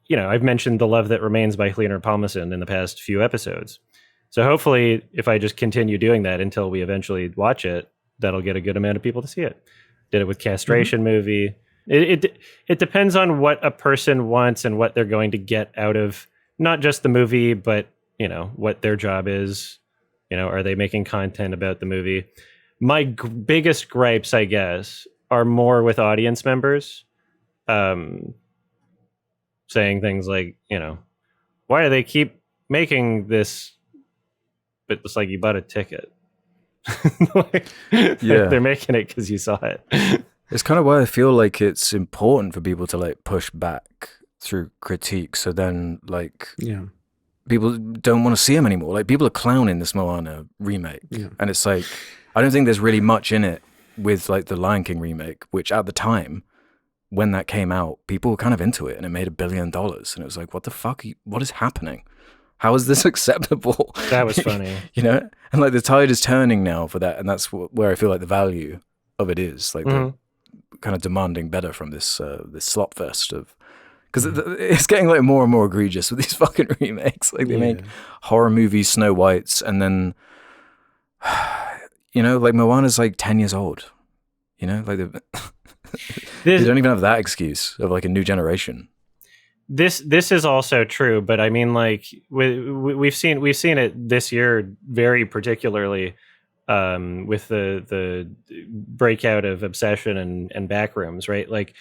you know, I've mentioned The Love That Remains by Leonard Palmerson in the past few episodes. So hopefully if I just continue doing that until we eventually watch it, that'll get a good amount of people to see it. Did it with Castration movie. It depends on what a person wants and what they're going to get out of not just the movie, but, you know, what their job is. You know, are they making content about the movie? My biggest gripes, I guess, are more with audience members, saying things like, you know, why do they keep making this? But it's like you bought a ticket. Like, Yeah. they're making it because you saw it. It's kind of why I feel like it's important for people to like push back through critique. So then, like, Yeah. people don't want to see them anymore. Like, people are clowning this Moana remake, and it's like, I don't think there's really much in it with like the Lion King remake, which at the time when that came out, people were kind of into it, and it made $1 billion, and it was like, what the fuck? What is happening? How is this acceptable? That was funny. You know, and like the tide is turning now for that, and that's where I feel like the value of it is, like the kind of demanding better from this this slop fest of, because it's getting like more and more egregious with these fucking remakes. Like they make horror movies, Snow Whites, and then you know, like Moana's like 10 years old. You know, like they don't even have that excuse of like a new generation. This is also true, but I mean, like we've seen it this year very particularly with the breakout of Obsession and Backrooms, right? Like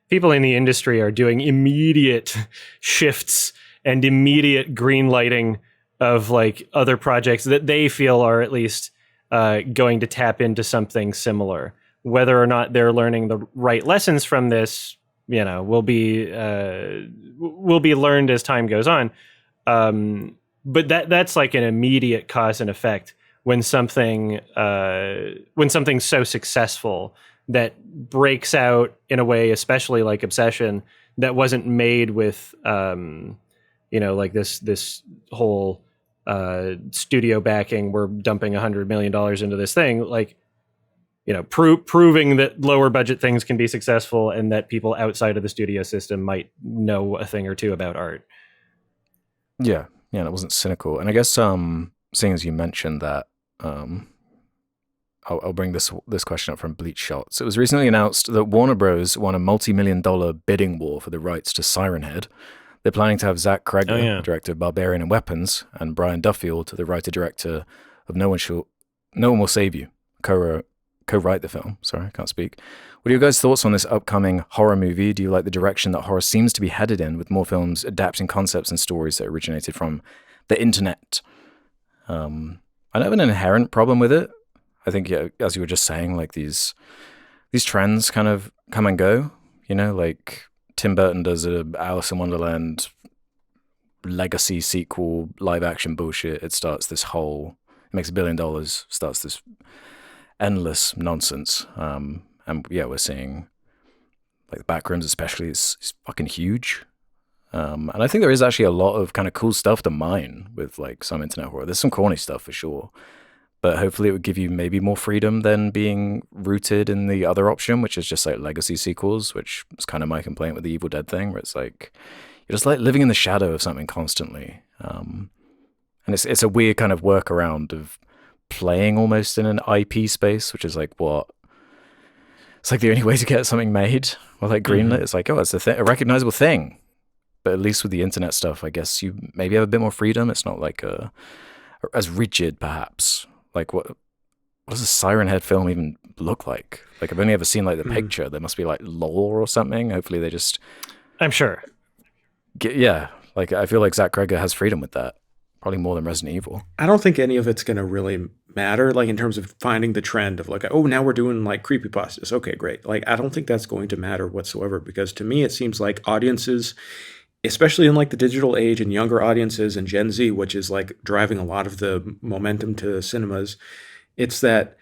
people in the industry are doing immediate shifts and immediate green lighting of like other projects that they feel are at least going to tap into something similar. Whether or not they're learning the right lessons from this, you know, will be learned as time goes on. But that's like an immediate cause and effect when something's so successful that breaks out in a way, especially like Obsession, that wasn't made with you know, like this whole studio backing. We're dumping $100 million into this thing, like, you know, proving that lower budget things can be successful and that people outside of the studio system might know a thing or two about art. Yeah, and it wasn't cynical. And I guess seeing as you mentioned that, I'll bring this question up from Bleach Shots. It was recently announced that Warner Bros. Won a multi-million-dollar bidding war for the rights to Siren Head. They're planning to have Zach Cregger, the director of Barbarian and Weapons, and Brian Duffield, the writer-director of No One Will Save You, co-write the film. Sorry, I can't speak. What are your guys' thoughts on this upcoming horror movie? Do you like the direction that horror seems to be headed in, with more films adapting concepts and stories that originated from the internet? I don't have an inherent problem with it. I think, yeah, as you were just saying, like these trends kind of come and go. You know, like Tim Burton does a Alice in Wonderland legacy sequel live action bullshit. It starts this whole, it makes $1 billion, starts this endless nonsense. And yeah, we're seeing like the Backrooms especially is fucking huge. And I think there is actually a lot of kind of cool stuff to mine with like some internet horror. There's some corny stuff for sure, but hopefully it would give you maybe more freedom than being rooted in the other option, which is just like legacy sequels, which is kind of my complaint with the Evil Dead thing, where it's like you're just like living in the shadow of something constantly. And it's a weird kind of workaround of playing almost in an IP space, which is like what it's like the only way to get something made or like greenlit. It's like, oh, it's a recognizable thing. But at least with the internet stuff, I guess you maybe have a bit more freedom. It's not like as rigid, perhaps. Like what does a Siren Head film even look like? Like I've only ever seen like the picture. There must be like lore or something. Hopefully they just. I'm sure. Like I feel like Zach Cregger has freedom with that. Probably more than Resident Evil. I don't think any of it's going to really matter, like in terms of finding the trend of like, oh, now we're doing like creepypastas. Okay, great. Like I don't think that's going to matter whatsoever, because to me it seems like audiences, especially in like the digital age and younger audiences and Gen Z, which is like driving a lot of the momentum to cinemas, it's that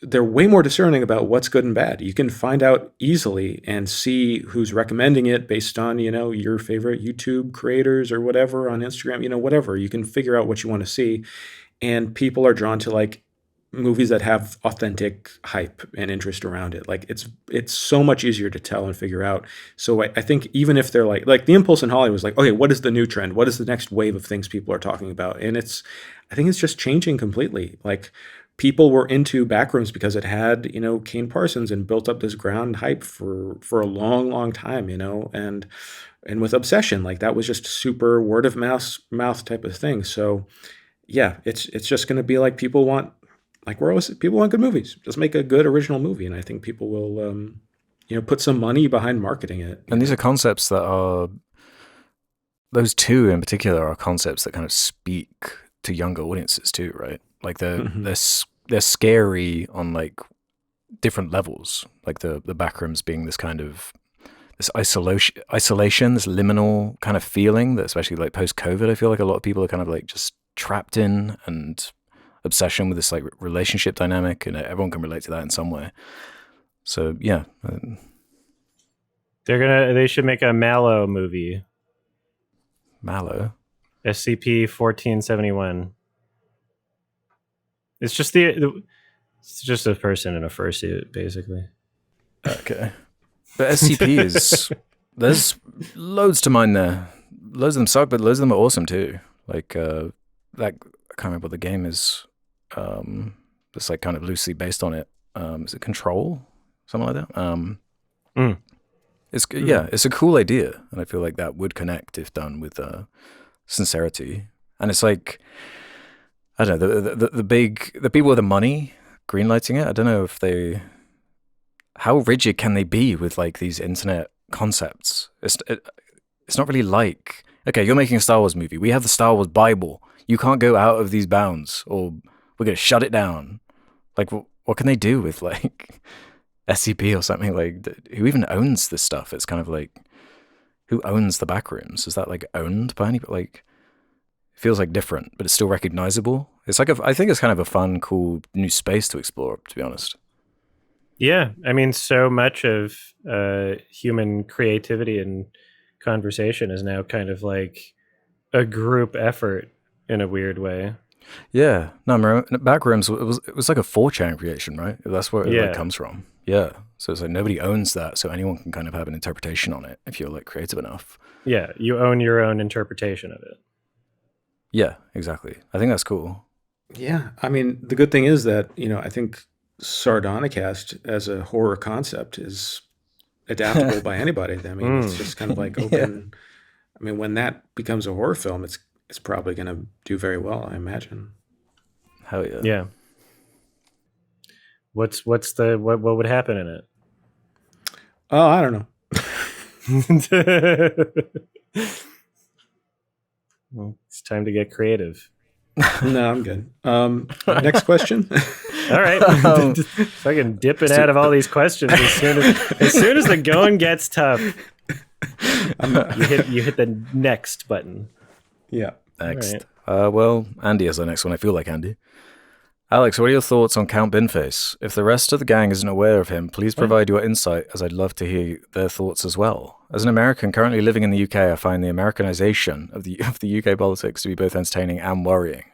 they're way more discerning about what's good and bad. You can find out easily and see who's recommending it based on, your favorite YouTube creators or whatever on Instagram, whatever. You can figure out what you want to see. And people are drawn to like movies that have authentic hype and interest around it. Like it's so much easier to tell and figure out. So I think even if they're like the impulse in Hollywood was like, okay, what is the new trend? What is the next wave of things people are talking about? And I think it's just changing completely. Like people were into Backrooms because it had, Kane Parsons and built up this ground hype for a long, long time, and with Obsession, like that was just super word of mouth type of thing. So yeah, it's just going to be like people want good movies. Just make a good original movie, and I think people will, put some money behind marketing it. And these are concepts that are, those two in particular are concepts that kind of speak to younger audiences too, right? Like they're scary on like different levels. Like the Backrooms being this kind of this isolation, this liminal kind of feeling that, especially like post-COVID, I feel like a lot of people are kind of like just trapped in, and obsession with this like relationship dynamic, and everyone can relate to that in some way. So yeah, they should make a Mallow movie. Mallow, SCP-1471. It's just it's just a person in a fursuit, basically. Okay, but SCP is there's loads to mine there. Loads of them suck, but loads of them are awesome too. Like that, I can't remember what the game is. It's like kind of loosely based on it. Is it Control? Something like that. It's a cool idea, and I feel like that would connect if done with sincerity. And it's like, I don't know, the people with the money greenlighting it. I don't know if how rigid can they be with like these internet concepts? It's not really like, okay, you're making a Star Wars movie. We have the Star Wars Bible. You can't go out of these bounds, or we're gonna shut it down. Like, what can they do with like SCP or something? Like, who even owns this stuff? It's kind of like, who owns the Backrooms? Is that like owned by anybody? Like, it feels like different, but it's still recognizable. It's like I think it's kind of a fun, cool new space to explore, to be honest. Yeah, I mean, so much of human creativity and conversation is now kind of like a group effort in a weird way. Yeah, no, Backrooms, it was like a 4chan creation, right? That's where it like comes from. Yeah, so it's like nobody owns that, so anyone can kind of have an interpretation on it if you're like creative enough. Yeah, you own your own interpretation of it. Yeah, exactly. I think that's cool. Yeah, I mean, the good thing is that, I think Sardonicast as a horror concept is adaptable by anybody. I mean, it's just kind of like open. Yeah. I mean, when that becomes a horror film, it's probably going to do very well, I imagine. Hell yeah. Yeah. What would happen in it? Oh, I don't know. Well, it's time to get creative. No, I'm good. Next question. All right. Fucking dipping out of all these questions as soon as the going gets tough. You hit the next button. Yeah. Next. Right. Well, Andy is the next one. I feel like Andy. Alex, what are your thoughts on Count Binface? If the rest of the gang isn't aware of him, please provide your insight, as I'd love to hear their thoughts as well. As an American currently living in the UK, I find the Americanization of the UK politics to be both entertaining and worrying.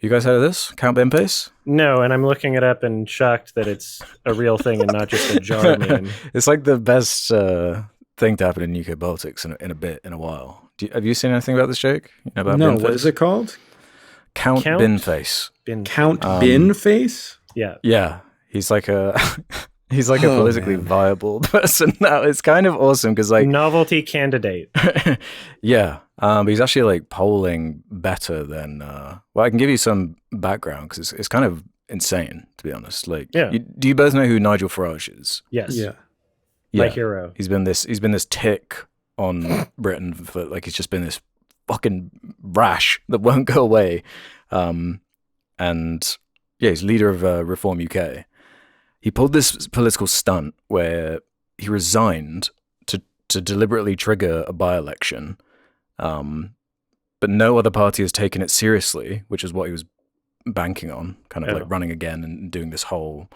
You guys heard of this? Count Binface? No, and I'm looking it up and shocked that it's a real thing and not just a jar meme. It's like the best thing to happen in UK politics in a while. Have you seen anything about this, Jake? About no, Binface? What is it called? Count Binface. Count Binface? Yeah. Yeah. He's like He's like a politically viable person now. It's kind of awesome because like novelty candidate. Yeah, but he's actually like polling better than. Well, I can give you some background because it's kind of insane, to be honest. Like, do you both know who Nigel Farage is? Yes. Yeah. My hero. He's been this tick on Britain for like he's just been this fucking rash that won't go away. And yeah, he's leader of Reform UK. He pulled this political stunt where he resigned to deliberately trigger a by-election, but no other party has taken it seriously, which is what he was banking on, kind of like running again and doing this whole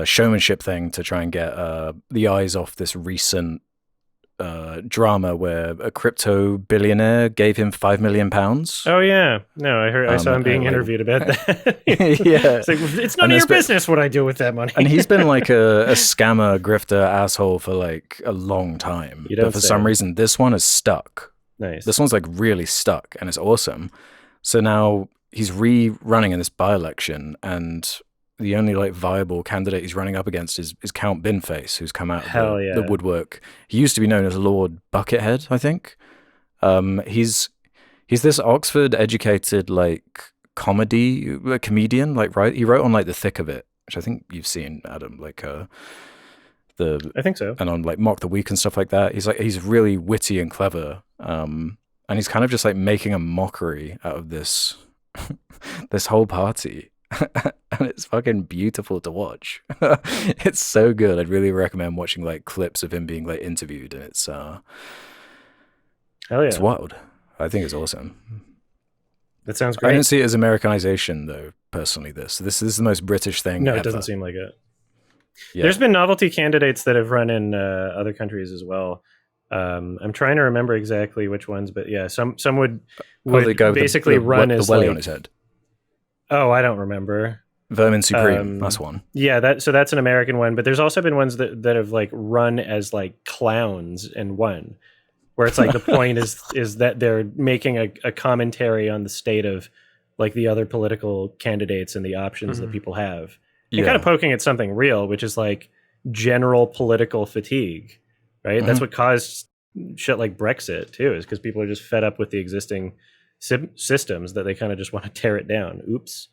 showmanship thing to try and get the eyes off this recent drama where a crypto billionaire gave him £5 million. Oh yeah, no, I saw him being interviewed about that. Yeah, it's none of your business what I do with that money. And he's been like a scammer, grifter, asshole for like a long time. But for some reason, this one is stuck. Nice. This one's like really stuck, and it's awesome. So now he's rerunning in this by-election, and the only like viable candidate he's running up against is Count Binface, who's come out of the woodwork. He used to be known as Lord Buckethead, I think. He's this Oxford-educated like comedian, like he wrote on like The Thick of It, which I think you've seen, Adam. Like I think so, and on like Mock the Week and stuff like that. He's really witty and clever, and he's kind of just like making a mockery out of this this whole party. And it's fucking beautiful to watch. It's so good. I'd really recommend watching like clips of him being like interviewed, and it's it's wild. I think it's awesome. That sounds great. I don't see it as Americanization though, personally. This is the most British thing No, ever. It doesn't seem like it. Yeah. There's been novelty candidates that have run in other countries as well. I'm trying to remember exactly which ones, but yeah, some would basically run as the welly like, on his head. Oh, I don't remember. Vermin Supreme, that's one. Yeah, that's an American one, but there's also been ones that have like run as like clowns and won, where it's like the point is that they're making a commentary on the state of like the other political candidates and the options that people have, and kind of poking at something real, which is like general political fatigue, right? Mm-hmm. That's what caused shit like Brexit too, is because people are just fed up with the existing systems that they kind of just want to tear it down. Oops.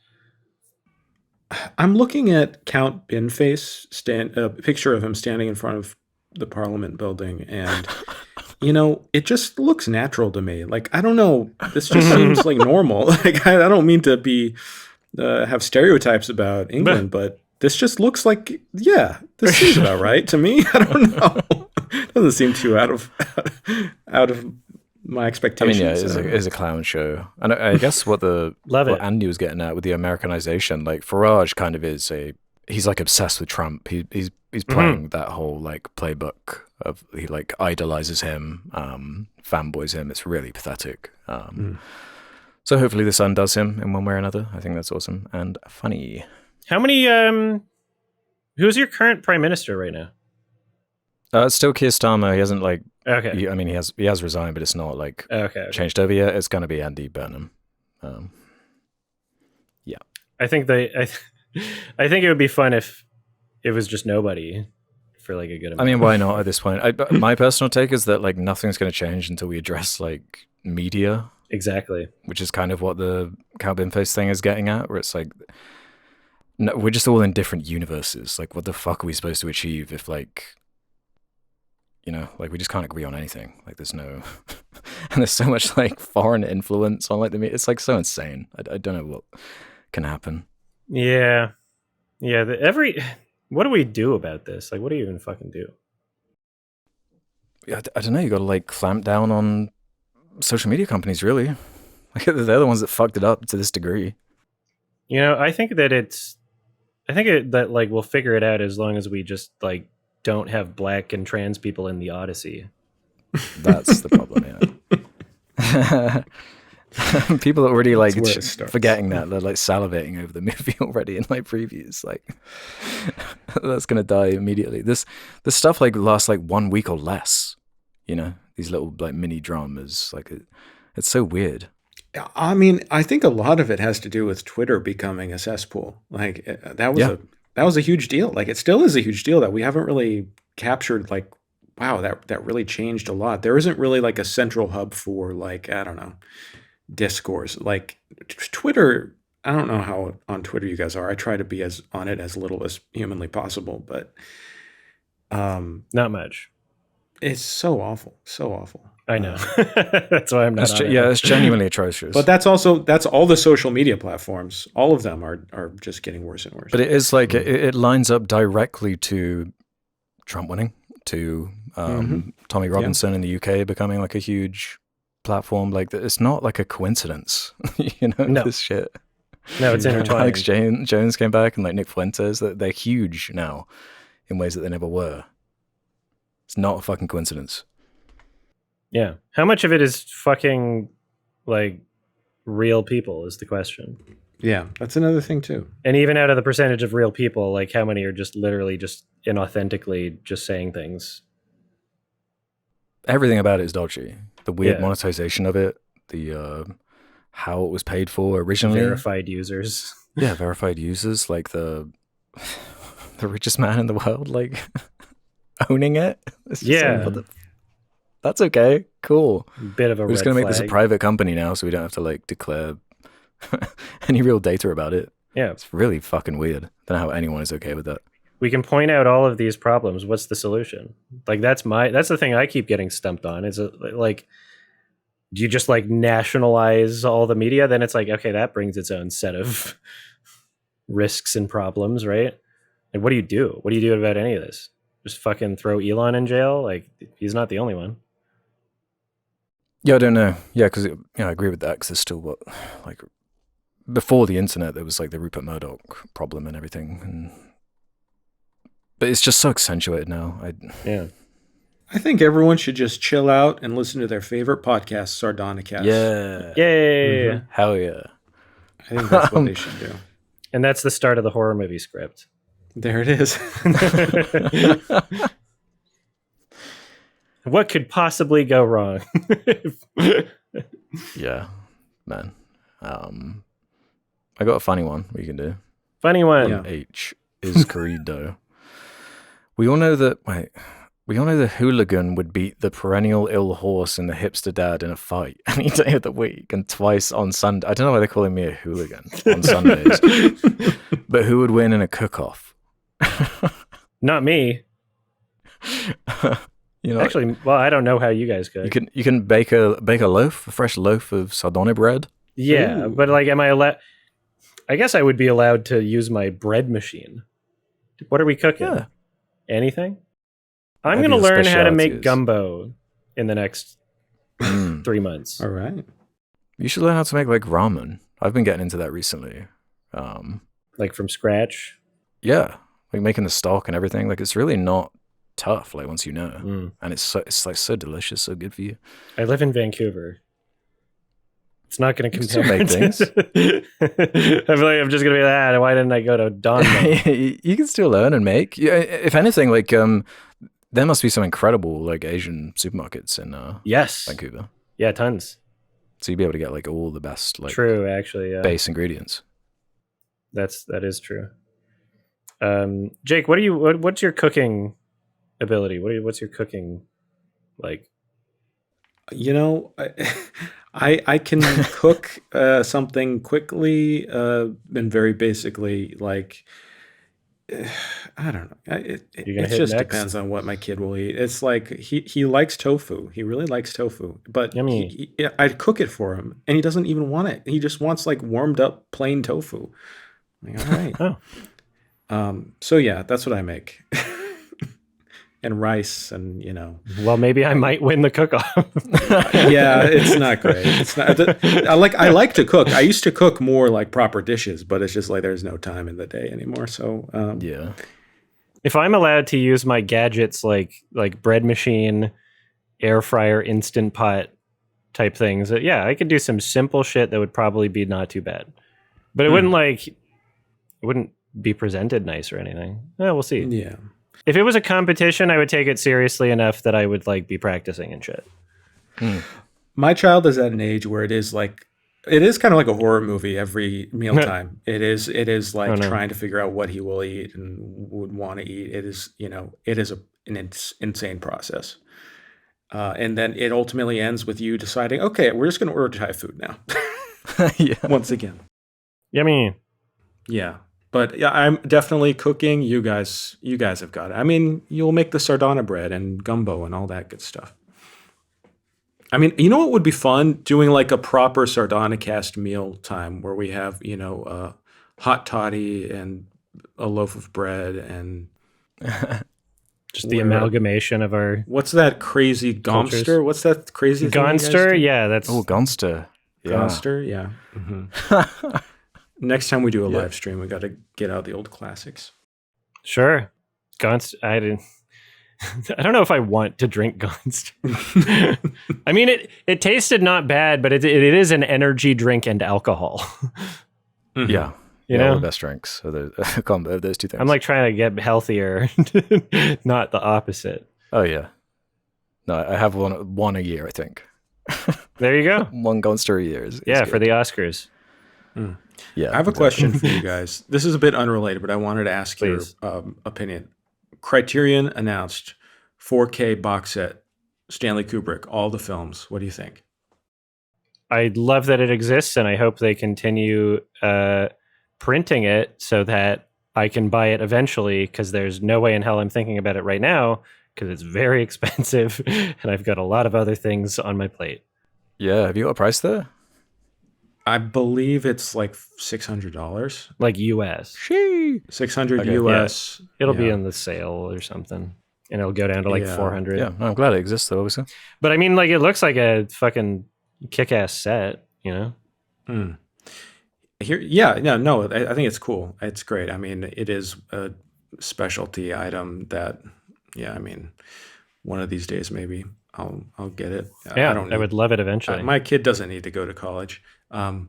I'm looking at Count Binface, a picture of him standing in front of the Parliament building, and it just looks natural to me. Like, I don't know, this just seems like normal. Like, I don't mean to be have stereotypes about England, but this just looks like, this seems about right to me. I don't know. Doesn't seem too out of my expectations. I mean, it's a clown show. And I guess what Andy was getting at with the Americanization, like Farage kind of he's like obsessed with Trump. He's playing that whole like playbook of he like idolizes him, fanboys him. It's really pathetic. So hopefully this undoes him in one way or another. I think that's awesome and funny. How many, who's your current prime minister right now? It's still Keir Starmer. He hasn't like. Okay. He has resigned, but it's not like changed over yet. It's going to be Andy Burnham. Yeah. I think I think it would be fun if it was just nobody for like a good amount. I mean, why not at this point? My personal take is that like nothing's going to change until we address like media. Exactly. Which is kind of what the Count Binface thing is getting at, where it's like, no, we're just all in different universes. Like, what the fuck are we supposed to achieve if like, like we just can't agree on anything. Like there's no, and there's so much like foreign influence on like the media. It's like so insane. I don't know what can happen. Yeah. Yeah. What do we do about this? Like, what do you even fucking do? Yeah, I don't know. You got to like clamp down on social media companies, really. Like they're the ones that fucked it up to this degree. I think that like we'll figure it out as long as we just like don't have black and trans people in the Odyssey. That's the problem, yeah. People are already like forgetting that. They're like salivating over the movie already in like previews. Like that's gonna die immediately. This stuff like lasts like 1 week or less. These little like mini dramas. Like it's so weird. I mean, I think a lot of it has to do with Twitter becoming a cesspool. Like that was that was a huge deal. Like, it still is a huge deal that we haven't really captured, like, wow, that really changed a lot. There isn't really like a central hub for, like, I don't know, discourse. Like Twitter, I don't know how on Twitter you guys are. I try to be as on it as little as humanly possible, but not much. it's so awful. So awful. I know. That's why I'm not on it. Yeah, it's genuinely atrocious. But that's all the social media platforms. All of them are just getting worse and worse. But it is like, it lines up directly to Trump winning, to Tommy Robinson in the UK becoming like a huge platform. Like, it's not like a coincidence, No. this shit. No, it's intertwined. Alex Jones came back, and like Nick Fuentes, they're huge now in ways that they never were. It's not a fucking coincidence. Yeah. How much of it is fucking like real people is the question. Yeah, that's another thing too. And even out of the percentage of real people, like how many are just literally just inauthentically just saying things? Everything about it is dodgy. The weird Yeah. monetization of it, the how it was paid for originally. Verified users. Yeah, verified users, like the richest man in the world, like owning it. It's just Yeah. like, what the that's okay. Cool. Bit of a We're just red going to make this a flag. private company now, so we don't have to like declare any real data about it. Yeah. It's really fucking weird. Don't know how anyone is okay with that. We can point out all of these problems. What's the solution? Like that's the thing I keep getting stumped on. Is it like, do you just like nationalize all the media? Then it's like, okay, that brings its own set of risks and problems, right? Like, what do you do? What do you do about any of this? Just fucking throw Elon in jail? Like, he's not the only one. Yeah, I don't know. Yeah, because I agree with that. Because there's still like before the internet, there was like the Rupert Murdoch problem and everything, but it's just so accentuated now. Yeah. I think everyone should just chill out and listen to their favorite podcast, Sardonicast. Yeah. Yay! Hell yeah. I think that's what they should do. And that's the start of the horror movie script. There it is. What could possibly go wrong? Yeah, man. I got a funny one we can do. Funny one. Yeah. H is Corrido. We all know that the hooligan would beat the perennial ill horse and the hipster dad in a fight any day of the week and twice on Sunday. I don't know why they're calling me a hooligan on Sundays. But who would win in a cook-off? Not me. Actually, well, I don't know how you guys could. You can bake a loaf, a fresh loaf of Sardone bread. Yeah, Ooh. but like, am I allowed? I guess I would be allowed to use my bread machine. What are we cooking? Yeah. Anything? I'm Maybe going to the learn how to make specialities. gumbo in the next 3 months. All right. You should learn how to make like ramen. I've been getting into that recently. Like from scratch. Yeah, like making the stock and everything. Like, it's really not tough. Like, once you know, and it's like so delicious, so good for you. I live in Vancouver. It's not going to You can still compare. make things. I'm just going to be that. Why didn't I go to Don? You can still learn and make. Yeah, if anything, like there must be some incredible like Asian supermarkets in Yes. Vancouver. Yeah, tons. So you'd be able to get like all the best like True, actually. Yeah. base ingredients. That is true. Jake, what's your cooking ability? What's your cooking like? You know, I can cook something quickly and very basically. Like, I don't know. It just depends on what my kid will eat. It's like he likes tofu. He really likes tofu, but Yummy. I'd cook it for him, and he doesn't even want it. He just wants like warmed up plain tofu. I'm like, all right. Oh. So yeah, that's what I make. And rice, and Well, maybe I might win the cook-off. yeah, it's not great. It's not. I like to cook. I used to cook more like proper dishes, but it's just like there's no time in the day anymore. So Yeah. If I'm allowed to use my gadgets like bread machine, air fryer, instant pot type things, yeah, I could do some simple shit that would probably be not too bad. But it wouldn't be presented nice or anything. We'll see. yeah. If it was a competition, I would take it seriously enough that I would like be practicing and shit. My child is at an age where it is like It is kind of like a horror movie every mealtime. It is like Oh, no. trying to figure out what he will eat and would want to eat. It is, it is an insane process. And then it ultimately ends with you deciding, okay, we're just going to order Thai food now. Yeah. Once again. Yummy. Yeah. But yeah, I'm definitely cooking. You guys have got it. I mean, you'll make the sardana bread and gumbo and all that good stuff. I mean, you know what would be fun? Doing like a proper Sardonicast meal time where we have, hot toddy and a loaf of bread and Just the amalgamation of our what's that crazy cultures. Gomster? What's that crazy thing you guys Gonster. do? Yeah, that's Gonster. Yeah. Gonster, yeah. Mm-hmm. Next time we do a live stream, we got to get out the old classics. sure. Gonster. I didn't. I don't know if I want to drink Gonster. I mean, it tasted not bad, but it is an energy drink and alcohol. Mm-hmm. Yeah. You know, the best drinks are the combo of those two things. I'm like trying to get healthier, not the opposite. Oh yeah. No, I have one a year, I think. There you go. One Gonster a year. Is For good. the Oscars. Yeah. I have a question for you guys. This is a bit unrelated, but I wanted to ask Please. your opinion. Criterion announced 4K box set, Stanley Kubrick, all the films. What do you think? I love that it exists, and I hope they continue printing it so that I can buy it eventually, because there's no way in hell I'm thinking about it right now, because it's very expensive, and I've got a lot of other things on my plate. Yeah. Have you got a price there? I believe it's like $600. Like US. $600 Okay, US. It'll be on the sale or something, and it'll go down to like 400. Yeah. No, I'm glad it exists, though, obviously. But I mean, like, it looks like a fucking kick-ass set, you know? I think it's cool. It's great. I mean, it is a specialty item that, I mean, one of these days maybe I'll get it. Yeah, I would love it eventually. My kid doesn't need to go to college. But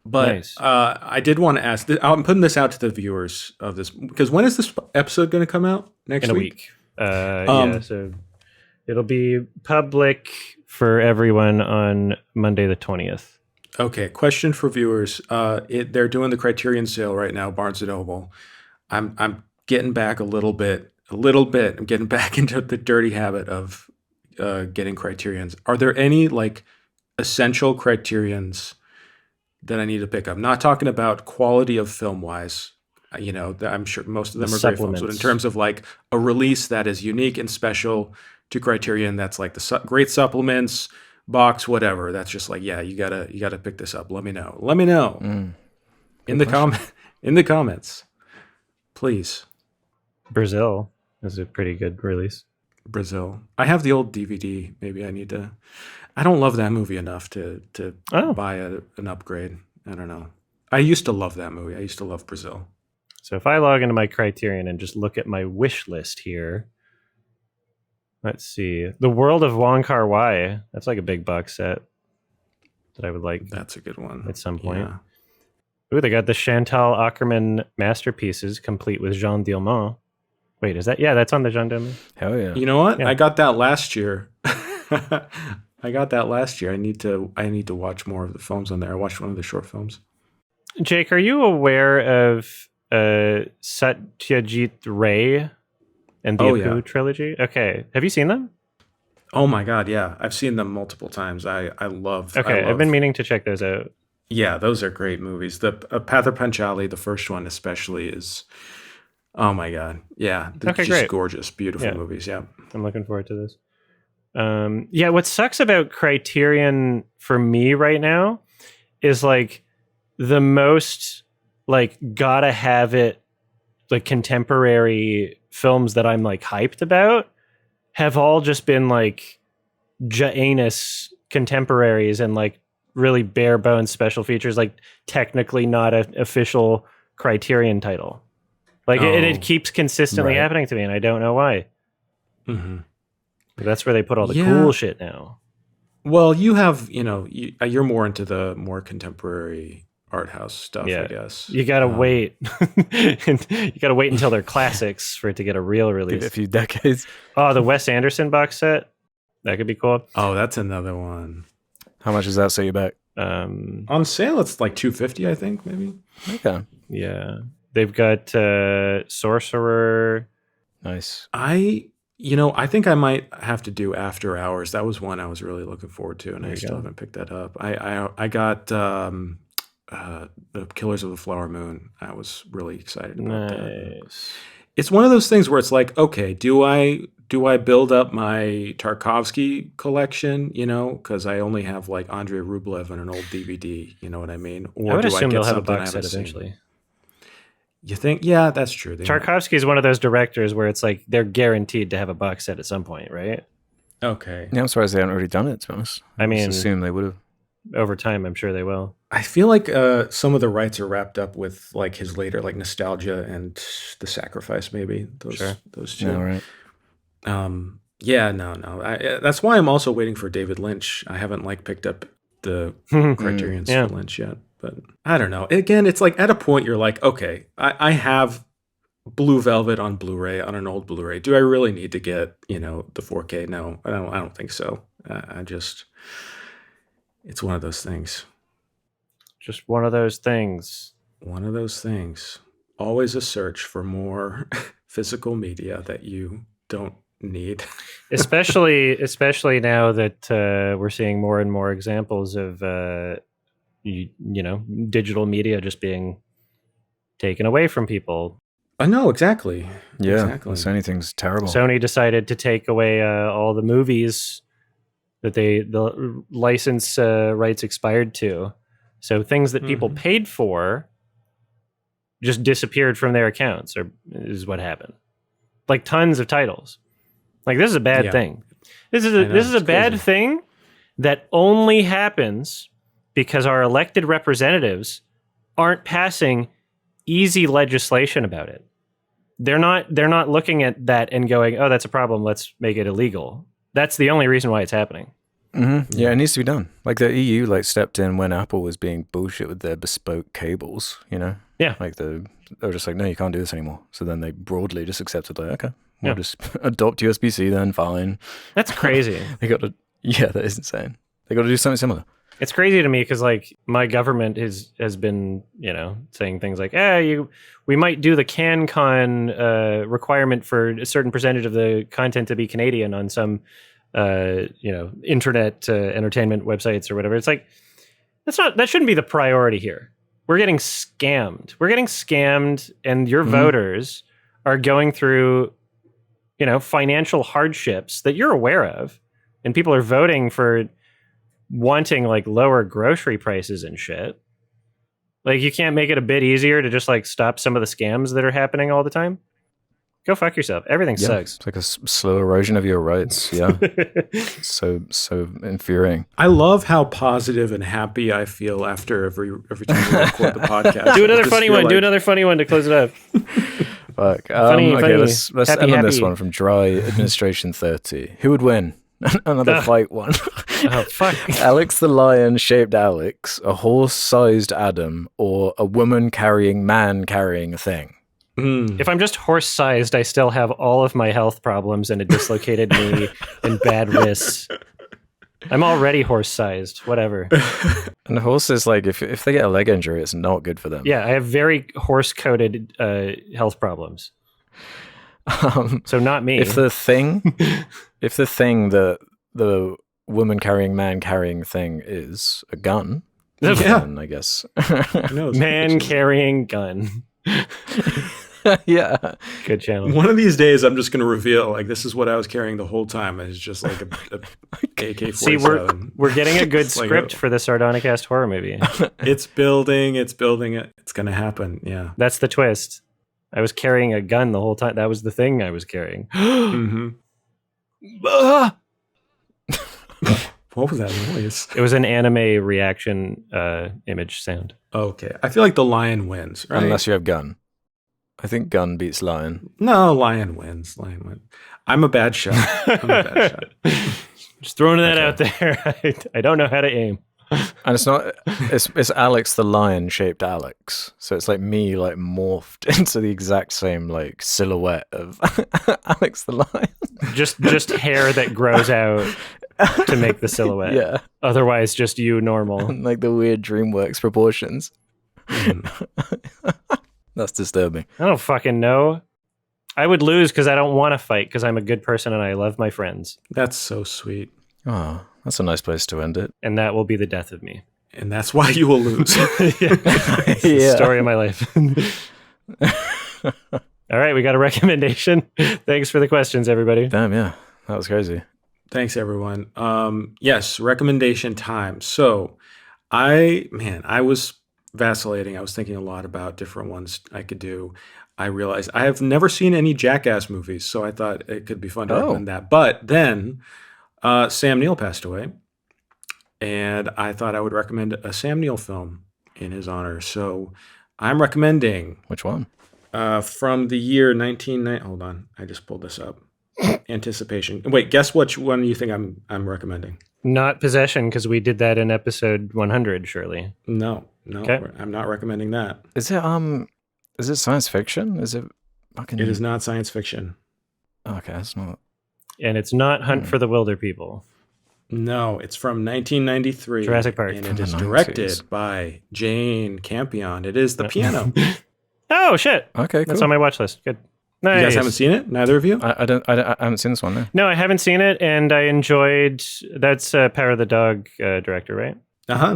Nice. I did want to ask. I'm putting this out to the viewers of this because when is this episode going to come out? Next in a week. So it'll be public for everyone on Monday the 20th. Okay. Question for viewers. They're doing the Criterion sale right now, Barnes and Noble. I'm getting back a little bit. I'm getting back into the dirty habit of getting Criterions. Are there any like essential Criterions that I need to pick up? Not talking about quality of film wise. I'm sure most of them are great films, but in terms of like a release that is unique and special to Criterion, that's like the great supplements, box, whatever. That's just like, you gotta pick this up. Let me know. In the comments, please. Brazil is a pretty good release. Brazil. I have the old DVD. Maybe I need to. I don't love that movie enough to buy an upgrade. I don't know. I used to love that movie. I used to love Brazil. So if I log into my Criterion and just look at my wish list here, let's see. The World of Wong Kar-wai. That's like a big box set that I would like. That's a good one. At some point. Yeah. Ooh, they got the Chantal Akerman masterpieces complete with Jean Dielmont. Wait, is that? Yeah, that's on the Jean Dielmont. Hell yeah. You know what? Yeah. I got that last year. I need to watch more of the films on there. I watched one of the short films. Jake, are you aware of Satyajit Ray and the Apu trilogy? Okay. Have you seen them? Oh my God, yeah. I've seen them multiple times. I love. I've been meaning to check those out. Yeah, those are great movies. The Pather Panchali, the first one especially, is oh my God. Yeah. Just great. Gorgeous, beautiful movies. Yeah. I'm looking forward to this. What sucks about Criterion for me right now is like the most like gotta have it like contemporary films that I'm like hyped about have all just been like Janus contemporaries and like really bare bones special features, like technically not an official Criterion title. Like it keeps consistently happening to me, and I don't know why. Mm-hmm. That's where they put all the cool shit now. Well, you have, you're more into the more contemporary art house stuff, I guess. You gotta wait. You gotta wait until they're classics for it to get a real release. Give it a few decades. Oh, the Wes Anderson box set. That could be cool. Oh, that's another one. How much does that set you back? On sale, it's like $250, I think, maybe. Okay. Yeah. They've got Sorcerer. Nice. I think I might have to do After Hours. That was one I was really looking forward to, and I still haven't picked that up. I got the Killers of the Flower Moon. I was really excited about that. It's one of those things where it's like, okay, do I build up my Tarkovsky collection, because I only have like Andrei Rublev and an old DVD, you know what I mean? Or I would do assume I get they'll have a something box I set haven't seen? eventually. You think? Yeah, that's true. Tarkovsky is one of those directors where it's like they're guaranteed to have a box set at some point, right? Okay. Yeah, I'm surprised they haven't already done it, to be honest. I mean, just assume they would have. Over time, I'm sure they will. I feel like some of the rights are wrapped up with like his later like Nostalgia and The Sacrifice, maybe those two. Yeah, right. Yeah, no. That's why I'm also waiting for David Lynch. I haven't like picked up the Criterions for Lynch yet, but I don't know. Again, it's like at a point you're like, okay, I have Blue Velvet on Blu-ray on an old Blu-ray. Do I really need to get the 4K? No, I don't think so. It's one of those things. Just one of those things. One of those things. Always a search for more physical media that you don't need. especially now that we're seeing more and more examples of digital media just being taken away from people. I know, exactly. Yeah, exactly. Sony thing's terrible. Sony decided to take away all the movies that the license rights expired to. So things that people paid for just disappeared from their accounts, is what happened. Like tons of titles. Like this is a bad thing. This is a bad thing that only happens because our elected representatives aren't passing easy legislation about it. They're not looking at that and going, "Oh, that's a problem. Let's make it illegal." That's the only reason why it's happening. Mm-hmm. Yeah, it needs to be done. Like the EU stepped in when Apple was being bullshit with their bespoke cables, Yeah. Like they were just like, no, you can't do this anymore. So then they broadly just accepted like, okay, we'll just adopt USB-C then, fine. That's crazy. that is insane. They got to do something similar. It's crazy to me because like my government has been, saying things like, we might do the CanCon requirement for a certain percentage of the content to be Canadian on some internet entertainment websites or whatever. It's like that shouldn't be the priority here. We're getting scammed. And your voters are going through financial hardships that you're aware of, and people are voting for wanting like lower grocery prices and shit. Like you can't make it a bit easier to just like stop some of the scams that are happening all the time. Go fuck yourself. Everything sucks. It's like a slow erosion of your rights. Yeah. so infuriating. I love how positive and happy I feel after every time we record the podcast. Do another funny one. Do another funny one to close it up. Fuck. Funny. Let's end on this one from Dry Administration 30. Who would win? Another fight one. Oh, fuck. Alex the lion-shaped Alex, a horse-sized Adam, or a woman carrying man carrying a thing? If I'm just horse-sized, I still have all of my health problems and a dislocated knee and bad wrists. I'm already horse-sized. Whatever. And horses, like, if they get a leg injury, it's not good for them. Yeah, I have very horse-coded health problems. So not me. If the thing that the woman carrying man carrying thing is a gun, then I guess. Man carrying gun. Yeah. Good channel. One of these days, I'm just going to reveal, like, this is what I was carrying the whole time. It's just like a AK-47. See, we're getting a good script for the Sardonicast horror movie. It's building. It's going to happen. Yeah. That's the twist. I was carrying a gun the whole time. That was the thing I was carrying. What was that noise? It was an anime reaction image sound. Okay. I feel like the lion wins, right? Unless you have gun. I think gun beats lion. No, lion wins. I'm a bad shot. Just throwing that out there. I don't know how to aim. And it's not. It's Alex the lion-shaped Alex. So it's like me, like morphed into the exact same like silhouette of Alex the lion. Just hair that grows out. to make the silhouette. Yeah. Otherwise, just you normal. Like the weird DreamWorks proportions. That's disturbing. I don't fucking know. I would lose because I don't want to fight because I'm a good person and I love my friends. That's so sweet. Oh, that's a nice place to end it. And that will be the death of me. And that's why you will lose. It's the story of my life. All right, we got a recommendation. Thanks for the questions, everybody. Damn, yeah. That was crazy. Thanks, everyone. Yes, recommendation time. So I was vacillating. I was thinking a lot about different ones I could do. I realized I have never seen any Jackass movies, so I thought it could be fun to recommend that. But then Sam Neill passed away, and I thought I would recommend a Sam Neill film in his honor. So I'm recommending... Which one? From the year 1990... Hold on, I just pulled this up. Anticipation. Wait, guess which one you think I'm recommending? Not Possession, because we did that in episode 100, surely. No, okay. I'm not recommending that. Is it science fiction? Is it fucking... It is not science fiction. Okay, it's not. And it's not Hunt for the Wilder People. No, it's from 1993. Jurassic Park. And it is directed by Jane Campion. It is The Piano. Oh, shit. Okay, cool. That's on my watch list. Good. Nice. You guys haven't seen it? Neither of you? I haven't seen this one, no. No, I haven't seen it, and I enjoyed... That's Power of the Dog director, right?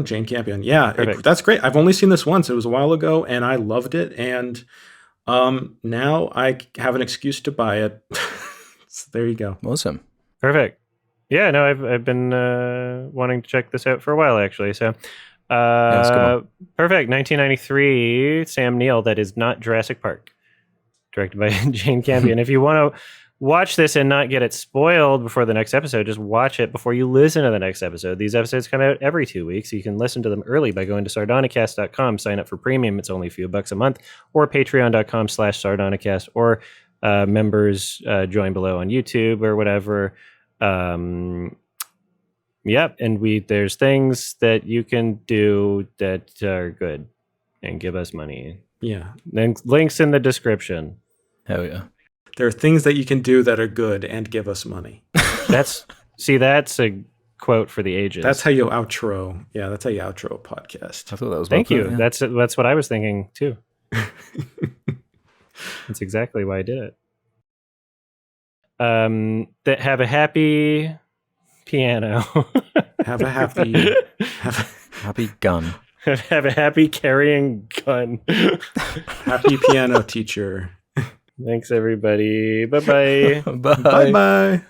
Jane Campion. Yeah, Perfect. That's great. I've only seen this once. It was a while ago, and I loved it. And now I have an excuse to buy it. So there you go. Awesome. Perfect. Yeah, no, I've been wanting to check this out for a while, actually. So, perfect. 1993, Sam Neill. That is not Jurassic Park, directed by Jane Campion. If you want to watch this and not get it spoiled before the next episode, just watch it before you listen to the next episode. These episodes come out every 2 weeks. So you can listen to them early by going to sardonicast.com, sign up for premium. It's only a few bucks a month, or patreon.com/sardonicast, or members join below on YouTube or whatever. Yep. And there's things that you can do that are good and give us money. Yeah. Links in the description. Hell yeah. There are things that you can do that are good and give us money. That's a quote for the ages. That's how you outro. Yeah, that's how you outro a podcast. I thought that was Thank you. Yeah. That's what I was thinking too. That's exactly why I did it. That have a happy piano. Have a happy happy gun. Have a happy carrying gun. Happy piano teacher. Thanks, everybody. Bye-bye. Bye. Bye-bye.